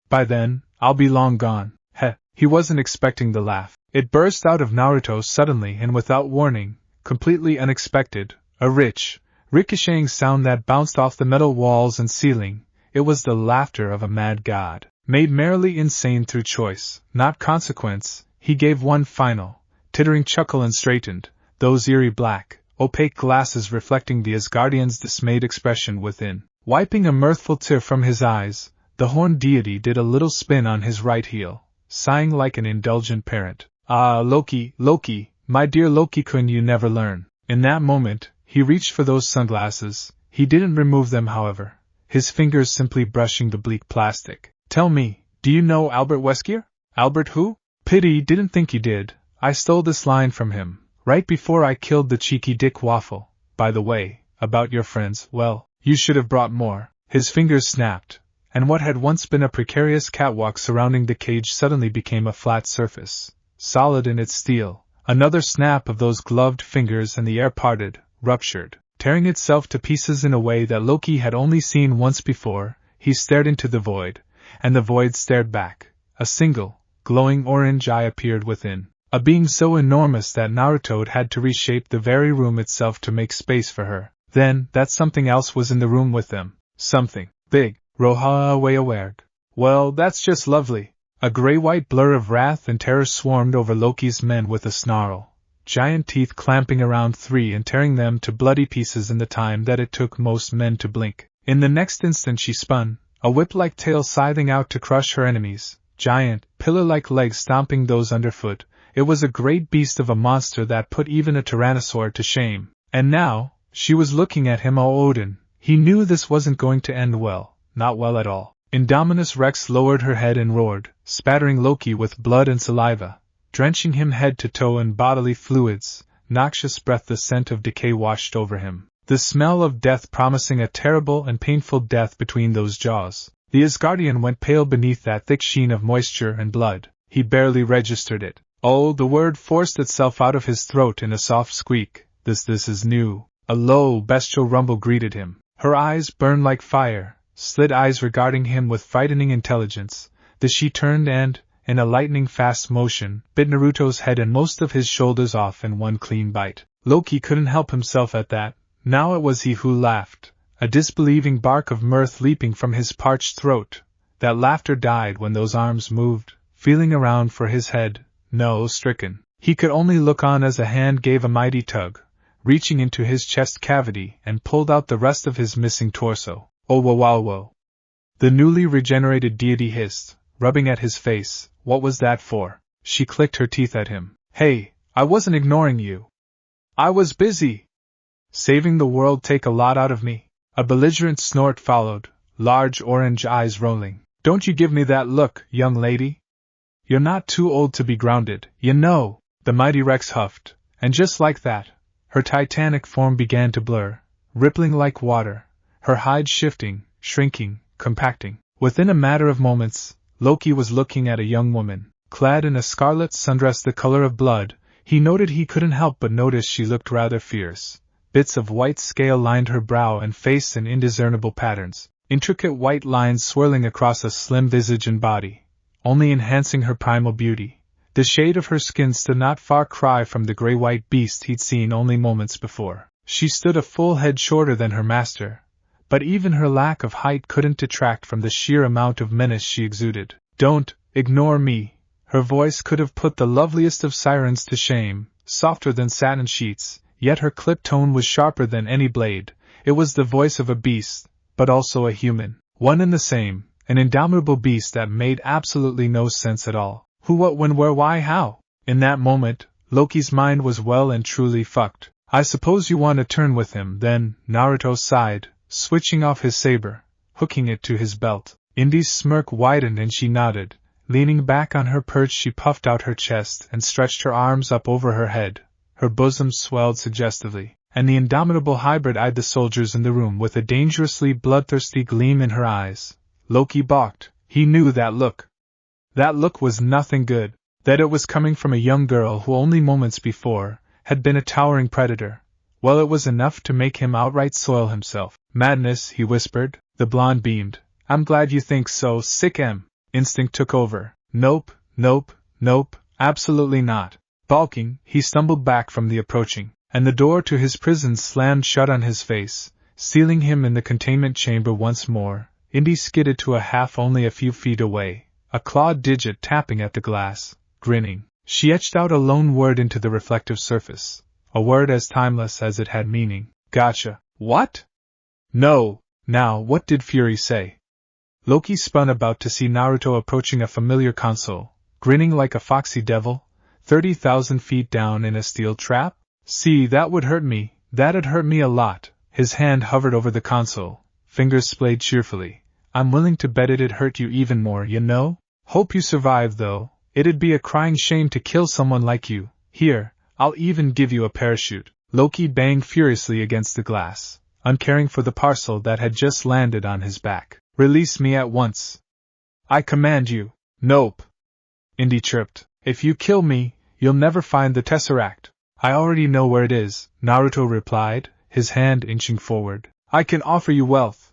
By then, I'll be long gone. Heh, he wasn't expecting the laugh. It burst out of Naruto suddenly and without warning, completely unexpected, a rich, ricocheting sound that bounced off the metal walls and ceiling. It was the laughter of a mad god. Made merrily insane through choice, not consequence, he gave one final, tittering chuckle and straightened, those eerie black, opaque glasses reflecting the Asgardian's dismayed expression within. Wiping a mirthful tear from his eyes, the horned deity did a little spin on his right heel, sighing like an indulgent parent. Ah, Loki, Loki, my dear Loki-kun, you never learn. In that moment, he reached for those sunglasses. He didn't remove them, however, his fingers simply brushing the bleak plastic. Tell me, do you know Albert Weskier? Albert who? Pity didn't think you did. I stole this line from him, right before I killed the cheeky Dick Waffle. By the way, about your friends, well, you should have brought more. His fingers snapped, and what had once been a precarious catwalk surrounding the cage suddenly became a flat surface, solid in its steel. Another snap of those gloved fingers and the air parted, ruptured, tearing itself to pieces in a way that Loki had only seen once before. He stared into the void, and the void stared back. A single, glowing orange eye appeared within, a being so enormous that Naruto had to reshape the very room itself to make space for her. Then, that something else was in the room with them. Something big. Roha Wayawerg. Well, that's just lovely. A gray-white blur of wrath and terror swarmed over Loki's men with a snarl, giant teeth clamping around three and tearing them to bloody pieces in the time that it took most men to blink. In the next instant she spun, a whip-like tail scything out to crush her enemies, giant, pillar-like legs stomping those underfoot. It was a great beast of a monster that put even a tyrannosaur to shame. And now, she was looking at him. Oh, Odin, he knew this wasn't going to end well, not well at all. Indominus Rex lowered her head and roared, spattering Loki with blood and saliva, drenching him head to toe in bodily fluids. Noxious breath, the scent of decay washed over him, the smell of death promising a terrible and painful death between those jaws. The Asgardian went pale beneath that thick sheen of moisture and blood. He barely registered it. Oh, the word forced itself out of his throat in a soft squeak. This is new. A low, bestial rumble greeted him. Her eyes burned like fire, slit eyes regarding him with frightening intelligence. She turned and, in a lightning-fast motion, bit Naruto's head and most of his shoulders off in one clean bite. Loki couldn't help himself at that. Now it was he who laughed, a disbelieving bark of mirth leaping from his parched throat. That laughter died when those arms moved, feeling around for his head. No, stricken, he could only look on as a hand gave a mighty tug, reaching into his chest cavity and pulled out the rest of his missing torso. Oh, wo. The newly regenerated deity hissed, rubbing at his face. What was that for? She clicked her teeth at him. Hey, I wasn't ignoring you. I was busy saving the world. Take a lot out of me. A belligerent snort followed, large orange eyes rolling. Don't you give me that look, young lady. You're not too old to be grounded, you know, the mighty Rex huffed, and just like that, her titanic form began to blur, rippling like water, her hide shifting, shrinking, compacting. Within a matter of moments, Loki was looking at a young woman, clad in a scarlet sundress the color of blood. He noted he couldn't help but notice she looked rather fierce. Bits of white scale lined her brow and face in indiscernible patterns, intricate white lines swirling across a slim visage and body, only enhancing her primal beauty. The shade of her skin stood not far cry from the gray-white beast he'd seen only moments before. She stood a full head shorter than her master, but even her lack of height couldn't detract from the sheer amount of menace she exuded. Don't ignore me. Her voice could have put the loveliest of sirens to shame, softer than satin sheets, yet her clipped tone was sharper than any blade. It was the voice of a beast, but also a human, one and the same, an indomitable beast that made absolutely no sense at all. Who, what, when, where, why, how? In that moment, Loki's mind was well and truly fucked. I suppose you want to turn with him, then, Naruto sighed, switching off his saber, hooking it to his belt. Indy's smirk widened and she nodded. Leaning back on her perch, she puffed out her chest and stretched her arms up over her head. Her bosom swelled suggestively, and the indomitable hybrid eyed the soldiers in the room with a dangerously bloodthirsty gleam in her eyes. Loki balked. He knew that look. That look was nothing good, that it was coming from a young girl who only moments before had been a towering predator. Well, it was enough to make him outright soil himself. Madness, he whispered. The blonde beamed. I'm glad you think so, sick em. Instinct took over. Nope, absolutely not. Balking, he stumbled back from the approaching, and the door to his prison slammed shut on his face, sealing him in the containment chamber once more. Indy skidded to a half only a few feet away, a clawed digit tapping at the glass, grinning. She etched out a lone word into the reflective surface, a word as timeless as it had meaning. Gotcha. What? No. Now, what did Fury say? Loki spun about to see Naruto approaching a familiar console, grinning like a foxy devil, 30,000 feet down in a steel trap? See, that would hurt me, that'd hurt me a lot. His hand hovered over the console, fingers splayed cheerfully. I'm willing to bet it'd hurt you even more, you know? Hope you survive, though. It'd be a crying shame to kill someone like you. Here, I'll even give you a parachute. Loki banged furiously against the glass, uncaring for the parcel that had just landed on his back. Release me at once. I command you. Nope. Indy chirped. If you kill me, you'll never find the Tesseract. I already know where it is, Naruto replied, his hand inching forward. I can offer you wealth.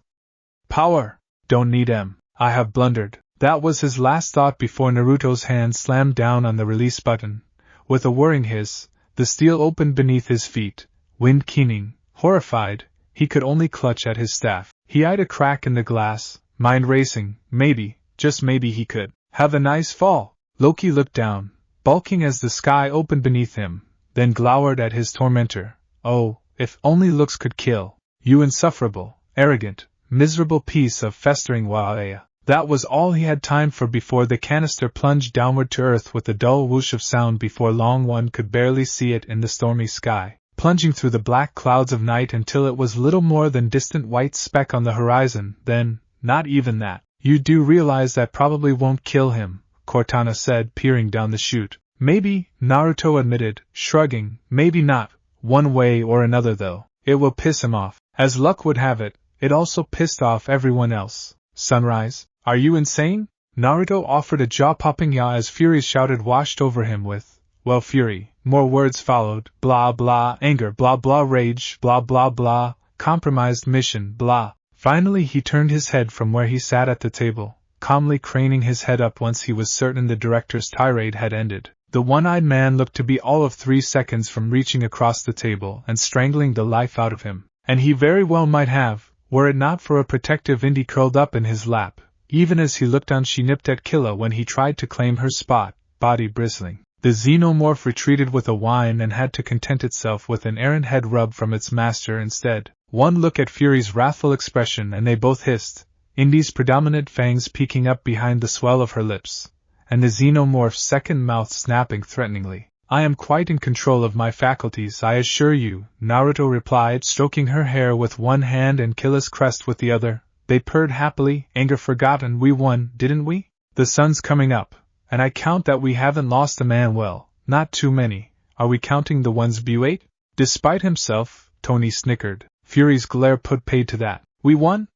Power. Don't need em. I have blundered. That was his last thought before Naruto's hand slammed down on the release button. With a whirring hiss, the steel opened beneath his feet. Wind keening, horrified, he could only clutch at his staff. He eyed a crack in the glass, mind racing. Maybe, just maybe he could have a nice fall. Loki looked down, bulking as the sky opened beneath him, then glowered at his tormentor. Oh, if only looks could kill. You insufferable, arrogant, miserable piece of festering waea. That was all he had time for before the canister plunged downward to earth with a dull whoosh of sound. Before long one could barely see it in the stormy sky, plunging through the black clouds of night until it was little more than distant white speck on the horizon. Then, not even that. You do realize that probably won't kill him, Cortana said, peering down the chute. Maybe, Naruto admitted, shrugging, maybe not. One way or another though, it will piss him off. As luck would have it, it also pissed off everyone else. Sunrise? Are you insane? Naruto offered a jaw-popping yaw as Fury's shouted washed over him with, well, Fury. More words followed, blah blah, anger, blah blah, rage, blah blah blah, compromised mission, blah. Finally he turned his head from where he sat at the table, calmly craning his head up once he was certain the director's tirade had ended. The one-eyed man looked to be all of 3 seconds from reaching across the table and strangling the life out of him. And he very well might have, were it not for a protective Indy curled up in his lap. Even as he looked on, she nipped at Killa when he tried to claim her spot, body bristling. The xenomorph retreated with a whine and had to content itself with an errant head rub from its master instead. One look at Fury's wrathful expression and they both hissed, Indy's predominant fangs peeking up behind the swell of her lips, and the xenomorph's second mouth snapping threateningly. I am quite in control of my faculties, I assure you, Naruto replied, stroking her hair with one hand and Killa's crest with the other. They purred happily, anger forgotten. We won, didn't we? The sun's coming up, and I count that we haven't lost a man. Well, not too many. Are we counting the ones Bew ate? Despite himself, Tony snickered. Fury's glare put paid to that. We won?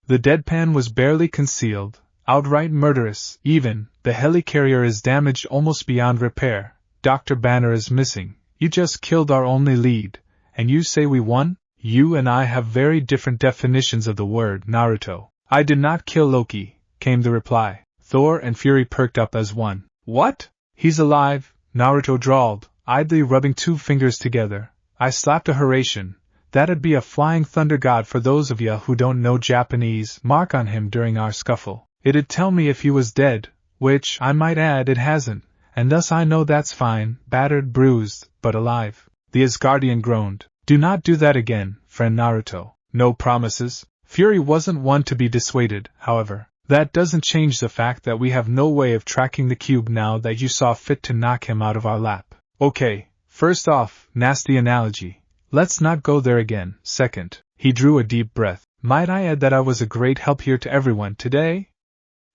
The deadpan was barely concealed, outright murderous. Even, the helicarrier is damaged almost beyond repair. Dr. Banner is missing. You just killed our only lead, and you say we won? You and I have very different definitions of the word, Naruto. I did not kill Loki, came the reply. Thor and Fury perked up as one. What? He's alive, Naruto drawled, idly rubbing 2 fingers together. I slapped a Horatian. That'd be a flying thunder god for those of ya who don't know Japanese. Mark on him during our scuffle. It'd tell me if he was dead, which, I might add, it hasn't, and thus I know that's fine, battered, bruised, but alive. The Asgardian groaned. Do not do that again, friend Naruto. No promises. Fury wasn't one to be dissuaded, however. That doesn't change the fact that we have no way of tracking the cube now that you saw fit to knock him out of our lap. Okay, first off, nasty analogy. Let's not go there again. Second, he drew a deep breath. Might I add that I was a great help here to everyone today?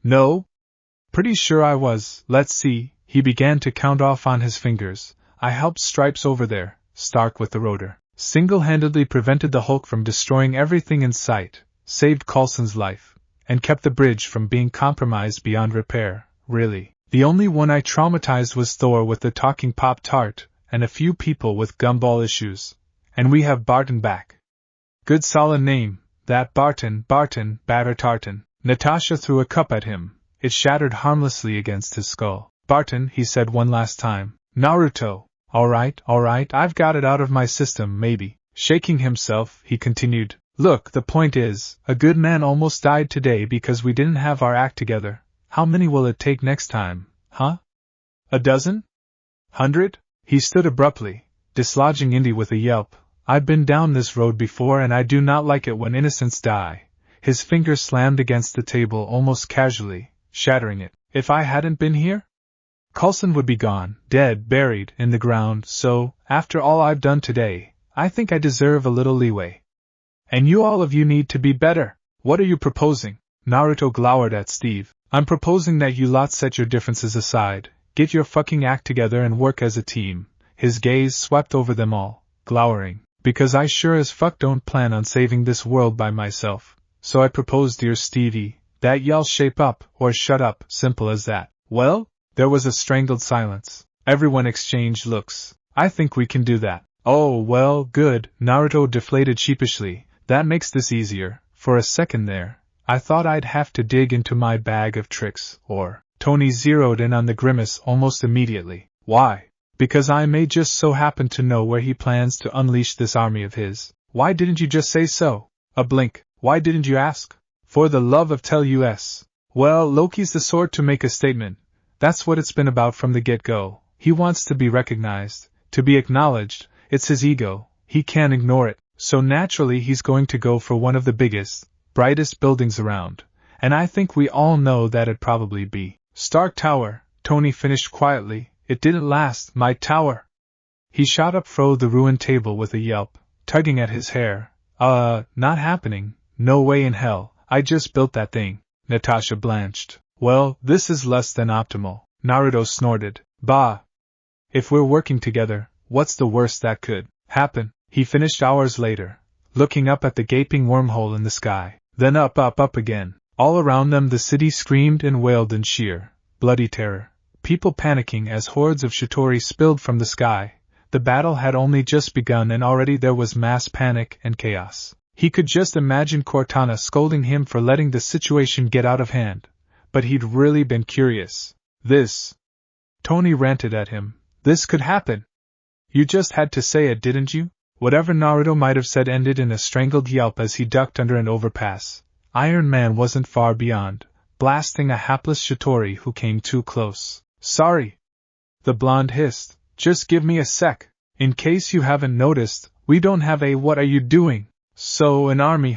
No? Pretty sure I was. Let's see. He began to count off on his fingers. I helped Stripes over there, Stark with the rotor. Single-handedly prevented the Hulk from destroying everything in sight, saved Coulson's life, and kept the bridge from being compromised beyond repair. Really, the only one I traumatized was Thor with the talking Pop-Tart, and a few people with gumball issues. And we have Barton back. Good solid name, that Barton, Batter Tartan. Natasha threw a cup at him. It shattered harmlessly against his skull. Barton, he said one last time. Naruto. All right, I've got it out of my system, maybe. Shaking himself, he continued. Look, the point is, a good man almost died today because we didn't have our act together. How many will it take next time, huh? A dozen? 100? He stood abruptly, dislodging Indy with a yelp. I've been down this road before and I do not like it when innocents die. His finger slammed against the table almost casually, shattering it. If I hadn't been here? Coulson would be gone, dead, buried, in the ground, so, after all I've done today, I think I deserve a little leeway. And you all of you need to be better. What are you proposing? Naruto glowered at Steve. I'm proposing that you lot set your differences aside, get your fucking act together and work as a team. His gaze swept over them all, glowering. Because I sure as fuck don't plan on saving this world by myself. So I propose, dear Stevie, that y'all shape up or shut up, simple as that. Well? There was a strangled silence. Everyone exchanged looks. I think we can do that. Oh, well, good, Naruto deflated sheepishly. That makes this easier. For a second there, I thought I'd have to dig into my bag of tricks, or... Tony zeroed in on the grimace almost immediately. Why? Because I may just so happen to know where he plans to unleash this army of his. Why didn't you just say so? A blink. Why didn't you ask? For the love of tell us. Well, Loki's the sort to make a statement. That's what it's been about from the get-go. He wants to be recognized, to be acknowledged. It's his ego. He can't ignore it. So naturally he's going to go for one of the biggest, brightest buildings around. And I think we all know that'd probably be Stark Tower, Tony finished quietly. It didn't last, my tower. He shot up fro the ruined table with a yelp, tugging at his hair. Not happening. No way in hell. I just built that thing. Natasha blanched. Well, this is less than optimal. Naruto snorted. Bah. If we're working together, what's the worst that could happen? He finished hours later, looking up at the gaping wormhole in the sky. Then up again. All around them the city screamed and wailed in sheer, bloody terror. People panicking as hordes of Shitori spilled from the sky. The battle had only just begun and already there was mass panic and chaos. He could just imagine Cortana scolding him for letting the situation get out of hand. But he'd really been curious. This. Tony ranted at him. This could happen. You just had to say it, didn't you? Whatever Naruto might have said ended in a strangled yelp as he ducked under an overpass. Iron Man wasn't far beyond, blasting a hapless Shitori who came too close. Sorry. The blonde hissed. Just give me a sec. In case you haven't noticed, we don't have a what are you doing? So an army,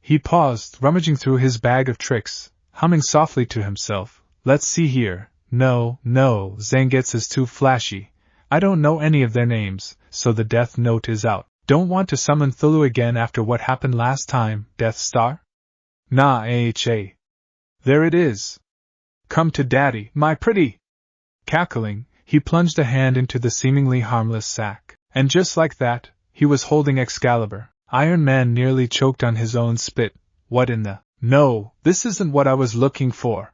He paused, rummaging through his bag of tricks, humming softly to himself. Let's see here. No, Zangetsu is too flashy. I don't know any of their names, so the death note is out. Don't want to summon Thulu again after what happened last time, Death Star? Nah, AHA. There it is. Come to daddy, my pretty. Cackling, he plunged a hand into the seemingly harmless sack. And just like that, he was holding Excalibur. Iron Man nearly choked on his own spit. What in the... No, this isn't what I was looking for.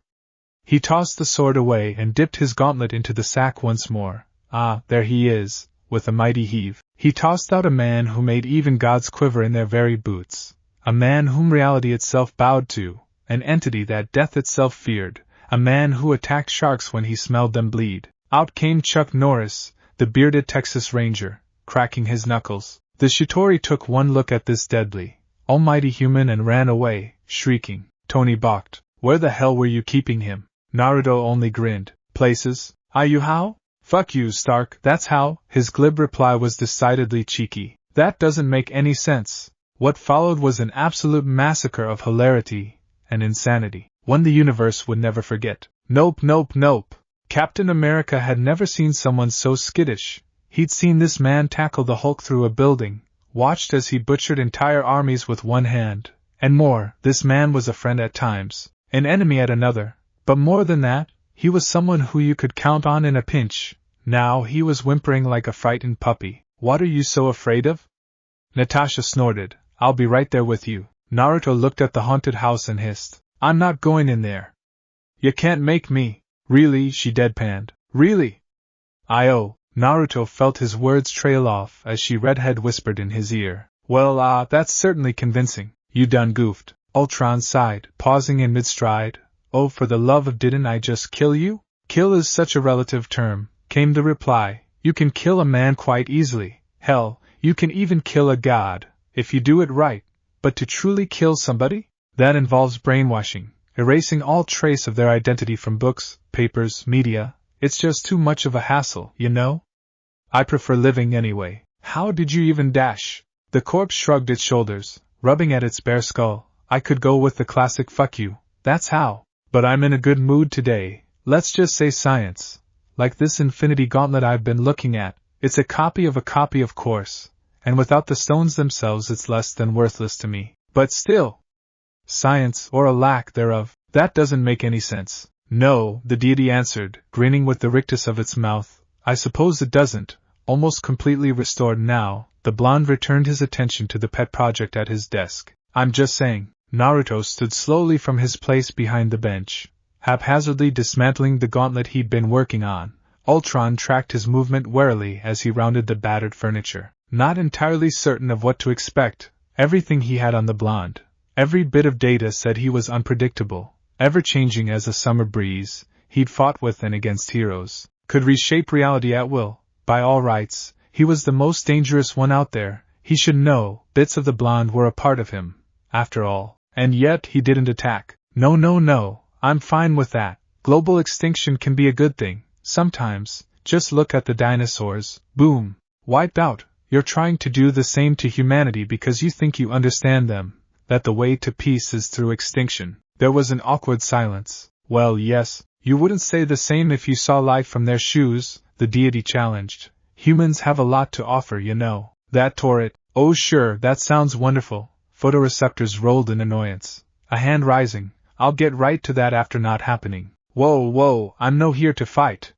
He tossed the sword away and dipped his gauntlet into the sack once more. Ah, there he is. With a mighty heave, he tossed out a man who made even gods quiver in their very boots. A man whom reality itself bowed to, an entity that death itself feared, a man who attacked sharks when he smelled them bleed. Out came Chuck Norris, the bearded Texas Ranger, cracking his knuckles. The Shitori took one look at this deadly, almighty human and ran away, shrieking. Tony balked. Where the hell were you keeping him? Naruto only grinned. Places. Ah, you how? Fuck you, Stark, that's how. His glib reply was decidedly cheeky. That doesn't make any sense. What followed was an absolute massacre of hilarity and insanity, one the universe would never forget. Nope. Captain America had never seen someone so skittish. He'd seen this man tackle the Hulk through a building, watched as he butchered entire armies with one hand, and more. This man was a friend at times, an enemy at another, but more than that, he was someone who you could count on in a pinch. Now he was whimpering like a frightened puppy. What are you so afraid of? Natasha snorted. I'll be right there with you. Naruto looked at the haunted house and hissed. I'm not going in there. You can't make me. Really? She deadpanned. Really? Naruto felt his words trail off as she redhead whispered in his ear. Well, that's certainly convincing. You done goofed. Ultron sighed, pausing in mid-stride. Oh, for the love of didn't I just kill you? Kill is such a relative term, came the reply. You can kill a man quite easily. Hell, you can even kill a god, if you do it right. But to truly kill somebody? That involves brainwashing, erasing all trace of their identity from books, papers, media. It's just too much of a hassle, you know? I prefer living anyway. How did you even dash? The corpse shrugged its shoulders, rubbing at its bare skull. I could go with the classic fuck you, that's how. But I'm in a good mood today. Let's just say science. Like this infinity gauntlet I've been looking at. It's a copy, of course. And without the stones themselves it's less than worthless to me. But still. Science, or a lack thereof, that doesn't make any sense. No, the deity answered, grinning with the rictus of its mouth, I suppose it doesn't. Almost completely restored now, the blonde returned his attention to the pet project at his desk. I'm just saying. Naruto stood slowly from his place behind the bench, haphazardly dismantling the gauntlet he'd been working on. Ultron tracked his movement warily as he rounded the battered furniture, not entirely certain of what to expect. Everything he had on the blonde, every bit of data said he was unpredictable, ever-changing as a summer breeze. He'd fought with and against heroes, could reshape reality at will. By all rights, he was the most dangerous one out there. He should know. Bits of the blonde were a part of him, after all. And yet he didn't attack. No, I'm fine with that. Global extinction can be a good thing, sometimes. Just look at the dinosaurs. Boom. Wiped out. You're trying to do the same to humanity because you think you understand them, that the way to peace is through extinction. There was an awkward silence. Well, yes, you wouldn't say the same if you saw life from their shoes, the deity challenged. Humans have a lot to offer, you know. That tore it. Oh sure, that sounds wonderful. Photoreceptors rolled in annoyance. A hand rising. I'll get right to that after not happening. Whoa, I'm no here to fight.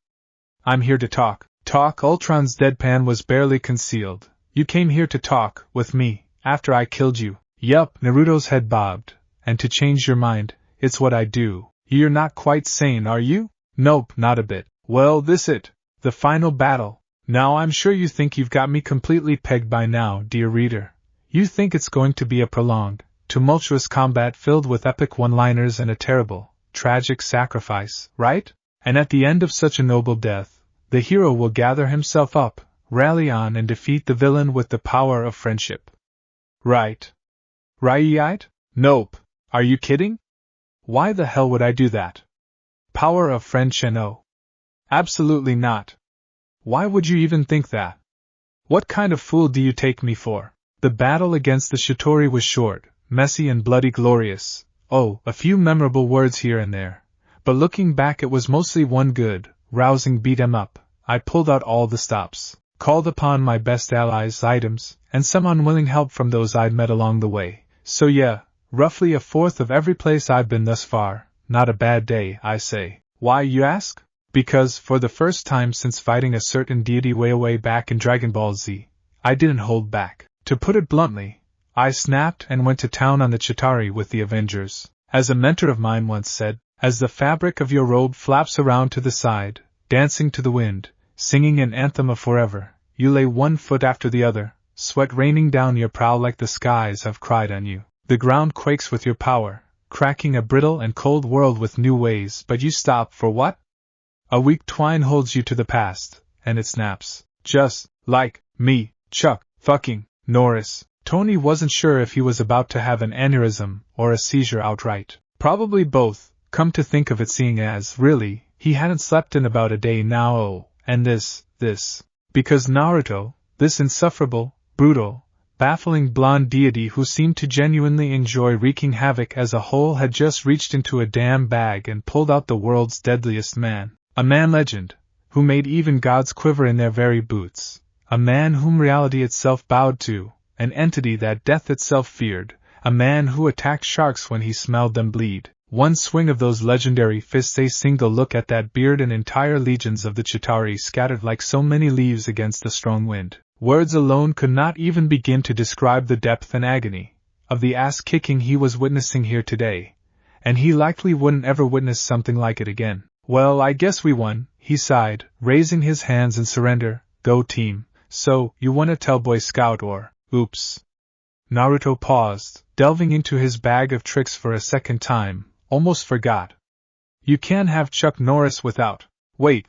I'm here to talk. Talk? Ultron's deadpan was barely concealed. You came here to talk, with me, after I killed you. Yup, Naruto's head bobbed. And to change your mind, it's what I do. You're not quite sane, are you? Nope, not a bit. Well, this it. The final battle. Now I'm sure you think you've got me completely pegged by now, dear reader. You think it's going to be a prolonged, tumultuous combat filled with epic one-liners and a terrible, tragic sacrifice, right? And at the end of such a noble death, the hero will gather himself up, rally on and defeat the villain with the power of friendship. Right? Right? Nope. Are you kidding? Why the hell would I do that? Power of friendship? No. Absolutely not. Why would you even think that? What kind of fool do you take me for? The battle against the Shitori was short, messy and bloody glorious. Oh, a few memorable words here and there. But looking back it was mostly one good, rousing beat-em-up. I pulled out all the stops, called upon my best allies' items, and some unwilling help from those I'd met along the way. So yeah, roughly a fourth of every place I've been thus far. Not a bad day, I say. Why, you ask? Because, for the first time since fighting a certain deity way back in Dragon Ball Z, I didn't hold back. To put it bluntly, I snapped and went to town on the Chitauri with the Avengers. As a mentor of mine once said, as the fabric of your robe flaps around to the side, dancing to the wind, singing an anthem of forever, you lay one foot after the other, sweat raining down your brow like the skies have cried on you. The ground quakes with your power, cracking a brittle and cold world with new ways, but you stop for what? A weak twine holds you to the past, and it snaps. Just like me, Chuck fucking Norris. Tony wasn't sure if he was about to have an aneurysm or a seizure outright. Probably both, come to think of it, seeing as, really, he hadn't slept in about a day now. Oh, and this. Because Naruto, this insufferable, brutal, baffling blonde deity who seemed to genuinely enjoy wreaking havoc as a whole, had just reached into a damn bag and pulled out the world's deadliest man. A man legend, who made even gods quiver in their very boots. A man whom reality itself bowed to, an entity that death itself feared, a man who attacked sharks when he smelled them bleed. One swing of those legendary fists, a single look at that beard, and entire legions of the Chitauri scattered like so many leaves against the strong wind. Words alone could not even begin to describe the depth and agony of the ass-kicking he was witnessing here today, and he likely wouldn't ever witness something like it again. Well, I guess we won, he sighed, raising his hands in surrender. Go team. So, you want to tell Boy Scout or, oops. Naruto paused, delving into his bag of tricks for a second time, almost forgot. You can't have Chuck Norris without. Wait,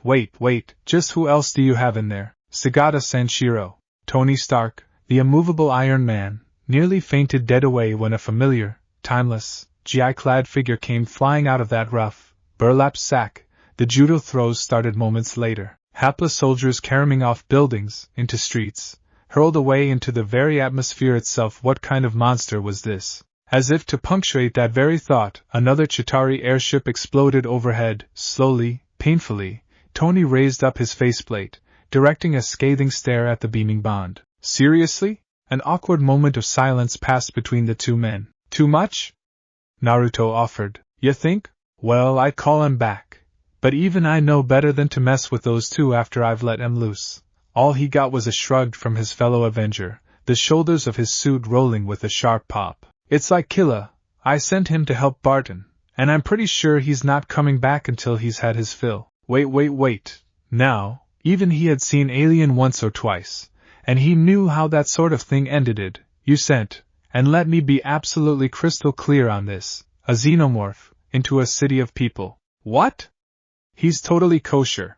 just who else do you have in there? Sagata Sanshiro. Tony Stark, the immovable Iron Man, nearly fainted dead away when a familiar, timeless, GI-clad figure came flying out of that rough, burlap sack. The judo throws started moments later. Hapless soldiers caroming off buildings, into streets, hurled away into the very atmosphere itself. What kind of monster was this? As if to punctuate that very thought, another Chitauri airship exploded overhead. Slowly, painfully, Tony raised up his faceplate, directing a scathing stare at the beaming Bond. Seriously? An awkward moment of silence passed between the two men. Too much? Naruto offered. "You think? Well, I'd call him back. But even I know better than to mess with those two after I've let him loose." All he got was a shrug from his fellow Avenger, the shoulders of his suit rolling with a sharp pop. "It's like Killa. I sent him to help Barton, and I'm pretty sure he's not coming back until he's had his fill." Wait. Now, even he had seen Alien once or twice, and he knew how that sort of thing ended. "You sent, and let me be absolutely crystal clear on this, a xenomorph, into a city of people." "What?" "He's totally kosher.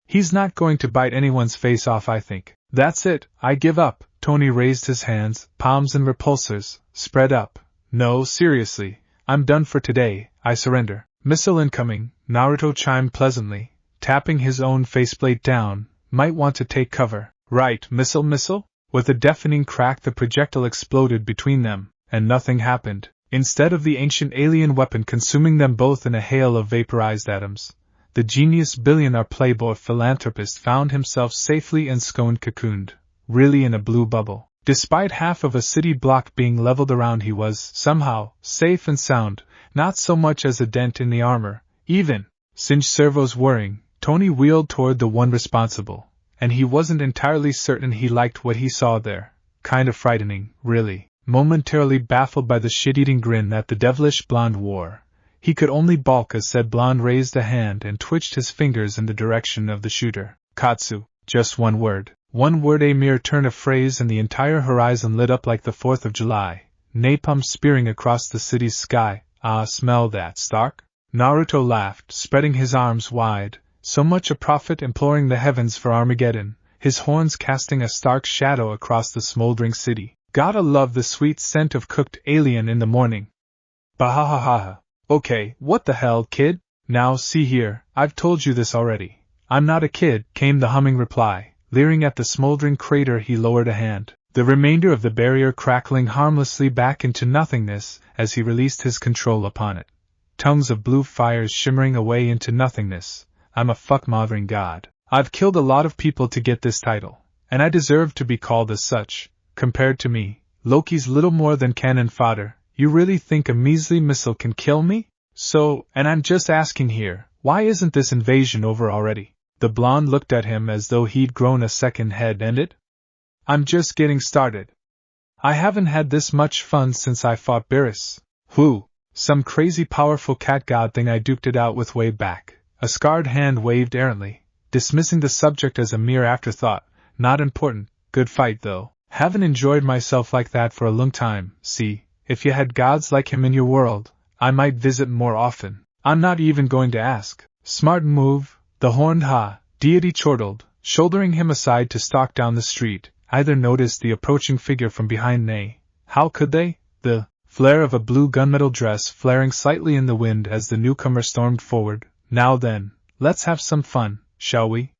He's not going to bite anyone's face off, I think." "That's it, I give up." Tony raised his hands, palms and repulsors, spread up. "No, seriously, I'm done for today, I surrender." "Missile incoming," Naruto chimed pleasantly, tapping his own faceplate down. "Might want to take cover." "Right, missile?" With a deafening crack the projectile exploded between them, and nothing happened. Instead of the ancient alien weapon consuming them both in a hail of vaporized atoms, the genius billionaire playboy philanthropist found himself safely ensconced, cocooned, really in a blue bubble. Despite half of a city block being leveled around, he was, somehow, safe and sound, not so much as a dent in the armor, even. Singed servos whirring, Tony wheeled toward the one responsible, and he wasn't entirely certain he liked what he saw there. Kind of frightening, really. Momentarily baffled by the shit-eating grin that the devilish blonde wore, he could only balk as said blonde raised a hand and twitched his fingers in the direction of the shooter. "Katsu." Just one word. One word, a mere turn of phrase, and the entire horizon lit up like the 4th of July, napalm spearing across the city's sky. "Ah, smell that, Stark?" Naruto laughed, spreading his arms wide, so much a prophet imploring the heavens for Armageddon, his horns casting a stark shadow across the smoldering city. "Gotta love the sweet scent of cooked alien in the morning." "Bahahaha. Okay, what the hell, kid? Now see here, I've told you this already. I'm not a kid," came the humming reply. Leering at the smoldering crater, he lowered a hand, the remainder of the barrier crackling harmlessly back into nothingness as he released his control upon it. Tongues of blue fires shimmering away into nothingness. "I'm a fuck-mothering god. I've killed a lot of people to get this title, and I deserve to be called as such. Compared to me, Loki's little more than cannon fodder. You really think a measly missile can kill me? So, and I'm just asking here, why isn't this invasion over already?" The blonde looked at him as though he'd grown a second head. "Ended? I'm just getting started. I haven't had this much fun since I fought Beerus. Who? Some crazy powerful cat god thing I duked it out with way back." A scarred hand waved errantly, dismissing the subject as a mere afterthought. "Not important. Good fight, though. Haven't enjoyed myself like that for a long time. See, if you had gods like him in your world, I might visit more often." "I'm not even going to ask." "Smart move." The horned deity chortled, shouldering him aside to stalk down the street. Either noticed the approaching figure from behind, nay, how could they? The flare of a blue gunmetal dress flaring slightly in the wind as the newcomer stormed forward. "Now then, let's have some fun, shall we?"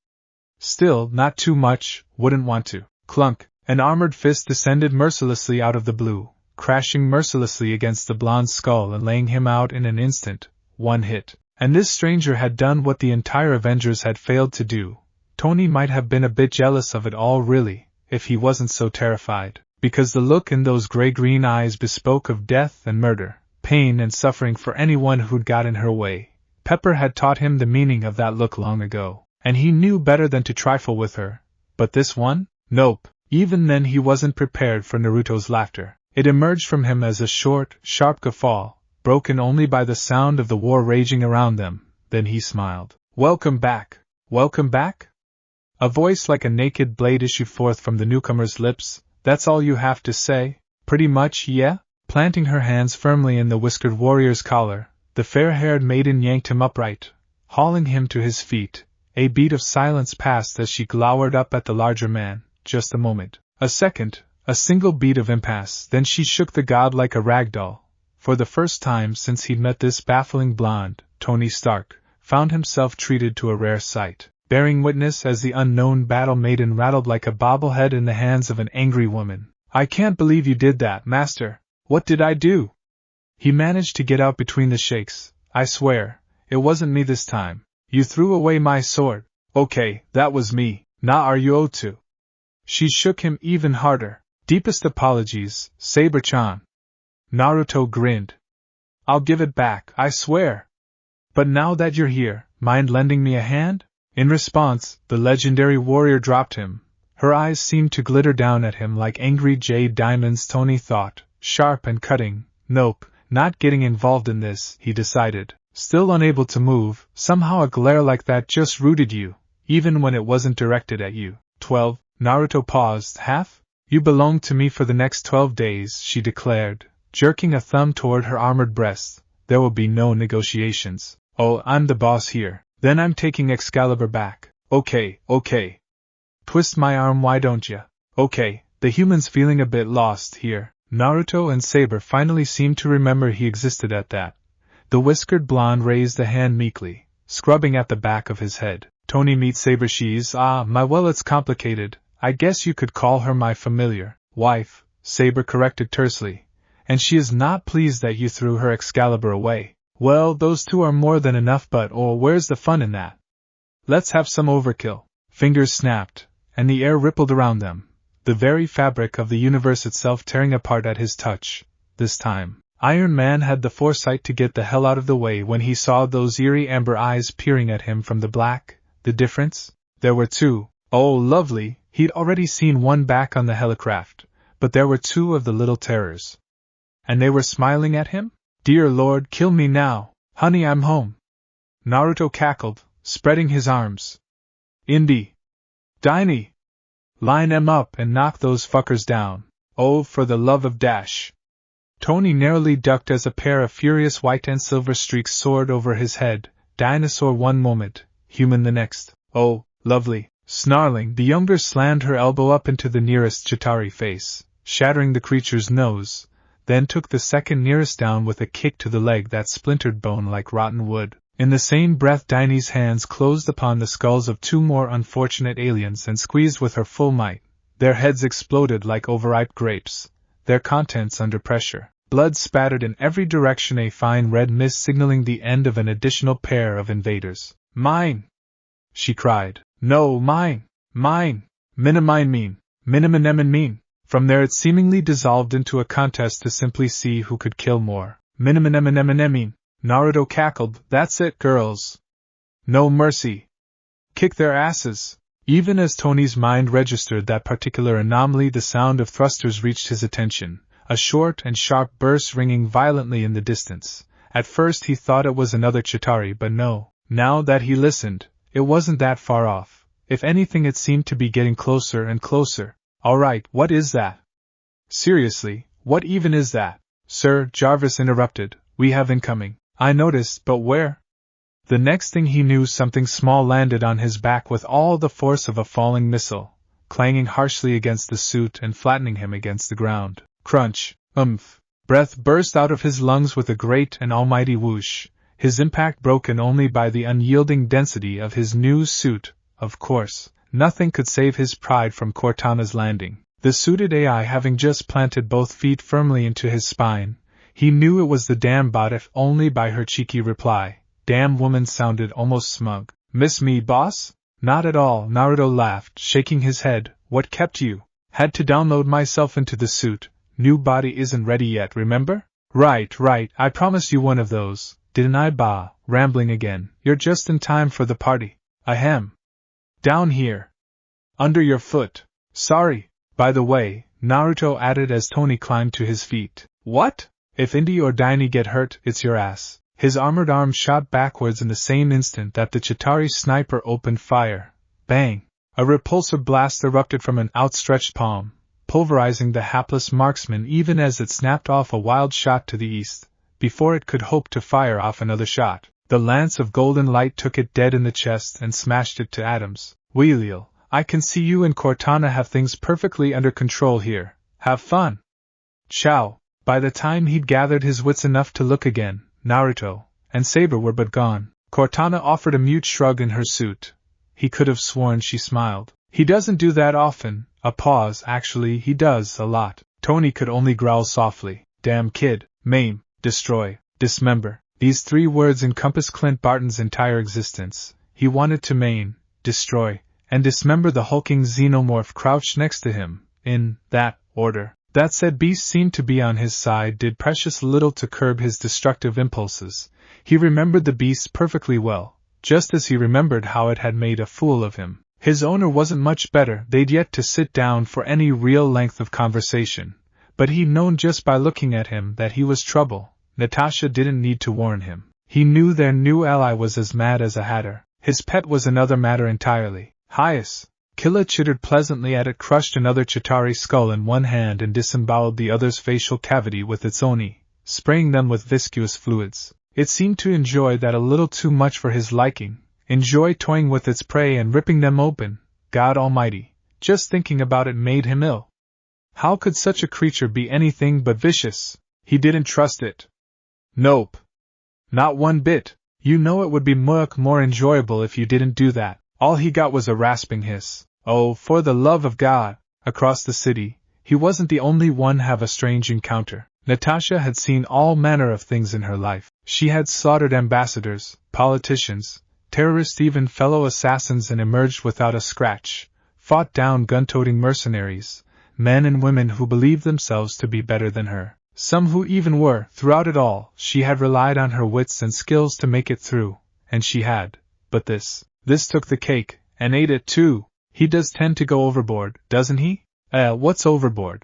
"Still, not too much, wouldn't want to." Clunk, an armored fist descended mercilessly out of the blue, crashing mercilessly against the blonde's skull and laying him out in an instant. One hit. And this stranger had done what the entire Avengers had failed to do. Tony might have been a bit jealous of it all, really, if he wasn't so terrified, because the look in those gray-green eyes bespoke of death and murder, pain and suffering for anyone who'd got in her way. Pepper had taught him the meaning of that look long ago, and he knew better than to trifle with her. But this one? Nope. Even then he wasn't prepared for Naruto's laughter. It emerged from him as a short, sharp guffaw, broken only by the sound of the war raging around them. Then he smiled. "Welcome back. Welcome back?" A voice like a naked blade issued forth from the newcomer's lips. "That's all you have to say?" "Pretty much, yeah." Planting her hands firmly in the whiskered warrior's collar, the fair-haired maiden yanked him upright, hauling him to his feet. A beat of silence passed as she glowered up at the larger man. Just a moment. A second. A single beat of impasse. Then she shook the god like a rag doll. For the first time since he'd met this baffling blonde, Tony Stark found himself treated to a rare sight, bearing witness as the unknown battle maiden rattled like a bobblehead in the hands of an angry woman. "I can't believe you did that, master." "What did I do?" He managed to get out between the shakes. "I swear, it wasn't me this time." "You threw away my sword." "Okay, that was me. Na are you to?" She shook him even harder. "Deepest apologies, Saber-chan." Naruto grinned. I'll give it back, I swear. But now that you're here, mind lending me a hand? In response, the legendary warrior dropped him. Her eyes seemed to glitter down at him like angry jade diamonds. Tony thought, sharp and cutting. Nope, not getting involved in this, he decided. Still unable to move, somehow a glare like that just rooted you, even when it wasn't directed at you. 12. Naruto paused. Half? You belong to me for the next 12 days, she declared, jerking a thumb toward her armored breast. There will be no negotiations. Oh, I'm the boss here. Then I'm taking Excalibur back. Okay. Twist my arm, why don't ya? Okay. The human's feeling a bit lost here. Naruto and Saber finally seemed to remember he existed at that. The whiskered blonde raised a hand meekly, scrubbing at the back of his head. Tony meets Saber. She's, it's complicated. I guess you could call her my familiar wife, Saber corrected tersely. And she is not pleased that you threw her Excalibur away. Well, those two are more than enough, but where's the fun in that? Let's have some overkill. Fingers snapped, and the air rippled around them, the very fabric of the universe itself tearing apart at his touch. This time, Iron Man had the foresight to get the hell out of the way when he saw those eerie amber eyes peering at him from the black. The difference? There were two. Oh, lovely, he'd already seen one back on the helicraft, but there were two of the little terrors. And they were smiling at him? Dear Lord, kill me now. Honey, I'm home. Naruto cackled, spreading his arms. Indy. Diney. Line 'em up and knock those fuckers down. Oh, for the love of Dash. Tony narrowly ducked as a pair of furious white and silver streaks soared over his head. Dinosaur one moment, human the next. Oh, lovely. Snarling, the younger slammed her elbow up into the nearest Chitauri face, shattering the creature's nose, then took the second nearest down with a kick to the leg that splintered bone like rotten wood. In the same breath, Diney's hands closed upon the skulls of two more unfortunate aliens and squeezed with her full might. Their heads exploded like overripe grapes, their contents under pressure. Blood spattered in every direction, a fine red mist signaling the end of an additional pair of invaders. Mine! She cried. No, mine! Mine! Minamine mean! Minamanemin mean! From there it seemingly dissolved into a contest to simply see who could kill more. Minamanemin! Naruto cackled. That's it, girls. No mercy. Kick their asses. Even as Tony's mind registered that particular anomaly, the sound of thrusters reached his attention, a short and sharp burst ringing violently in the distance. At first he thought it was another Chitauri, but no. Now that he listened, it wasn't that far off. If anything, it seemed to be getting closer and closer. Alright, what is that? Seriously, what even is that? Sir, Jarvis interrupted, we have incoming. I noticed, but where? The next thing he knew, something small landed on his back with all the force of a falling missile, clanging harshly against the suit and flattening him against the ground. Crunch, oomph. Breath burst out of his lungs with a great and almighty whoosh, his impact broken only by the unyielding density of his new suit. Of course, nothing could save his pride from Cortana's landing. The suited AI having just planted both feet firmly into his spine, he knew it was the damn bot, if only by her cheeky reply. Damn woman sounded almost smug. Miss me, boss? Not at all, Naruto laughed, shaking his head. What kept you? Had to download myself into the suit. New body isn't ready yet, remember? Right, I promised you one of those, didn't I? Bah, rambling again. You're just in time for the party. Ahem. Down here. Under your foot. Sorry. By the way, Naruto added as Tony climbed to his feet. What? If Indy or Diney get hurt, it's your ass. His armored arm shot backwards in the same instant that the Chitauri sniper opened fire. Bang! A repulsor blast erupted from an outstretched palm, pulverizing the hapless marksman even as it snapped off a wild shot to the east. Before it could hope to fire off another shot, the lance of golden light took it dead in the chest and smashed it to atoms. Wheelio, I can see you and Cortana have things perfectly under control here. Have fun. Ciao. By the time he'd gathered his wits enough to look again, Naruto and Saber were but gone. Cortana offered a mute shrug in her suit. He could have sworn she smiled. He doesn't do that often. A pause. Actually, he does a lot. Tony could only growl softly. Damn kid. Maim, destroy, dismember. These three words encompass Clint Barton's entire existence. He wanted to maim, destroy, and dismember the hulking xenomorph crouched next to him, in that order. That said beast seemed to be on his side did precious little to curb his destructive impulses. He remembered the beast perfectly well, just as he remembered how it had made a fool of him. His owner wasn't much better, they'd yet to sit down for any real length of conversation, but he'd known just by looking at him that he was trouble. Natasha didn't need to warn him. He knew their new ally was as mad as a hatter. His pet was another matter entirely. Highest. Killa chittered pleasantly at it, crushed another Chitauri skull in one hand and disemboweled the other's facial cavity with its oni, spraying them with viscous fluids. It seemed to enjoy that a little too much for his liking, enjoy toying with its prey and ripping them open. God Almighty, just thinking about it made him ill. How could such a creature be anything but vicious? He didn't trust it. Nope. Not one bit. You know it would be much more enjoyable if you didn't do that. All he got was a rasping hiss. Oh, for the love of God! Across the city, he wasn't the only one have a strange encounter. Natasha had seen all manner of things in her life. She had slaughtered ambassadors, politicians, terrorists, even fellow assassins, and emerged without a scratch, fought down gun-toting mercenaries, men and women who believed themselves to be better than her, some who even were. Throughout it all, she had relied on her wits and skills to make it through, and she had. But this took the cake, and ate it too. He does tend to go overboard, doesn't he? What's overboard?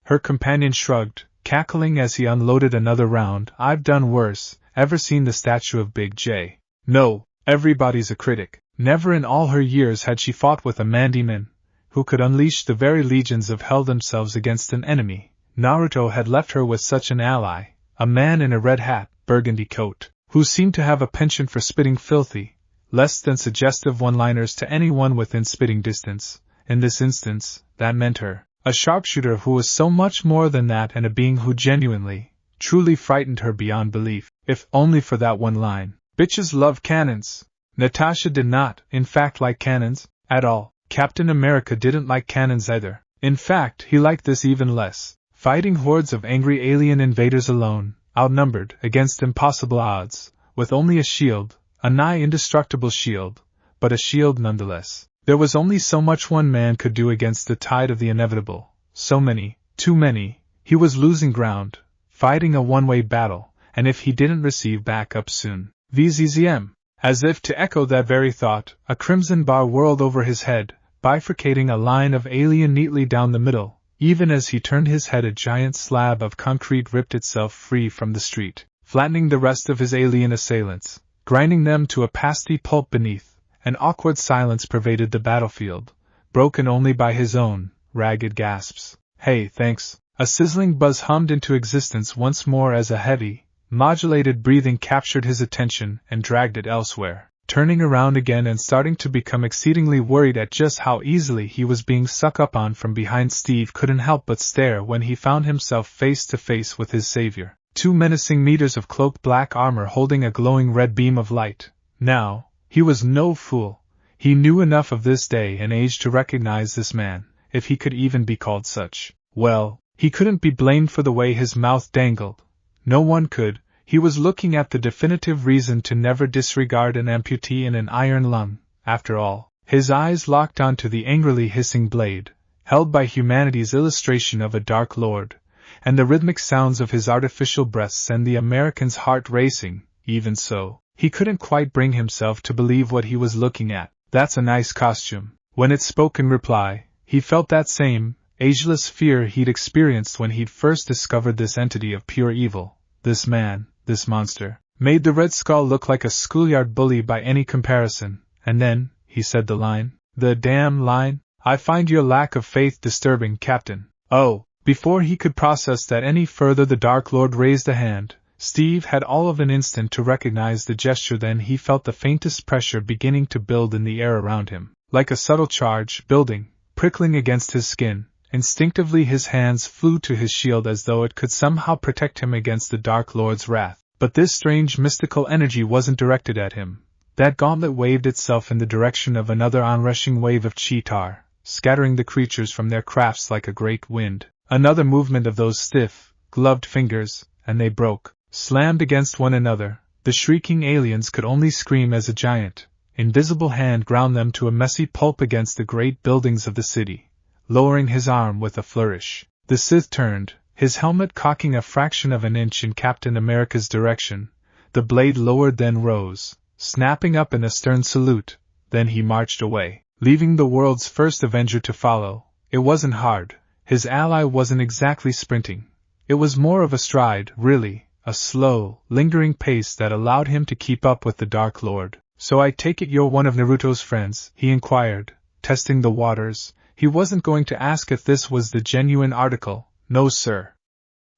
Her companion shrugged, cackling as he unloaded another round. I've done worse. Ever seen the statue of Big J? No, everybody's a critic. Never in all her years had she fought with a Mandyman, who could unleash the very legions of hell themselves against an enemy. Naruto had left her with such an ally, a man in a red hat, burgundy coat, who seemed to have a penchant for spitting filthy, less than suggestive one-liners to anyone within spitting distance. In this instance, that meant her. A sharpshooter who was so much more than that, and a being who genuinely, truly frightened her beyond belief, if only for that one line. Bitches love cannons. Natasha did not, in fact, like cannons, at all. Captain America didn't like cannons either. In fact, he liked this even less. Fighting hordes of angry alien invaders alone, outnumbered, against impossible odds, with only a shield, a nigh indestructible shield, but a shield nonetheless. There was only so much one man could do against the tide of the inevitable. So many, too many. He was losing ground, fighting a one-way battle, and if he didn't receive backup soon, VZZM. As if to echo that very thought, a crimson bar whirled over his head, bifurcating a line of alien neatly down the middle. Even as he turned his head, a giant slab of concrete ripped itself free from the street, flattening the rest of his alien assailants, grinding them to a pasty pulp beneath. An awkward silence pervaded the battlefield, broken only by his own ragged gasps. Hey, thanks. A sizzling buzz hummed into existence once more as a heavy, modulated breathing captured his attention and dragged it elsewhere. Turning around again and starting to become exceedingly worried at just how easily he was being sucked up on from behind, Steve couldn't help but stare when he found himself face to face with his savior. 2 menacing meters of cloaked black armor holding a glowing red beam of light. Now, he was no fool. He knew enough of this day and age to recognize this man, if he could even be called such. Well, he couldn't be blamed for the way his mouth dangled. No one could. He was looking at the definitive reason to never disregard an amputee in an iron lung. After all, his eyes locked onto the angrily hissing blade, held by humanity's illustration of a Dark Lord, and the rhythmic sounds of his artificial breaths sent the American's heart racing. Even so, he couldn't quite bring himself to believe what he was looking at. That's a nice costume. When it spoke in reply, he felt that same, ageless fear he'd experienced when he'd first discovered this entity of pure evil. This man, this monster, made the Red Skull look like a schoolyard bully by any comparison. And then, he said the line. The damn line. I find your lack of faith disturbing, Captain. Oh, before he could process that any further, the Dark Lord raised a hand. Steve had all of an instant to recognize the gesture. Then he felt the faintest pressure beginning to build in the air around him, like a subtle charge building, prickling against his skin. Instinctively his hands flew to his shield as though it could somehow protect him against the Dark Lord's wrath. But this strange mystical energy wasn't directed at him. That gauntlet waved itself in the direction of another onrushing wave of Cheetar, scattering the creatures from their crafts like a great wind. Another movement of those stiff, gloved fingers, and they broke, slammed against one another. The shrieking aliens could only scream as a giant, invisible hand ground them to a messy pulp against the great buildings of the city. Lowering his arm with a flourish, The Sith turned, his helmet cocking a fraction of an inch in Captain America's direction. The blade lowered then rose, snapping up in a stern salute. Then he marched away, leaving the world's first Avenger to follow. It wasn't hard. His ally wasn't exactly sprinting. It was more of a stride, really, a slow, lingering pace that allowed him to keep up with the Dark Lord. "So I take it you're one of Naruto's friends?" he inquired, testing the waters. He wasn't going to ask if this was the genuine article. No, sir.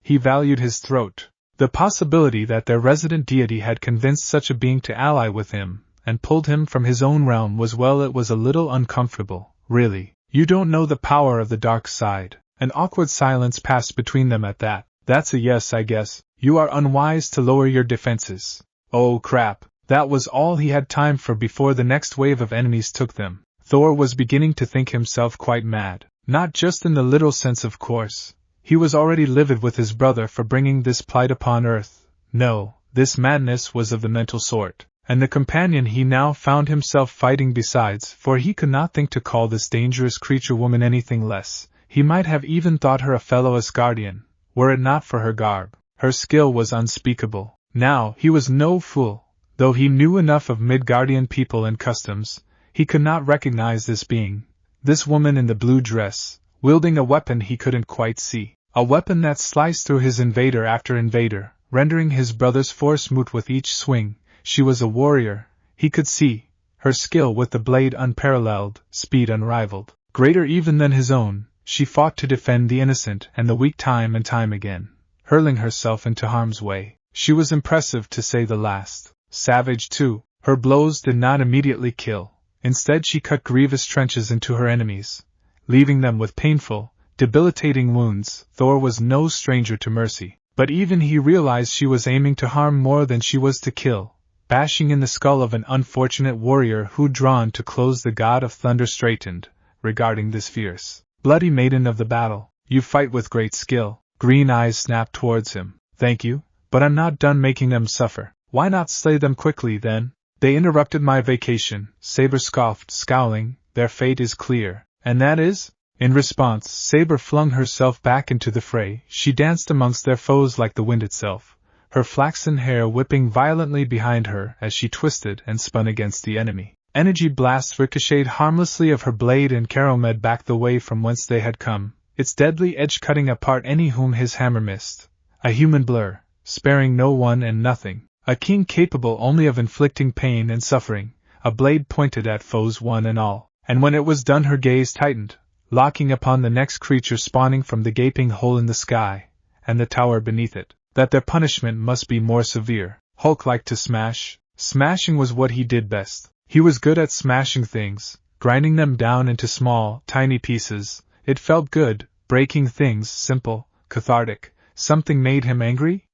He valued his throat. The possibility that their resident deity had convinced such a being to ally with him, and pulled him from his own realm was, well, it was a little uncomfortable, really. "You don't know the power of the dark side." An awkward silence passed between them at that. "That's a yes, I guess. You are unwise to lower your defenses." Oh crap, that was all he had time for before the next wave of enemies took them. Thor was beginning to think himself quite mad. Not just in the literal sense, of course. He was already livid with his brother for bringing this plight upon Earth. No, this madness was of the mental sort. And the companion he now found himself fighting besides, for he could not think to call this dangerous creature woman anything less. He might have even thought her a fellow Asgardian, were it not for her garb. Her skill was unspeakable. Now, he was no fool. Though he knew enough of Midgardian people and customs, he could not recognize this being. This woman in the blue dress, wielding a weapon he couldn't quite see. A weapon that sliced through his invader after invader, rendering his brother's force moot with each swing. She was a warrior, he could see. Her skill with the blade unparalleled, speed unrivaled. Greater even than his own. She fought to defend the innocent and the weak time and time again, hurling herself into harm's way. She was impressive to say the last. Savage too. Her blows did not immediately kill. Instead she cut grievous trenches into her enemies, leaving them with painful, debilitating wounds. Thor was no stranger to mercy, but even he realized she was aiming to harm more than she was to kill, bashing in the skull of an unfortunate warrior who'd drawn to close. The god of thunder straightened, regarding this fierce, bloody maiden of the battle. "You fight with great skill." Green eyes snapped towards him. "Thank you, but I'm not done making them suffer." "Why not slay them quickly, then?" "They interrupted my vacation," Saber scoffed, scowling. "Their fate is clear." "And that is?" In response, Saber flung herself back into the fray. She danced amongst their foes like the wind itself, her flaxen hair whipping violently behind her as she twisted and spun against the enemy. Energy blasts ricocheted harmlessly of her blade and Caromed backed the way from whence they had come, its deadly edge cutting apart any whom his hammer missed. A human blur, sparing no one and nothing. A king capable only of inflicting pain and suffering, a blade pointed at foes one and all. And when it was done her gaze tightened, locking upon the next creature spawning from the gaping hole in the sky, and the tower beneath it, that their punishment must be more severe. Hulk liked to smash. Smashing was what he did best. He was good at smashing things, grinding them down into small, tiny pieces. It felt good, breaking things simple, cathartic. Something made him angry?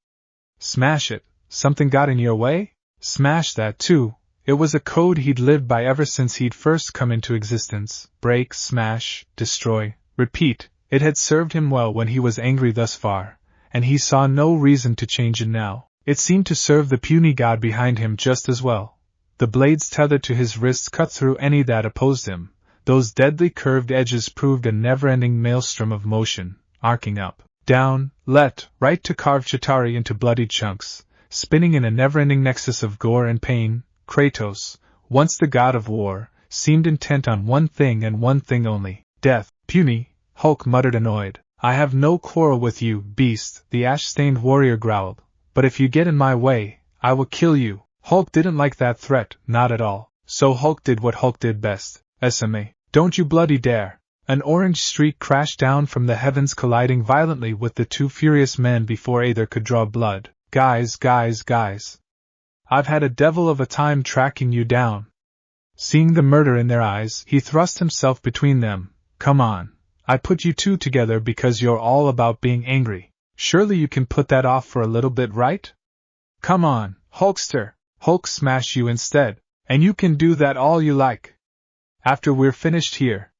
Smash it. Something got in your way? Smash that too. It was a code he'd lived by ever since he'd first come into existence. Break, smash, destroy, repeat. It had served him well when he was angry thus far, and he saw no reason to change it now. It seemed to serve the puny god behind him just as well. The blades tethered to his wrists cut through any that opposed him. Those deadly curved edges proved a never-ending maelstrom of motion, arcing up, down, left, right to carve Chitauri into bloody chunks, spinning in a never-ending nexus of gore and pain. Kratos, once the god of war, seemed intent on one thing and one thing only, death. "Puny," Hulk muttered annoyed. "I have no quarrel with you, beast," the ash-stained warrior growled, "but if you get in my way, I will kill you." Hulk didn't like that threat, not at all, so Hulk did what Hulk did best. "SMA, don't you bloody dare." An orange streak crashed down from the heavens, colliding violently with the two furious men before either could draw blood. Guys. I've had a devil of a time tracking you down." Seeing the murder in their eyes, he thrust himself between them. "Come on. I put you two together because you're all about being angry. Surely you can put that off for a little bit, right? Come on, Hulkster. Hulk smash you instead, and you can do that all you like. After we're finished here.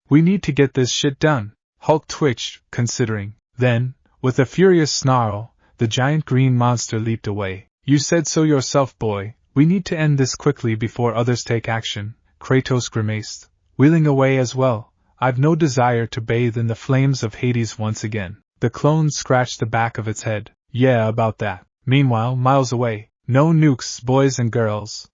We need to get this shit done." Hulk twitched, considering. Then, with a furious snarl, the giant green monster leaped away. "You said so yourself, boy. We need to end this quickly before others take action." Kratos grimaced, wheeling away as well, I've no desire to bathe in the flames of Hades once again. The clone scratched the back of its head. Yeah, about that. Meanwhile, miles away, no nukes, boys and girls.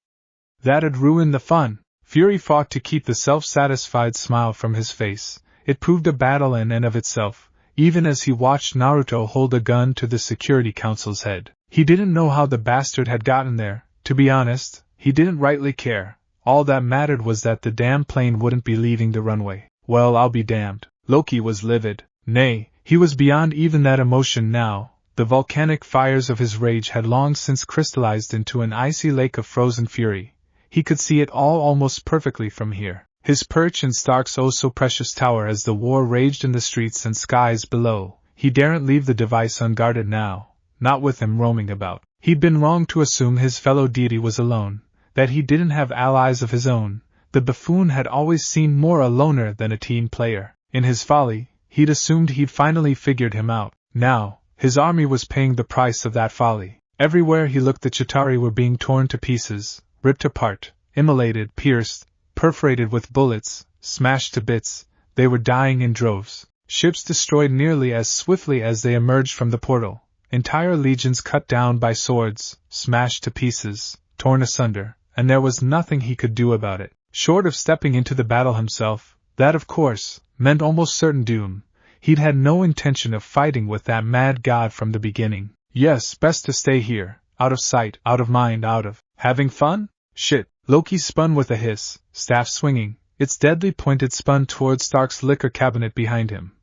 That'd ruin the fun. Fury fought to keep the self-satisfied smile from his face. It proved a battle in and of itself, even as he watched Naruto hold a gun to the Security Council's head. He didn't know how the bastard had gotten there. To be honest, he didn't rightly care. All that mattered was that the damn plane wouldn't be leaving the runway. Well, I'll be damned. Loki was livid. Nay, he was beyond even that emotion now. The volcanic fires of his rage had long since crystallized into an icy lake of frozen fury. He could see it all almost perfectly from here. His perch in Stark's oh-so-precious tower as the war raged in the streets and skies below. He daren't leave the device unguarded now, not with him roaming about. He'd been wrong to assume his fellow deity was alone, that he didn't have allies of his own. The buffoon had always seemed more a loner than a team player. In his folly, he'd assumed he'd finally figured him out. Now, his army was paying the price of that folly. Everywhere he looked the Chitauri were being torn to pieces, ripped apart, immolated, pierced, perforated with bullets, smashed to bits. They were dying in droves. Ships destroyed nearly as swiftly as they emerged from the portal. Entire legions cut down by swords, smashed to pieces, torn asunder, and there was nothing he could do about it. Short of stepping into the battle himself, that of course, meant almost certain doom. He'd had no intention of fighting with that mad god from the beginning. Yes, best to stay here, out of sight, out of mind, out of having fun? Shit. Loki spun with a hiss, staff swinging, its deadly pointed spun towards Stark's liquor cabinet behind him.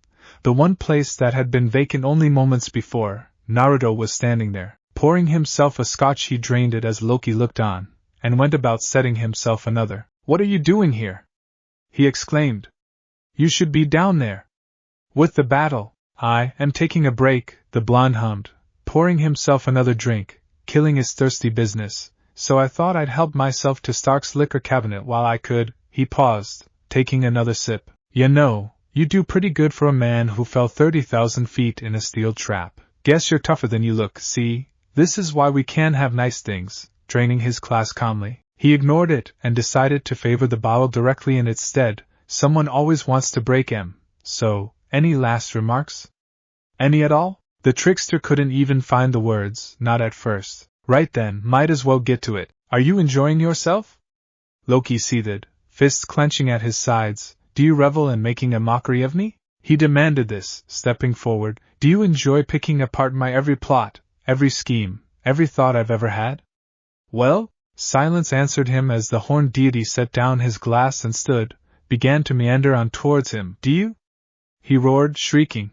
The one place that had been vacant only moments before. Naruto was standing there, pouring himself a scotch. He drained it as Loki looked on, and went about setting himself another. What are you doing here? He exclaimed. You should be down there. With the battle. I am taking a break, the blonde hummed, pouring himself another drink, killing his thirsty business, so I thought I'd help myself to Stark's liquor cabinet while I could. He paused, taking another sip. You know, you do pretty good for a man who fell 30,000 feet in a steel trap. Guess you're tougher than you look, see? This is why we can't have nice things, draining his glass calmly. He ignored it and decided to favor the bottle directly in its stead. Someone always wants to break him. So, any last remarks? Any at all? The trickster couldn't even find the words, not at first. Right then, might as well get to it. Are you enjoying yourself? Loki seethed, fists clenching at his sides. Do you revel in making a mockery of me? He demanded this, stepping forward. Do you enjoy picking apart my every plot, every scheme, every thought I've ever had? Well? Silence answered him as the horned deity set down his glass and began to meander on towards him. Do you? He roared, shrieking.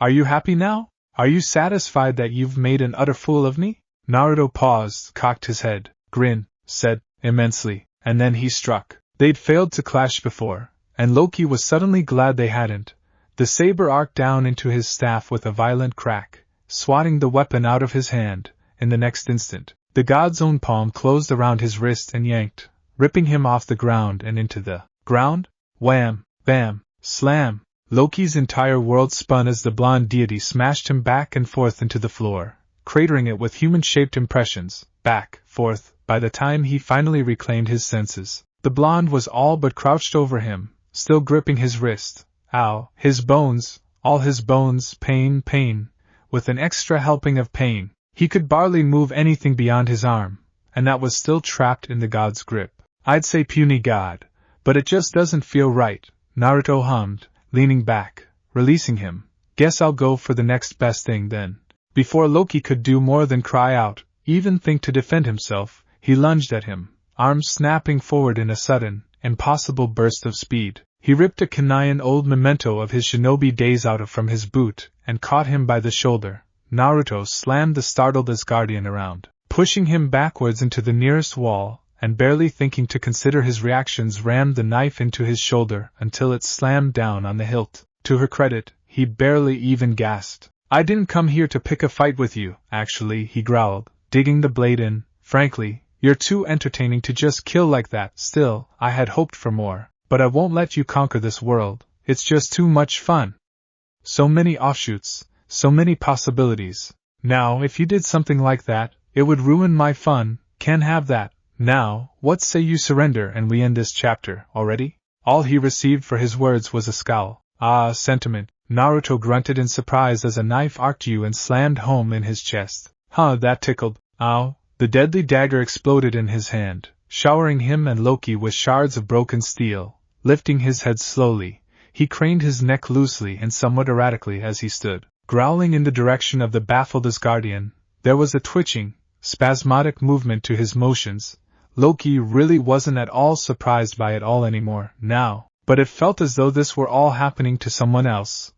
Are you happy now? Are you satisfied that you've made an utter fool of me? Naruto paused, cocked his head, grinned, said, immensely, and then he struck. They'd failed to clash before, and Loki was suddenly glad they hadn't. The saber arced down into his staff with a violent crack, swatting the weapon out of his hand. In the next instant, the god's own palm closed around his wrist and yanked, ripping him off the ground and into the ground. Wham! Bam! Slam! Loki's entire world spun as the blonde deity smashed him back and forth into the floor, cratering it with human-shaped impressions, back, forth. By the time he finally reclaimed his senses, the blonde was all but crouched over him, still gripping his wrist. Ow, his bones, all his bones, pain, pain, with an extra helping of pain. He could barely move anything beyond his arm, and that was still trapped in the god's grip. I'd say puny god, but it just doesn't feel right, Naruto hummed, leaning back, releasing him. Guess I'll go for the next best thing then. Before Loki could do more than cry out, even think to defend himself, he lunged at him, arms snapping forward in a sudden, impossible burst of speed. He ripped a canine old memento of his shinobi days out from his boot, and caught him by the shoulder. Naruto slammed the startled Asgardian around, pushing him backwards into the nearest wall, and barely thinking to consider his reactions rammed the knife into his shoulder until it slammed down on the hilt. To her credit, he barely even gasped. I didn't come here to pick a fight with you, actually, he growled, digging the blade in. Frankly, you're too entertaining to just kill like that. Still, I had hoped for more. But I won't let you conquer this world, it's just too much fun. So many offshoots, so many possibilities. Now, if you did something like that, it would ruin my fun. Can't have that. Now, what say you surrender and we end this chapter, already? All he received for his words was a scowl. Ah, sentiment, Naruto grunted in surprise as a knife arced you and slammed home in his chest. Huh, that tickled. Ow. The deadly dagger exploded in his hand, showering him and Loki with shards of broken steel. Lifting his head slowly, he craned his neck loosely and somewhat erratically as he stood, growling in the direction of the baffled Asgardian. There was a twitching, spasmodic movement to his motions. Loki really wasn't at all surprised by it all anymore, now, but it felt as though this were all happening to someone else,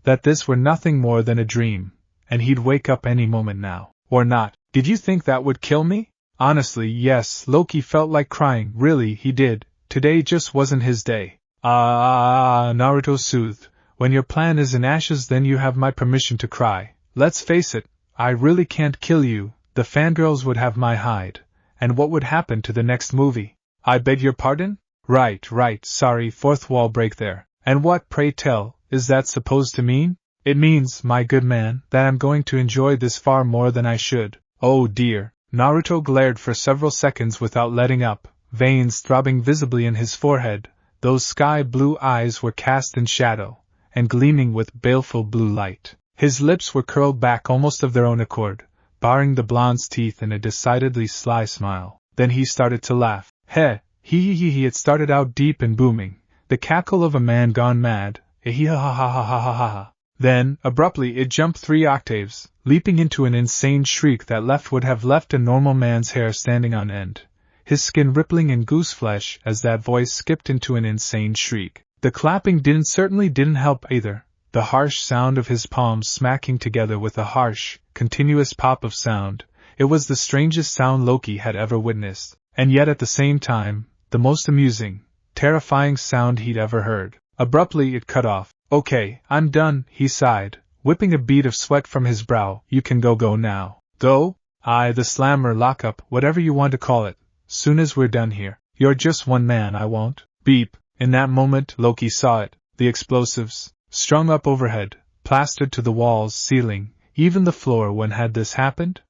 that this were nothing more than a dream, and he'd wake up any moment now, or not. Did you think that would kill me? Honestly, yes, Loki felt like crying, really, he did. Today just wasn't his day. Naruto soothed. When your plan is in ashes, then you have my permission to cry. Let's face it, I really can't kill you. The fangirls would have my hide. And what would happen to the next movie? I beg your pardon? Right, sorry, fourth wall break there. And what, pray tell, is that supposed to mean? It means, my good man, that I'm going to enjoy this far more than I should. Oh dear. Naruto glared for several seconds without letting up, veins throbbing visibly in his forehead. Those sky-blue eyes were cast in shadow, and gleaming with baleful blue light. His lips were curled back almost of their own accord, baring the blonde's teeth in a decidedly sly smile. Then he started to laugh. Heh, he. It started out deep and booming, the cackle of a man gone mad. Ha. Then, abruptly, it jumped 3 octaves, leaping into an insane shriek that would have left a normal man's hair standing on end, his skin rippling in gooseflesh as that voice skipped into an insane shriek. The clapping certainly didn't help either, the harsh sound of his palms smacking together with a harsh, continuous pop of sound. It was the strangest sound Loki had ever witnessed, and yet at the same time, the most amusing, terrifying sound he'd ever heard. Abruptly it cut off. Okay, I'm done, he sighed, whipping a bead of sweat from his brow. You can go now. Go? Aye, the slammer, lockup, whatever you want to call it. Soon as we're done here. You're just one man, I won't. Beep. In that moment, Loki saw it. The explosives, strung up overhead, plastered to the walls, ceiling, even the floor. When had this happened?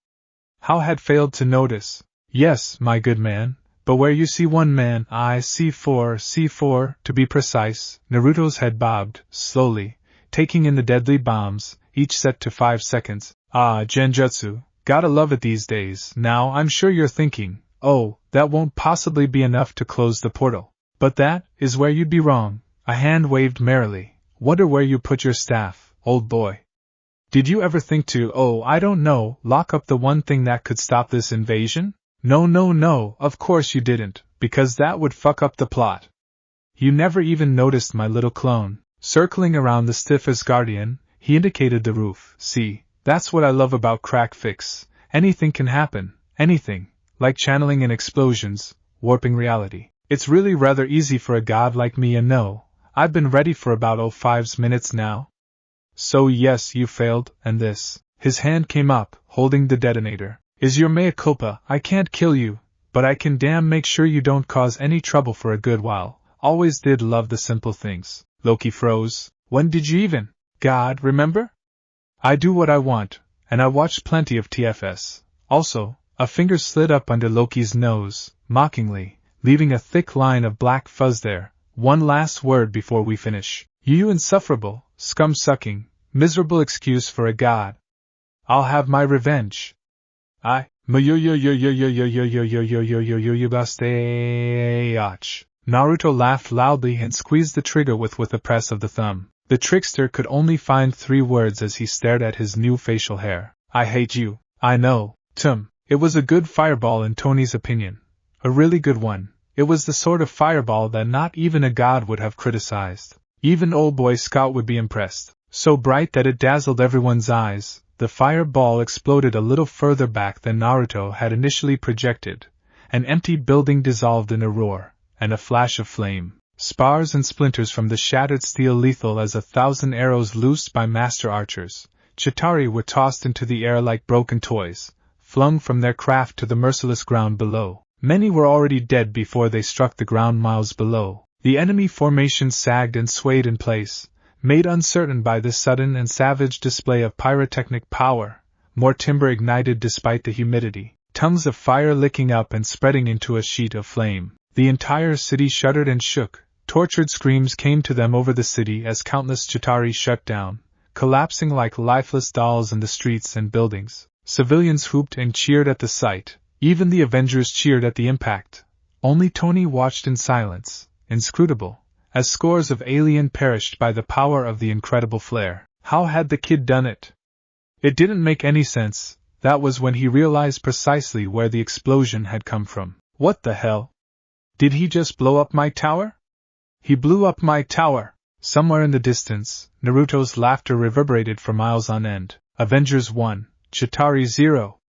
How had failed to notice? Yes, my good man. But where you see one man, I see 4, to be precise. Naruto's head bobbed, slowly, taking in the deadly bombs, each set to 5 seconds. Ah, genjutsu, gotta love it these days. Now I'm sure you're thinking, oh, that won't possibly be enough to close the portal. But that is where you'd be wrong. A hand waved merrily. Wonder where you put your staff, old boy. Did you ever think to, oh, I don't know, lock up the one thing that could stop this invasion? No, of course you didn't, because that would fuck up the plot. You never even noticed my little clone. Circling around the stiff Asgardian, he indicated the roof. See, that's what I love about Crack Fix. Anything can happen, anything, like channeling in explosions, warping reality. It's really rather easy for a god like me, and no, I've been ready for about 5 minutes now. So yes, you failed, and this. His hand came up, holding the detonator. Is your mea culpa. I can't kill you, but I can damn make sure you don't cause any trouble for a good while. Always did love the simple things. Loki froze. When did you even? God, remember? I do what I want, and I watched plenty of TFS. Also, a finger slid up under Loki's nose, mockingly, leaving a thick line of black fuzz there. One last word before we finish. You insufferable, scum-sucking, miserable excuse for a god. I'll have my revenge. Naruto laughed loudly and squeezed the trigger with a press of the thumb. The trickster could only find 3 words as he stared at his new facial hair. I hate you. I know, Tum. It was a good fireball in Tony's opinion. A really good one. It was the sort of fireball that not even a god would have criticized. Even old boy Scout would be impressed. So bright that it dazzled everyone's eyes. The fireball exploded a little further back than Naruto had initially projected. An empty building dissolved in a roar, and a flash of flame. Spars and splinters from the shattered steel lethal as 1,000 arrows loosed by master archers. Chitauri were tossed into the air like broken toys, flung from their craft to the merciless ground below. Many were already dead before they struck the ground miles below. The enemy formation sagged and swayed in place, made uncertain by this sudden and savage display of pyrotechnic power. More timber ignited despite the humidity, tongues of fire licking up and spreading into a sheet of flame. The entire city shuddered and shook, Tortured screams came to them over the city as countless Chitauri shut down, collapsing like lifeless dolls in the streets and buildings. Civilians whooped and cheered at the sight, even the Avengers cheered at the impact. Only Tony watched in silence, inscrutable, as scores of aliens perished by the power of the incredible flare. How had the kid done it? It didn't make any sense. That was when he realized precisely where the explosion had come from. What the hell? Did he just blow up my tower? He blew up my tower! Somewhere in the distance, Naruto's laughter reverberated for miles on end. Avengers 1, Chitauri 0,